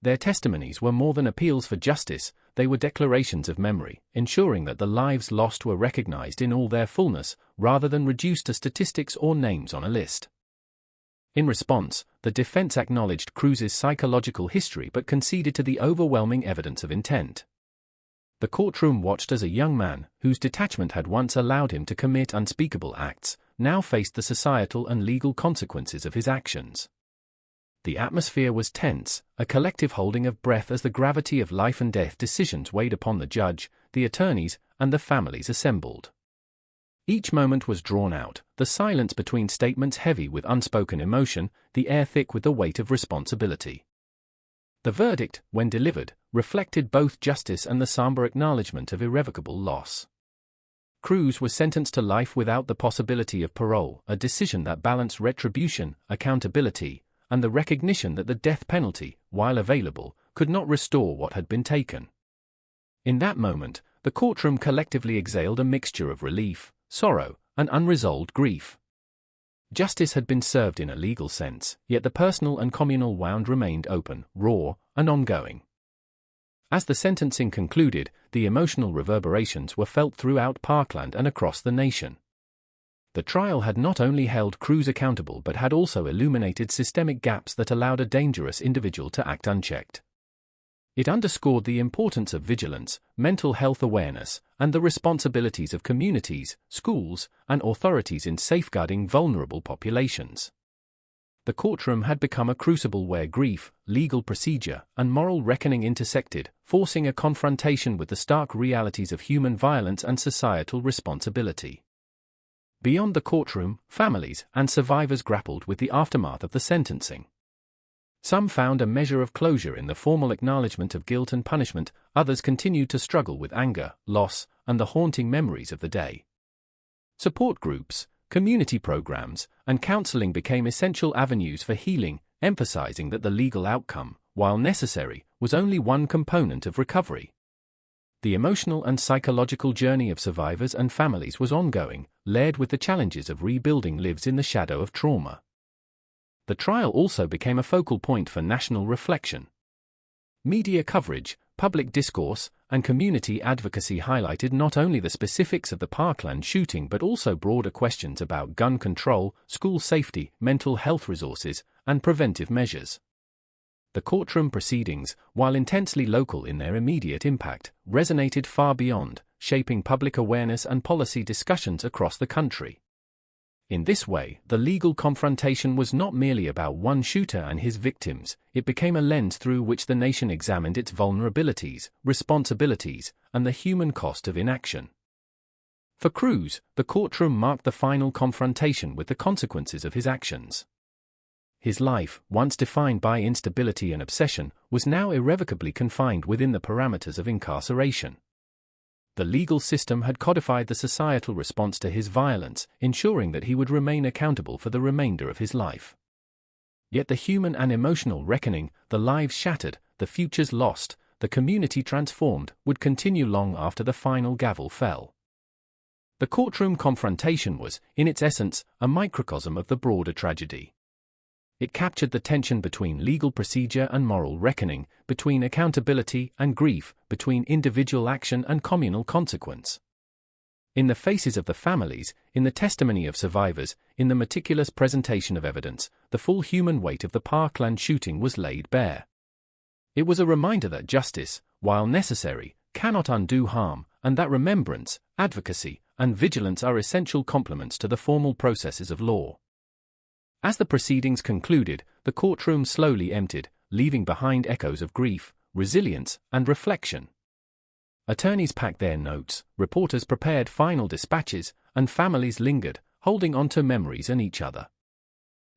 Their testimonies were more than appeals for justice, they were declarations of memory, ensuring that the lives lost were recognized in all their fullness, rather than reduced to statistics or names on a list. In response, the defense acknowledged Cruz's psychological history but conceded to the overwhelming evidence of intent. The courtroom watched as a young man, whose detachment had once allowed him to commit unspeakable acts, now faced the societal and legal consequences of his actions. The atmosphere was tense, a collective holding of breath as the gravity of life and death decisions weighed upon the judge, the attorneys, and the families assembled. Each moment was drawn out, the silence between statements heavy with unspoken emotion, the air thick with the weight of responsibility. The verdict, when delivered, reflected both justice and the somber acknowledgement of irrevocable loss. Cruz was sentenced to life without the possibility of parole, a decision that balanced retribution, accountability, and the recognition that the death penalty, while available, could not restore what had been taken. In that moment, the courtroom collectively exhaled a mixture of relief, sorrow, and unresolved grief. Justice had been served in a legal sense, yet the personal and communal wound remained open, raw, and ongoing. As the sentencing concluded, the emotional reverberations were felt throughout Parkland and across the nation. The trial had not only held Cruz accountable but had also illuminated systemic gaps that allowed a dangerous individual to act unchecked. It underscored the importance of vigilance, mental health awareness, and the responsibilities of communities, schools, and authorities in safeguarding vulnerable populations. The courtroom had become a crucible where grief, legal procedure, and moral reckoning intersected, forcing a confrontation with the stark realities of human violence and societal responsibility. Beyond the courtroom, families and survivors grappled with the aftermath of the sentencing. Some found a measure of closure in the formal acknowledgement of guilt and punishment, others continued to struggle with anger, loss, and the haunting memories of the day. Support groups, community programs, and counseling became essential avenues for healing, emphasizing that the legal outcome, while necessary, was only one component of recovery. The emotional and psychological journey of survivors and families was ongoing, layered with the challenges of rebuilding lives in the shadow of trauma. The trial also became a focal point for national reflection. Media coverage, public discourse, and community advocacy highlighted not only the specifics of the Parkland shooting but also broader questions about gun control, school safety, mental health resources, and preventive measures. the courtroom proceedings, while intensely local in their immediate impact, resonated far beyond, shaping public awareness and policy discussions across the country. In this way, the legal confrontation was not merely about one shooter and his victims, it became a lens through which the nation examined its vulnerabilities, responsibilities, and the human cost of inaction. For Cruz, the courtroom marked the final confrontation with the consequences of his actions. His life, once defined by instability and obsession, was now irrevocably confined within the parameters of incarceration. The legal system had codified the societal response to his violence, ensuring that he would remain accountable for the remainder of his life. Yet the human and emotional reckoning, the lives shattered, the futures lost, the community transformed, would continue long after the final gavel fell. The courtroom confrontation was, in its essence, a microcosm of the broader tragedy. It captured the tension between legal procedure and moral reckoning, between accountability and grief, between individual action and communal consequence. In the faces of the families, in the testimony of survivors, in the meticulous presentation of evidence, the full human weight of the Parkland shooting was laid bare. It was a reminder that justice, while necessary, cannot undo harm, and that remembrance, advocacy, and vigilance are essential complements to the formal processes of law. As the proceedings concluded, the courtroom slowly emptied, leaving behind echoes of grief, resilience, and reflection. Attorneys packed their notes, reporters prepared final dispatches, and families lingered, holding on to memories and each other.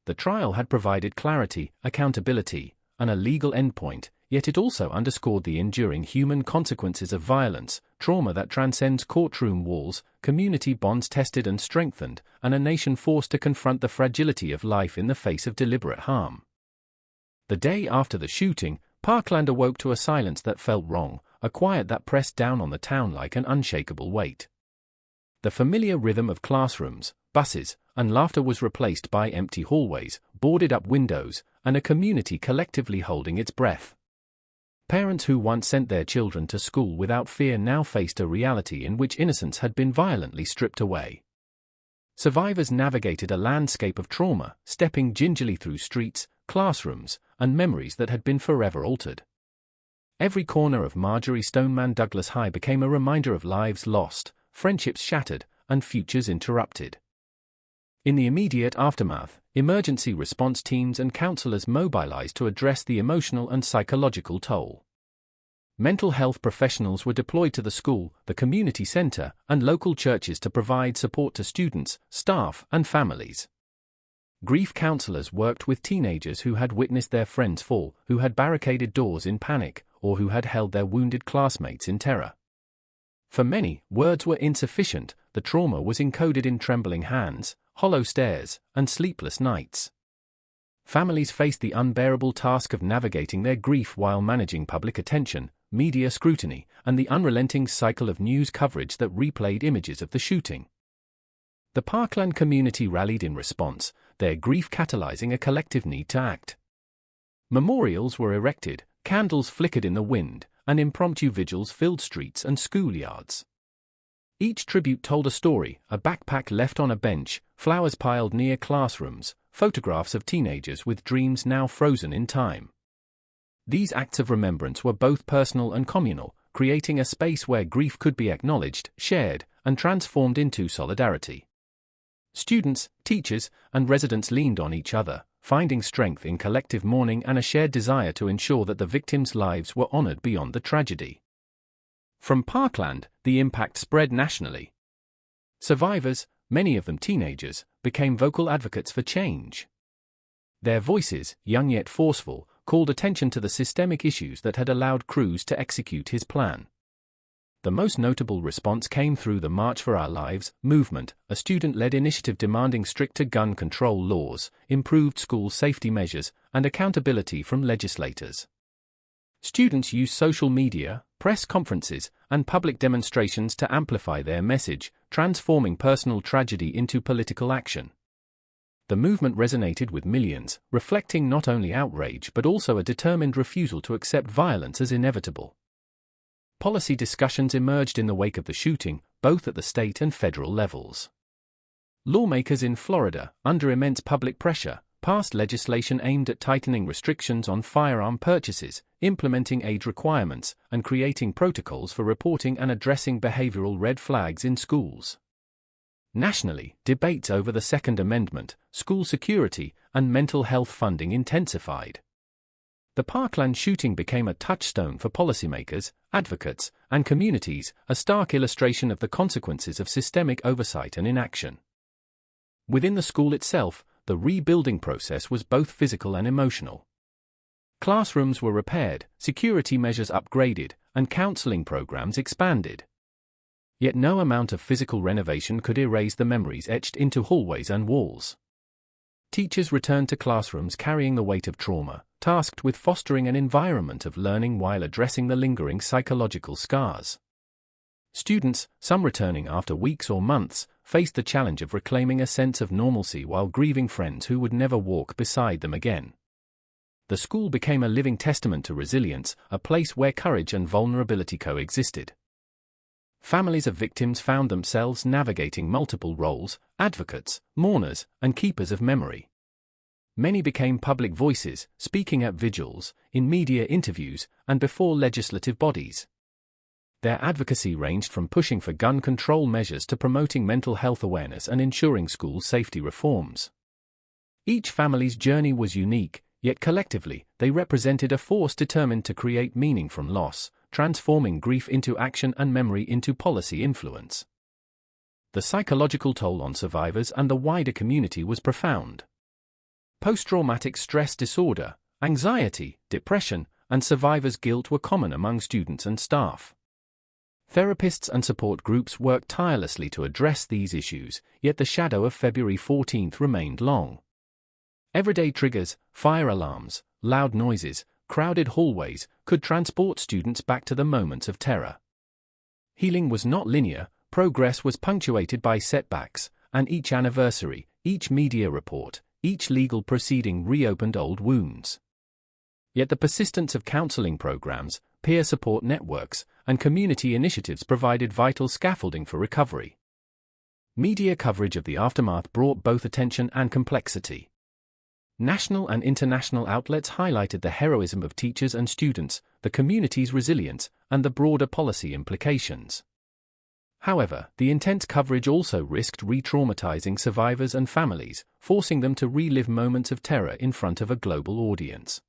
The trial had provided clarity, accountability, and a legal endpoint, yet it also underscored the enduring human consequences of violence, trauma that transcends courtroom walls, community bonds tested and strengthened, and a nation forced to confront the fragility of life in the face of deliberate harm. The day after the shooting, Parkland awoke to a silence that felt wrong, a quiet that pressed down on the town like an unshakable weight. The familiar rhythm of classrooms, buses, and laughter was replaced by empty hallways, boarded-up windows, and a community collectively holding its breath. Parents who once sent their children to school without fear now faced a reality in which innocence had been violently stripped away. Survivors navigated a landscape of trauma, stepping gingerly through streets, classrooms, and memories that had been forever altered. Every corner of Marjorie Stoneman Douglas High became a reminder of lives lost, friendships shattered, and futures interrupted. In the immediate aftermath, emergency response teams and counselors mobilized to address the emotional and psychological toll. Mental health professionals were deployed to the school, the community center, and local churches to provide support to students, staff, and families. Grief counselors worked with teenagers who had witnessed their friends fall, who had barricaded doors in panic, or who had held their wounded classmates in terror. For many, words were insufficient, the trauma was encoded in trembling hands, hollow stares, and sleepless nights. Families faced the unbearable task of navigating their grief while managing public attention, media scrutiny, and the unrelenting cycle of news coverage that replayed images of the shooting. The Parkland community rallied in response, their grief catalyzing a collective need to act. Memorials were erected, candles flickered in the wind, and impromptu vigils filled streets and schoolyards. Each tribute told a story, a backpack left on a bench, flowers piled near classrooms, photographs of teenagers with dreams now frozen in time. These acts of remembrance were both personal and communal, creating a space where grief could be acknowledged, shared, and transformed into solidarity. Students, teachers, and residents leaned on each other, finding strength in collective mourning and a shared desire to ensure that the victims' lives were honored beyond the tragedy. From Parkland, the impact spread nationally. Survivors, many of them teenagers, became vocal advocates for change. Their voices, young yet forceful, called attention to the systemic issues that had allowed Cruz to execute his plan. The most notable response came through the March for Our Lives movement, a student-led initiative demanding stricter gun control laws, improved school safety measures, and accountability from legislators. Students used social media, press conferences, and public demonstrations to amplify their message, transforming personal tragedy into political action. The movement resonated with millions, reflecting not only outrage but also a determined refusal to accept violence as inevitable. Policy discussions emerged in the wake of the shooting, both at the state and federal levels. Lawmakers in Florida, under immense public pressure, passed legislation aimed at tightening restrictions on firearm purchases, implementing age requirements, and creating protocols for reporting and addressing behavioral red flags in schools. Nationally, debates over the Second Amendment, school security, and mental health funding intensified. The Parkland shooting became a touchstone for policymakers, advocates, and communities, a stark illustration of the consequences of systemic oversight and inaction. Within the school itself, the rebuilding process was both physical and emotional. Classrooms were repaired, security measures upgraded, and counseling programs expanded. Yet no amount of physical renovation could erase the memories etched into hallways and walls. Teachers returned to classrooms carrying the weight of trauma, tasked with fostering an environment of learning while addressing the lingering psychological scars. Students, some returning after weeks or months, faced the challenge of reclaiming a sense of normalcy while grieving friends who would never walk beside them again. The school became a living testament to resilience, a place where courage and vulnerability coexisted. Families of victims found themselves navigating multiple roles: advocates, mourners, and keepers of memory. Many became public voices, speaking at vigils, in media interviews, and before legislative bodies. Their advocacy ranged from pushing for gun control measures to promoting mental health awareness and ensuring school safety reforms. Each family's journey was unique, yet collectively, they represented a force determined to create meaning from loss, transforming grief into action and memory into policy influence. The psychological toll on survivors and the wider community was profound. Post-traumatic stress disorder, anxiety, depression, and survivor's guilt were common among students and staff. Therapists and support groups worked tirelessly to address these issues, yet the shadow of February 14 remained long. Everyday triggers, fire alarms, loud noises, crowded hallways, could transport students back to the moments of terror. Healing was not linear, progress was punctuated by setbacks, and each anniversary, each media report, each legal proceeding reopened old wounds. Yet the persistence of counseling programs, peer support networks, and community initiatives provided vital scaffolding for recovery. Media coverage of the aftermath brought both attention and complexity. National and international outlets highlighted the heroism of teachers and students, the community's resilience, and the broader policy implications. However, the intense coverage also risked re-traumatizing survivors and families, forcing them to relive moments of terror in front of a global audience.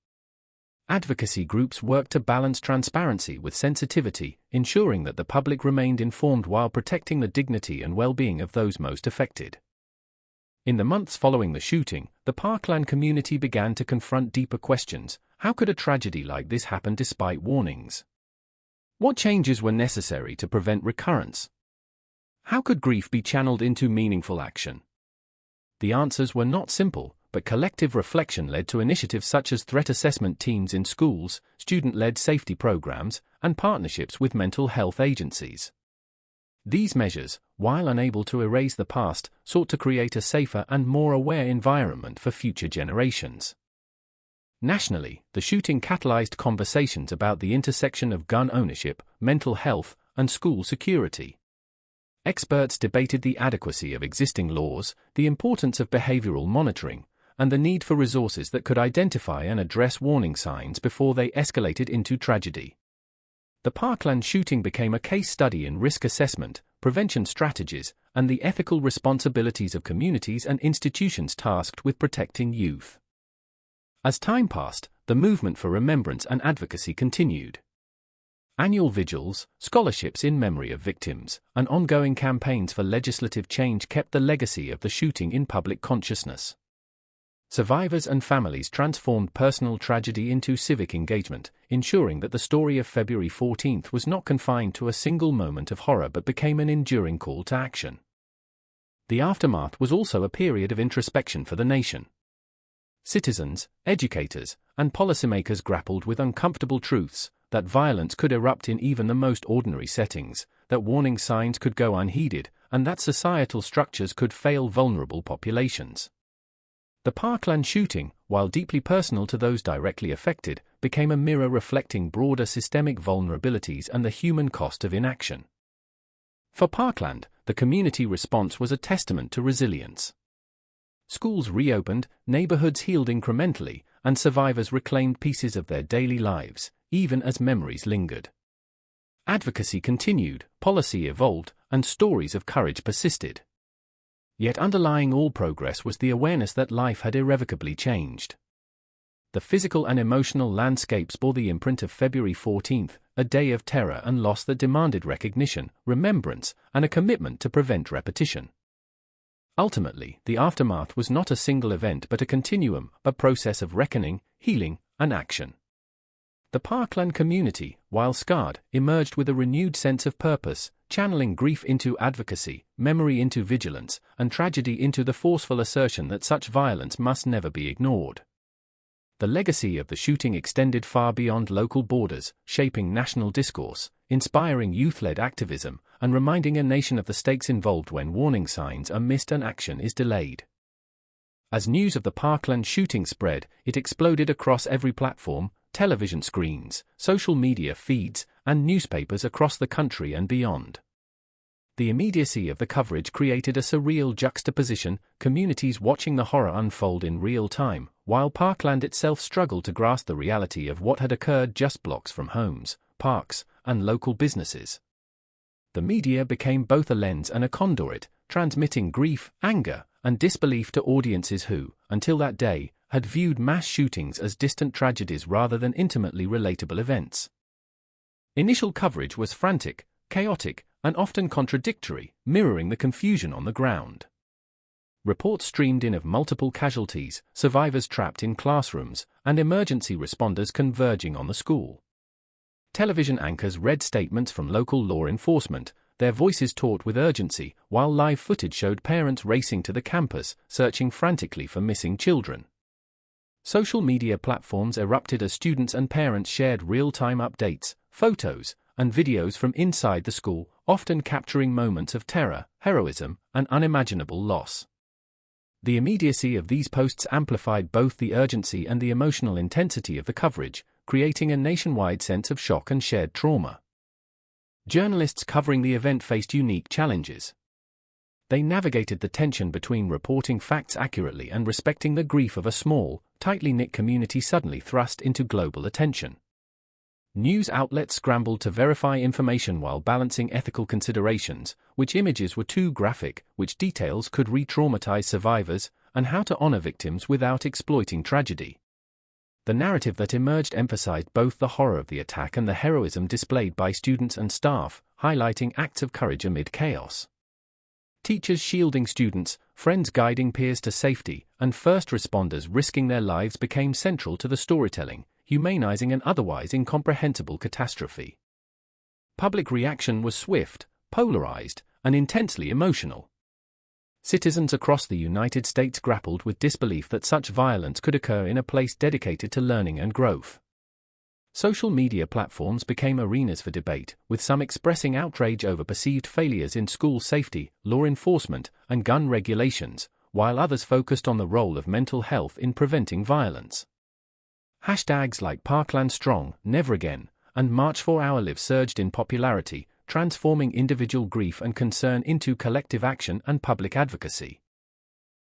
Advocacy groups worked to balance transparency with sensitivity, ensuring that the public remained informed while protecting the dignity and well-being of those most affected. In the months following the shooting, the Parkland community began to confront deeper questions. How could a tragedy like this happen despite warnings? What changes were necessary to prevent recurrence? How could grief be channeled into meaningful action? The answers were not simple, but collective reflection led to initiatives such as threat assessment teams in schools, student-led safety programs, and partnerships with mental health agencies. These measures, while unable to erase the past, sought to create a safer and more aware environment for future generations. Nationally, the shooting catalyzed conversations about the intersection of gun ownership, mental health, and school security. Experts debated the adequacy of existing laws, the importance of behavioral monitoring, and the need for resources that could identify and address warning signs before they escalated into tragedy. The Parkland shooting became a case study in risk assessment, prevention strategies, and the ethical responsibilities of communities and institutions tasked with protecting youth. As time passed, the movement for remembrance and advocacy continued. Annual vigils, scholarships in memory of victims, and ongoing campaigns for legislative change kept the legacy of the shooting in public consciousness. Survivors and families transformed personal tragedy into civic engagement, ensuring that the story of February 14 was not confined to a single moment of horror but became an enduring call to action. The aftermath was also a period of introspection for the nation. Citizens, educators, and policymakers grappled with uncomfortable truths, that violence could erupt in even the most ordinary settings, that warning signs could go unheeded, and that societal structures could fail vulnerable populations. The Parkland shooting, while deeply personal to those directly affected, became a mirror reflecting broader systemic vulnerabilities and the human cost of inaction. For Parkland, the community response was a testament to resilience. Schools reopened, neighborhoods healed incrementally, and survivors reclaimed pieces of their daily lives, even as memories lingered. Advocacy continued, policy evolved, and stories of courage persisted. Yet underlying all progress was the awareness that life had irrevocably changed. The physical and emotional landscapes bore the imprint of February 14th, a day of terror and loss that demanded recognition, remembrance, and a commitment to prevent repetition. Ultimately, the aftermath was not a single event but a continuum, a process of reckoning, healing, and action. The Parkland community, while scarred, emerged with a renewed sense of purpose, channeling grief into advocacy, memory into vigilance, and tragedy into the forceful assertion that such violence must never be ignored. The legacy of the shooting extended far beyond local borders, shaping national discourse, inspiring youth-led activism, and reminding a nation of the stakes involved when warning signs are missed and action is delayed. As news of the Parkland shooting spread, it exploded across every platform, television screens, social media feeds, and newspapers across the country and beyond. The immediacy of the coverage created a surreal juxtaposition, communities watching the horror unfold in real time, while Parkland itself struggled to grasp the reality of what had occurred just blocks from homes, parks, and local businesses. The media became both a lens and a conduit, transmitting grief, anger, and disbelief to audiences who, until that day, had viewed mass shootings as distant tragedies rather than intimately relatable events. Initial coverage was frantic, chaotic, and often contradictory, mirroring the confusion on the ground. Reports streamed in of multiple casualties, survivors trapped in classrooms, and emergency responders converging on the school. Television anchors read statements from local law enforcement, their voices taut with urgency, while live footage showed parents racing to the campus, searching frantically for missing children. Social media platforms erupted as students and parents shared real-time updates, photos, and videos from inside the school, often capturing moments of terror, heroism, and unimaginable loss. The immediacy of these posts amplified both the urgency and the emotional intensity of the coverage, creating a nationwide sense of shock and shared trauma. Journalists covering the event faced unique challenges. They navigated the tension between reporting facts accurately and respecting the grief of a small, tightly knit community suddenly thrust into global attention. News outlets scrambled to verify information while balancing ethical considerations, which images were too graphic, which details could re-traumatize survivors, and how to honor victims without exploiting tragedy. The narrative that emerged emphasized both the horror of the attack and the heroism displayed by students and staff, highlighting acts of courage amid chaos. Teachers shielding students, friends guiding peers to safety, and first responders risking their lives became central to the storytelling, humanizing an otherwise incomprehensible catastrophe. Public reaction was swift, polarized, and intensely emotional. Citizens across the United States grappled with disbelief that such violence could occur in a place dedicated to learning and growth. Social media platforms became arenas for debate, with some expressing outrage over perceived failures in school safety, law enforcement, and gun regulations, while others focused on the role of mental health in preventing violence. Hashtags like Parkland Strong, Never Again, and March for Our Lives surged in popularity, transforming individual grief and concern into collective action and public advocacy.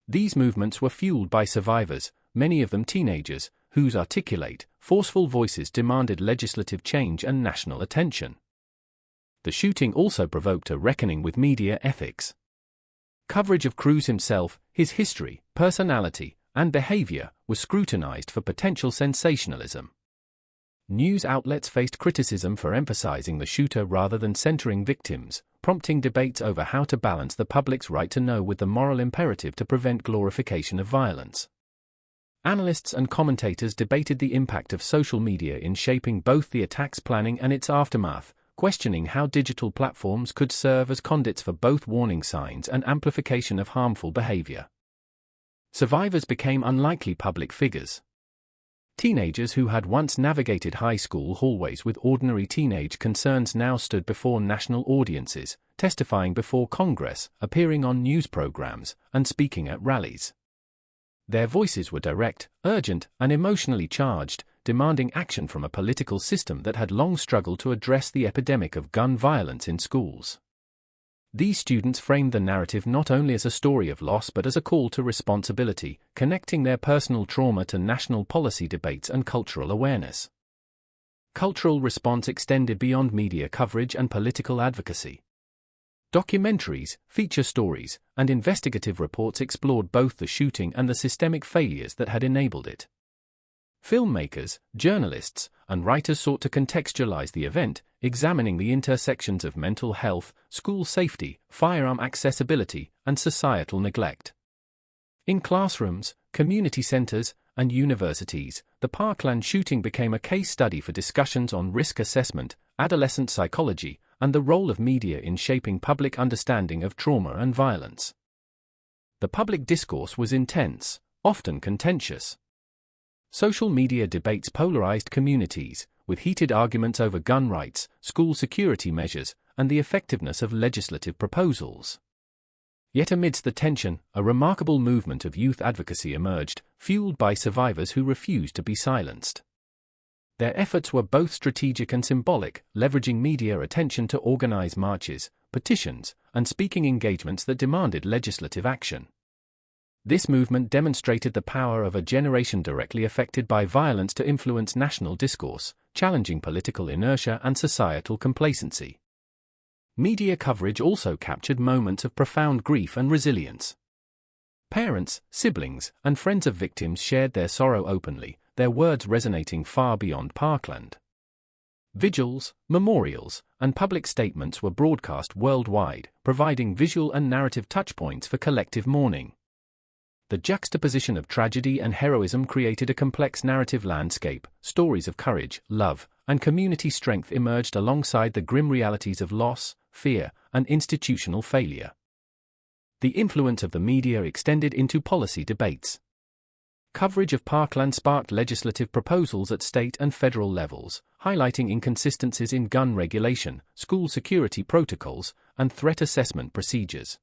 These movements were fueled by survivors, many of them teenagers, whose articulate, forceful voices demanded legislative change and national attention. The shooting also provoked a reckoning with media ethics. Coverage of Cruz himself, his history, personality, and behavior was scrutinized for potential sensationalism. News outlets faced criticism for emphasizing the shooter rather than centering victims, prompting debates over how to balance the public's right to know with the moral imperative to prevent glorification of violence. Analysts and commentators debated the impact of social media in shaping both the attack's planning and its aftermath, questioning how digital platforms could serve as conduits for both warning signs and amplification of harmful behavior. Survivors became unlikely public figures. Teenagers who had once navigated high school hallways with ordinary teenage concerns now stood before national audiences, testifying before Congress, appearing on news programs, and speaking at rallies. Their voices were direct, urgent, and emotionally charged, demanding action from a political system that had long struggled to address the epidemic of gun violence in schools. These students framed the narrative not only as a story of loss but as a call to responsibility, connecting their personal trauma to national policy debates and cultural awareness. Cultural response extended beyond media coverage and political advocacy. Documentaries, feature stories, and investigative reports explored both the shooting and the systemic failures that had enabled it. Filmmakers, journalists, and writers sought to contextualize the event, examining the intersections of mental health, school safety, firearm accessibility, and societal neglect. In classrooms, community centers, and universities, the Parkland shooting became a case study for discussions on risk assessment, adolescent psychology, and the role of media in shaping public understanding of trauma and violence. The public discourse was intense, often contentious. Social media debates polarized communities, with heated arguments over gun rights, school security measures, and the effectiveness of legislative proposals. Yet amidst the tension, a remarkable movement of youth advocacy emerged, fueled by survivors who refused to be silenced. Their efforts were both strategic and symbolic, leveraging media attention to organize marches, petitions, and speaking engagements that demanded legislative action. This movement demonstrated the power of a generation directly affected by violence to influence national discourse, challenging political inertia and societal complacency. Media coverage also captured moments of profound grief and resilience. Parents, siblings, and friends of victims shared their sorrow openly, their words resonating far beyond Parkland. Vigils, memorials, and public statements were broadcast worldwide, providing visual and narrative touchpoints for collective mourning. The juxtaposition of tragedy and heroism created a complex narrative landscape. Stories of courage, love, and community strength emerged alongside the grim realities of loss, fear, and institutional failure. The influence of the media extended into policy debates. Coverage of Parkland sparked legislative proposals at state and federal levels, highlighting inconsistencies in gun regulation, school security protocols, and threat assessment procedures.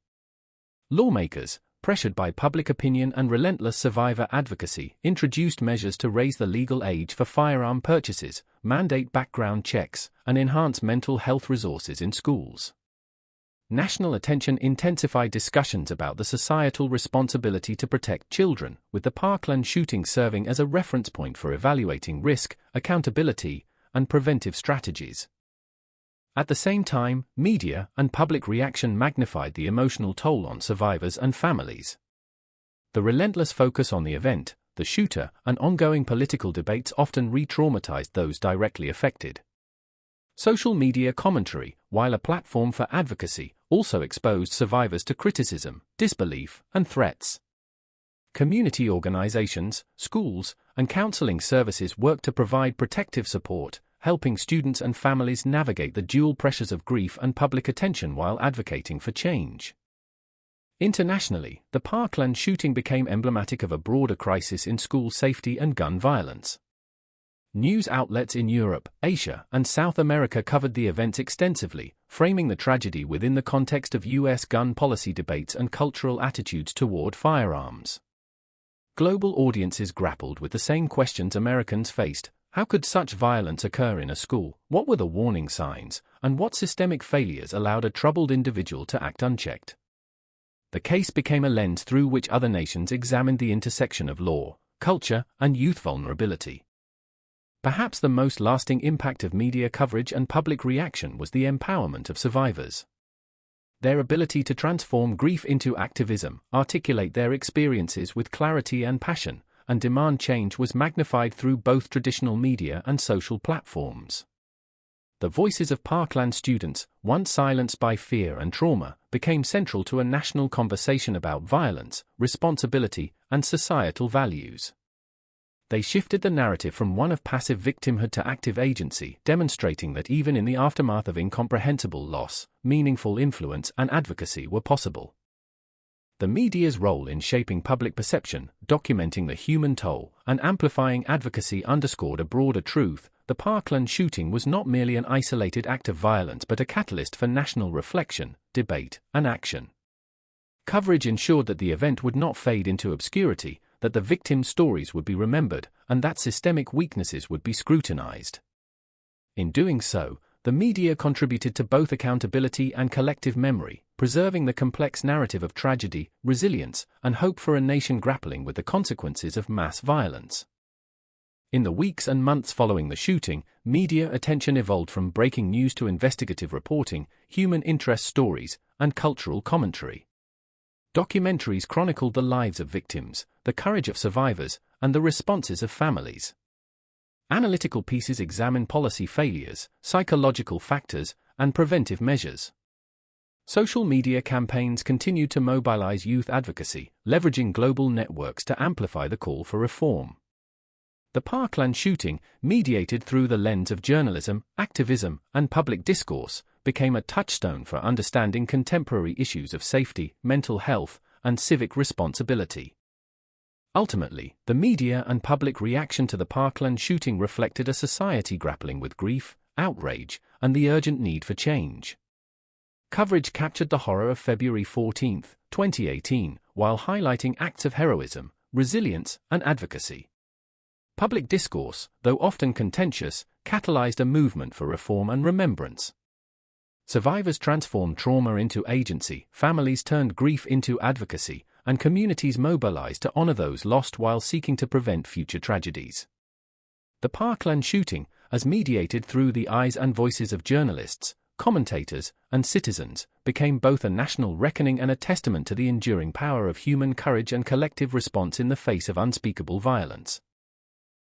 Lawmakers, pressured by public opinion and relentless survivor advocacy, introduced measures to raise the legal age for firearm purchases, mandate background checks, and enhance mental health resources in schools. National attention intensified discussions about the societal responsibility to protect children, with the Parkland shooting serving as a reference point for evaluating risk, accountability, and preventive strategies. At the same time, media and public reaction magnified the emotional toll on survivors and families. The relentless focus on the event, the shooter, and ongoing political debates often re-traumatized those directly affected. Social media commentary, while a platform for advocacy, also exposed survivors to criticism, disbelief, and threats. Community organizations, schools, and counseling services worked to provide protective support, helping students and families navigate the dual pressures of grief and public attention while advocating for change. Internationally, the Parkland shooting became emblematic of a broader crisis in school safety and gun violence. News outlets in Europe, Asia, and South America covered the events extensively, framing the tragedy within the context of U.S. gun policy debates and cultural attitudes toward firearms. Global audiences grappled with the same questions Americans faced. How could such violence occur in a school? What were the warning signs? And what systemic failures allowed a troubled individual to act unchecked? The case became a lens through which other nations examined the intersection of law, culture, and youth vulnerability. Perhaps the most lasting impact of media coverage and public reaction was the empowerment of survivors. Their ability to transform grief into activism, articulate their experiences with clarity and passion, and demand change was magnified through both traditional media and social platforms. The voices of Parkland students, once silenced by fear and trauma, became central to a national conversation about violence, responsibility, and societal values. They shifted the narrative from one of passive victimhood to active agency, demonstrating that even in the aftermath of incomprehensible loss, meaningful influence and advocacy were possible. The media's role in shaping public perception, documenting the human toll, and amplifying advocacy underscored a broader truth: the Parkland shooting was not merely an isolated act of violence but a catalyst for national reflection, debate, and action. Coverage ensured that the event would not fade into obscurity, that the victims' stories would be remembered, and that systemic weaknesses would be scrutinized. In doing so, the media contributed to both accountability and collective memory, preserving the complex narrative of tragedy, resilience, and hope for a nation grappling with the consequences of mass violence. In the weeks and months following the shooting, media attention evolved from breaking news to investigative reporting, human interest stories, and cultural commentary. Documentaries chronicled the lives of victims, the courage of survivors, and the responses of families. Analytical pieces examine policy failures, psychological factors, and preventive measures. Social media campaigns continued to mobilize youth advocacy, leveraging global networks to amplify the call for reform. The Parkland shooting, mediated through the lens of journalism, activism, and public discourse, became a touchstone for understanding contemporary issues of safety, mental health, and civic responsibility. Ultimately, the media and public reaction to the Parkland shooting reflected a society grappling with grief, outrage, and the urgent need for change. Coverage captured the horror of February 14, 2018, while highlighting acts of heroism, resilience, and advocacy. Public discourse, though often contentious, catalyzed a movement for reform and remembrance. Survivors transformed trauma into agency, families turned grief into advocacy, and communities mobilized to honor those lost while seeking to prevent future tragedies. The Parkland shooting, as mediated through the eyes and voices of journalists, commentators, and citizens, became both a national reckoning and a testament to the enduring power of human courage and collective response in the face of unspeakable violence.